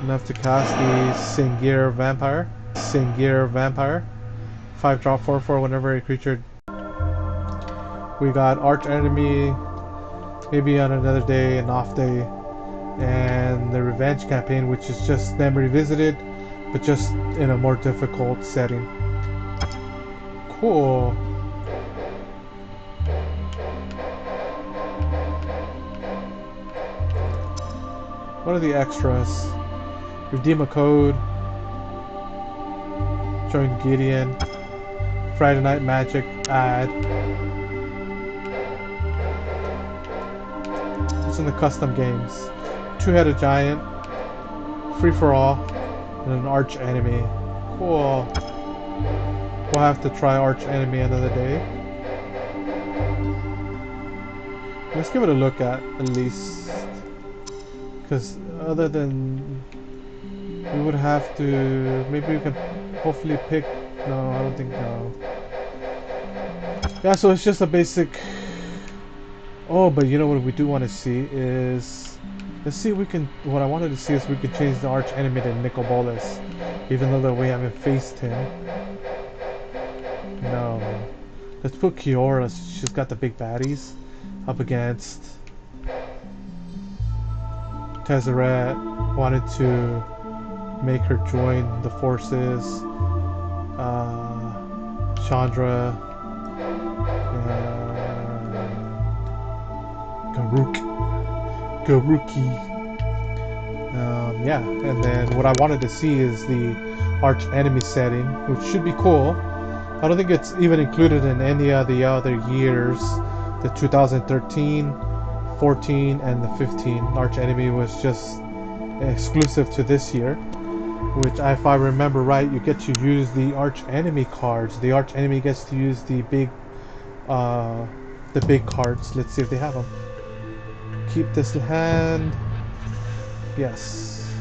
Enough to cast the Singir Vampire. 5-drop 4/4 whenever a creature. We got Arch Enemy, maybe on another day, an off day, and the Revenge campaign, which is just them revisited, but just in a more difficult setting. Cool. What are the extras? Redeem a code. Join Gideon. Friday Night Magic ad. It's in the custom games. Two-headed giant. Free for all. And an arch enemy. Cool. We'll have to try Arch Enemy another day. Let's give it a look at least. Because other than... we would have to... maybe we can hopefully pick... no, I don't think no. Yeah, so it's just a basic... oh, but you know what we do want to see is... let's see if we can... what I wanted to see is we could change the Arch Enemy to Nicol Bolas. Even though that we haven't faced him. No. Let's put Kiora. She's got the big baddies up against Tezzeret. Wanted to make her join the forces. Chandra and Garuki. Yeah, and then what I wanted to see is the Arch Enemy setting, which should be cool. I don't think it's even included in any of the other years. The 2013, 14, and the 15 Arch Enemy was just exclusive to this year. Which, if I remember right, you get to use the Arch Enemy cards. The Arch Enemy gets to use the big cards. Let's see if they have them. Keep this hand. Yes.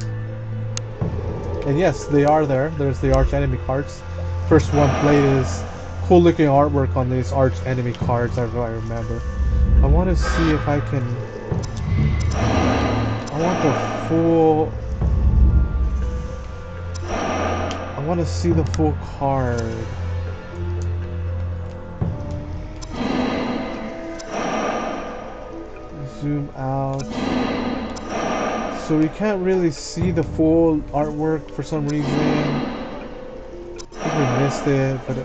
And yes, they are there. There's the Arch Enemy cards. First one played is cool looking artwork on these Arch Enemy cards, if I remember. I want to see if I can... I want the full... I want to see the full card. Zoom out. So we can't really see the full artwork for some reason. I think we missed it, but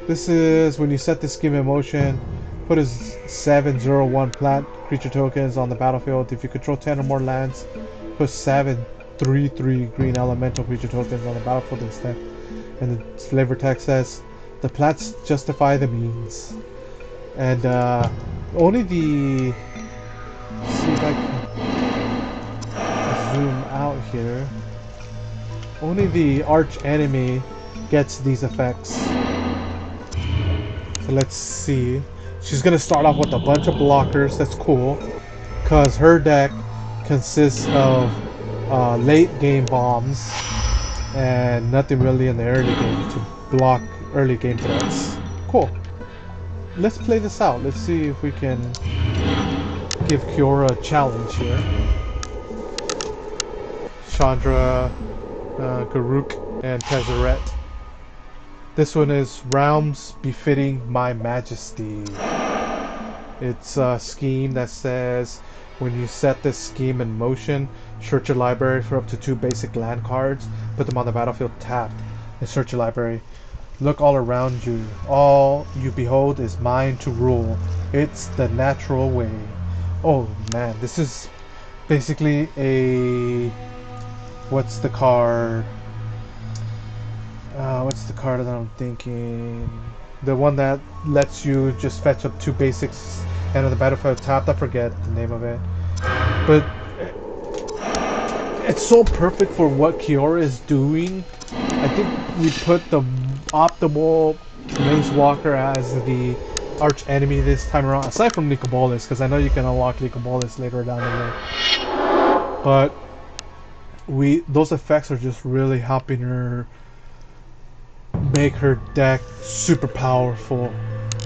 this is when you set the scheme in motion. Put his 7/0/1 plant creature tokens on the battlefield. If you control 10 or more lands, put 7/3/3 green elemental creature tokens on the battlefield instead. And the flavor text says, "The plants justify the means." And only the... let's see if I can zoom out here. Only the Arch Enemy gets these effects. So let's see. She's gonna start off with a bunch of blockers. That's cool, because her deck consists of late game bombs and nothing really in the early game to block early game threats. Cool. Let's play this out. Let's see if we can give Kiora a challenge here. Chandra, Garuk, and Tezzeret. This one is Realms Befitting My Majesty. It's a scheme that says when you set this scheme in motion, search your library for up to 2 basic land cards, put them on the battlefield tapped, and search your library Look all around you. All you behold is mine to rule. It's the natural way. Oh man, this is basically a... What's the card? What's the card that I'm thinking? The one that lets you just fetch up 2 basics and on the battlefield tapped. I forget the name of it. But it's so perfect for what Kiora is doing. I think we put the optimal planeswalker as the arch enemy this time around, aside from Nicobolas, because I know you can unlock Nicobolas later down the road. But those effects are just really helping her make her deck super powerful,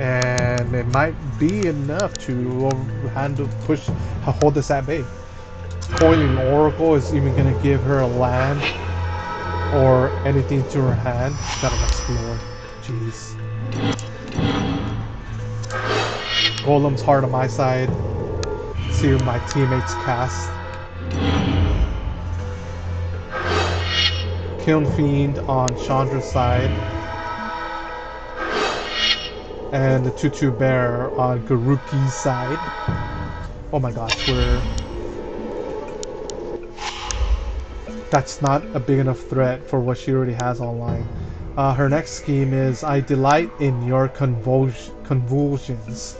and it might be enough to hold this at bay. Coiling Oracle is even going to give her a land or anything to her hand. Gotta explore. Jeez. Golem's hard on my side. See what my teammates cast. Kiln Fiend on Chandra's side. And the 2/2 Bear on Garuki's side. Oh my gosh, that's not a big enough threat for what she already has online. Her next scheme is I delight in your convulsions.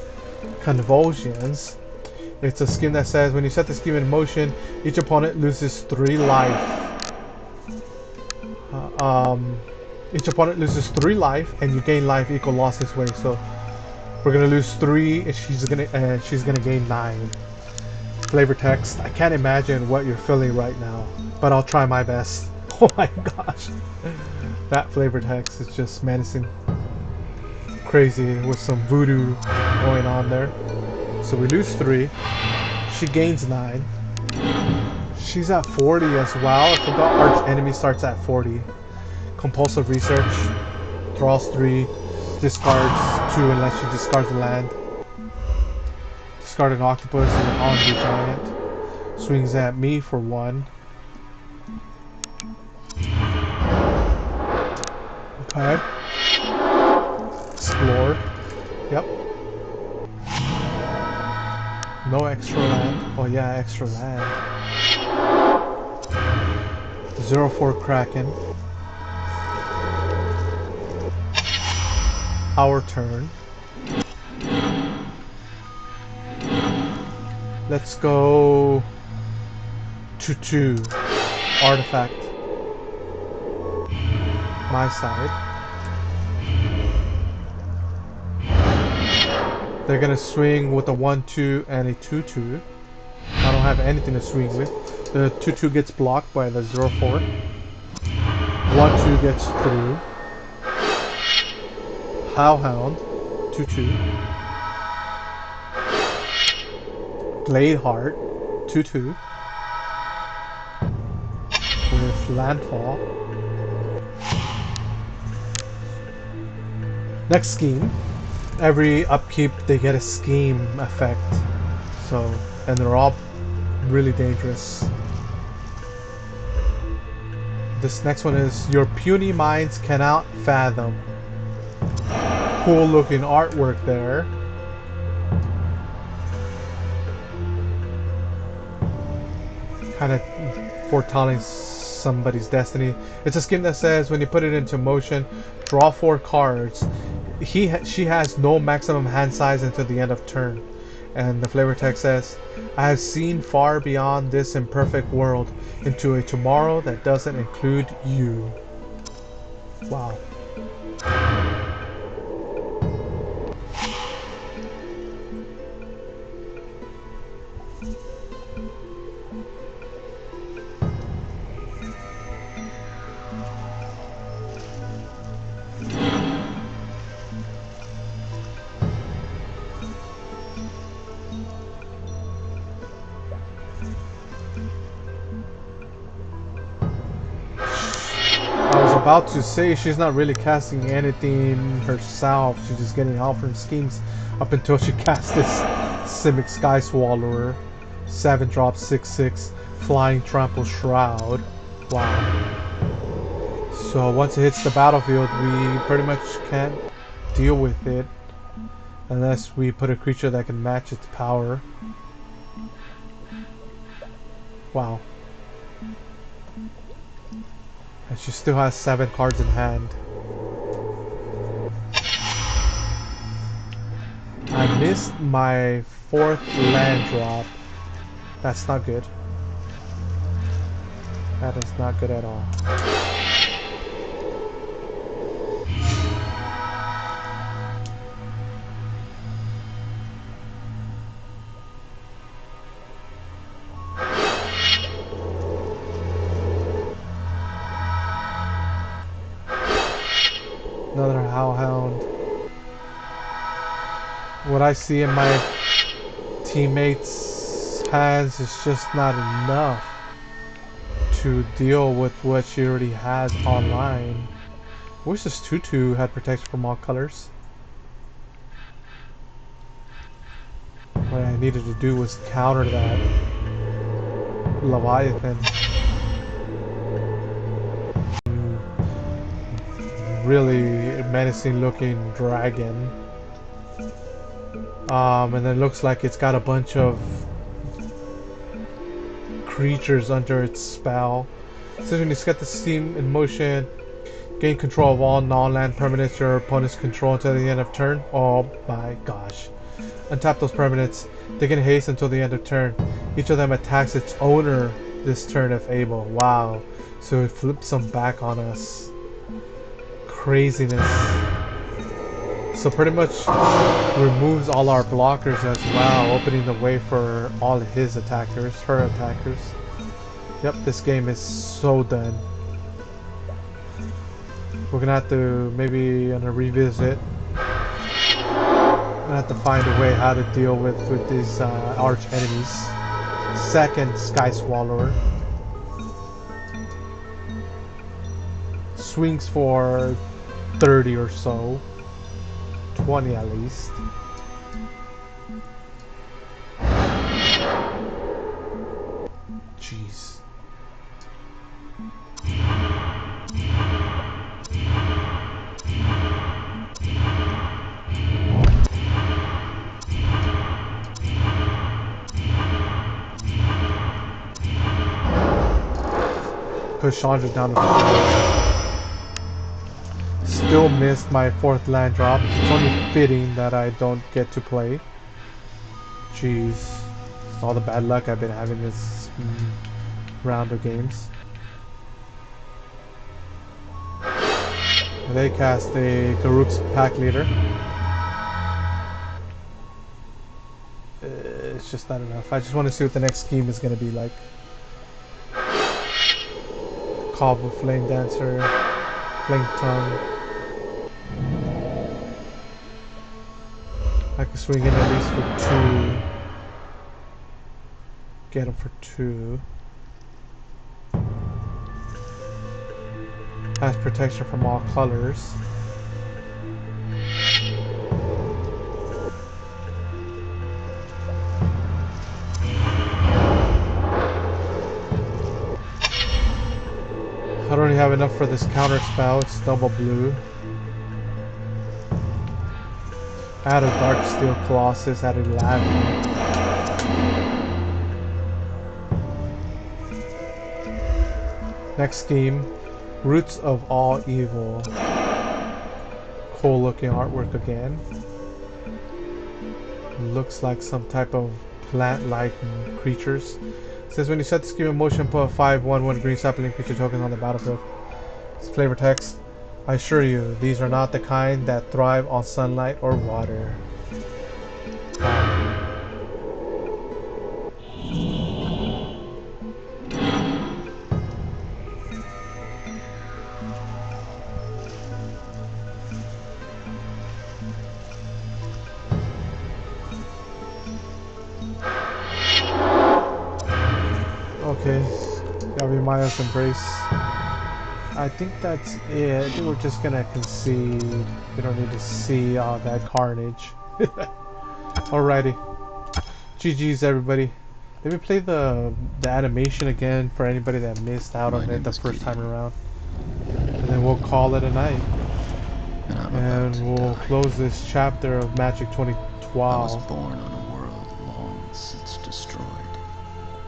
Convulsions. It's a scheme that says when you set the scheme in motion, each opponent loses 3 life. Each opponent loses 3 life, and you gain life equal loss this way. So we're gonna lose 3, and she's gonna gain 9. Flavor text. I can't imagine what you're feeling right now, but I'll try my best. Oh my gosh, that flavor text is just menacing, crazy with some voodoo going on there. So we lose 3. She gains 9. She's at 40 as well. I forgot arch enemy starts at 40. Compulsive research. Draws 3. Discards 2 unless she discards a land. Discard an octopus and an Omni giant. Swings at me for 1. Okay. Explore. Yep. No extra land. Oh yeah, extra land. 0/4 Kraken. Our turn. Let's go 2/2 artifact. My side. They're gonna swing with a 1/2 and a 2/2. I don't have anything to swing with. The 2/2 gets blocked by the 0/4. 1/2 gets through. Howlhound, 2/2. Bladeheart, 2/2. With landfall. Next scheme. Every upkeep they get a scheme effect. So, and they're all really dangerous. This next one is your puny minds cannot fathom. Cool looking artwork there. Kind of foretelling somebody's destiny. It's a scheme that says when you put it into motion, draw 4 cards. She has no maximum hand size until the end of turn. And the flavor text says, I have seen far beyond this imperfect world into a tomorrow that doesn't include you. Wow. About to say she's not really casting anything herself. She's just getting help from schemes up until she casts this Simic Sky Swallower. 7 drops 6/6 flying trample shroud. Wow. So once it hits the battlefield, we pretty much can't deal with it unless we put a creature that can match its power. Wow. And she still has 7 cards in hand. I missed my 4th land drop. That's not good. That is not good at all. Another Hellhound. What I see in my teammates' hands is just not enough to deal with what she already has online. I wish this 2/2 had protection from all colors. What I needed to do was counter that Leviathan. Really menacing looking dragon. And then it looks like it's got a bunch of creatures under its spell. So when you set the steam in motion, gain control of all non-land permanents your opponents control until the end of turn. Oh my gosh. Untap those permanents. They can haste until the end of turn. Each of them attacks its owner this turn if able. Wow. So it flips them back on us. Craziness. So pretty much removes all our blockers as well, opening the way for all his attackers, her attackers. Yep, this game is so done. We're gonna have to maybe revisit. I'm gonna have to find a way how to deal with these arch enemies. Second Sky Swallower. Swings for 30 or so. 20 at least. Jeez. Push Chandra down the field. Still missed my 4th land drop. It's only fitting that I don't get to play. Jeez. It's all the bad luck I've been having this round of games. They cast a Garruk's Pack Leader. It's just not enough. I just want to see what the next scheme is going to be like. Cobble, Flame Dancer, Flame Tongue. I can swing in at least for 2. Get him for 2. Has protection from all colors. I don't really have enough for this counter spell. It's double blue. Add a Dark Steel Colossus at 11. Next scheme, Roots of All Evil. Cool looking artwork again. Looks like some type of plant-like creatures. It says when you set the scheme in motion, put a 5/1/1 green sapling creature token on the battlefield. It's flavor text. I assure you, these are not the kind that thrive on sunlight or water. Okay, Gavimaya's Embrace. I think that's it. I think we're just gonna concede. We don't need to see all that carnage. Alrighty. GG's everybody. Let me play the animation again for anybody that missed out on it the first time around. and then we'll call it a night. And I'm And about to we'll die. close this chapter of Magic I was 2012. born on a world long since destroyed.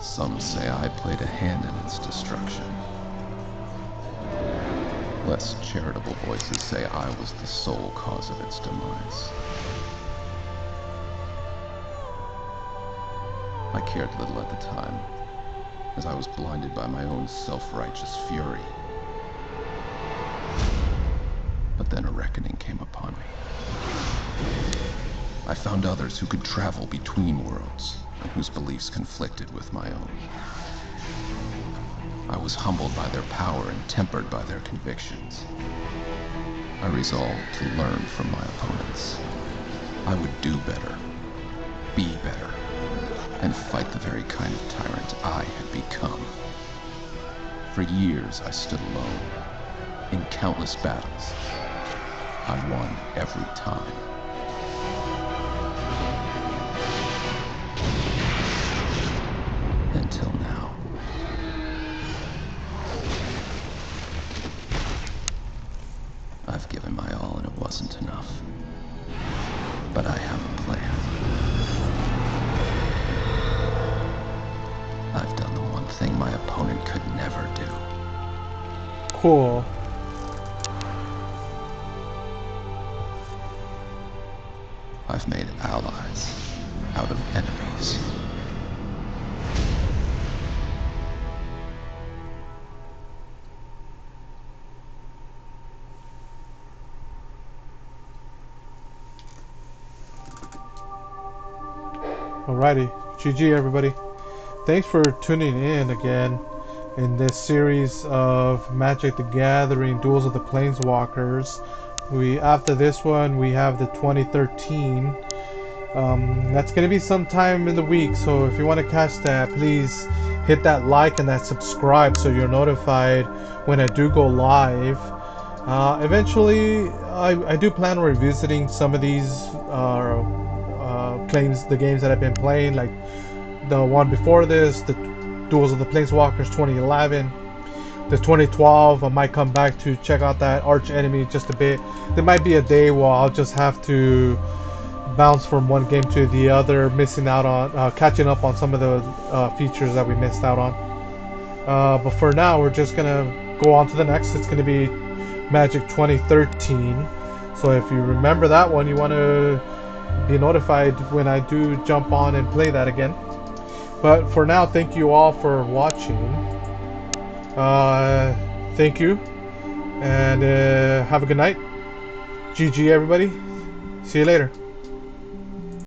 Some say I played a hand in its destruction. Less charitable voices say I was the sole cause of its demise. I cared little at the time, as I was blinded by my own self-righteous fury. But then a reckoning came upon me. I found others who could travel between worlds, and whose beliefs conflicted with my own. I was humbled by their power and tempered by their convictions. I resolved to learn from my opponents. I would do better, be better, and fight the very kind of tyrant I had become. For years I stood alone, in countless battles. I won every time. Until now. I've given my all and it wasn't enough. But I have a plan. I've done the one thing my opponent could never do. Cool. I've made allies out of enemies. Alrighty. GG, everybody. Thanks for tuning in again in this series of Magic the Gathering Duels of the Planeswalkers. After this one, we have the 2013. That's going to be sometime in the week, so if you want to catch that, please hit that like and that subscribe so you're notified when I do go live. Eventually, I do plan on revisiting some of these the games that I've been playing, like the one before this, the Duels of the Planeswalkers 2011. The 2012, I might come back to check out that arch enemy just a bit. There might be a day where I'll just have to bounce from one game to the other, missing out on catching up on some of the features that we missed out on. But for now, we're just gonna go on to the next. It's gonna be Magic 2013. So if you remember that one, you want to be notified when I do jump on and play that again. But for now, thank you all for watching. Thank you, and have a good night. GG, everybody. See you later.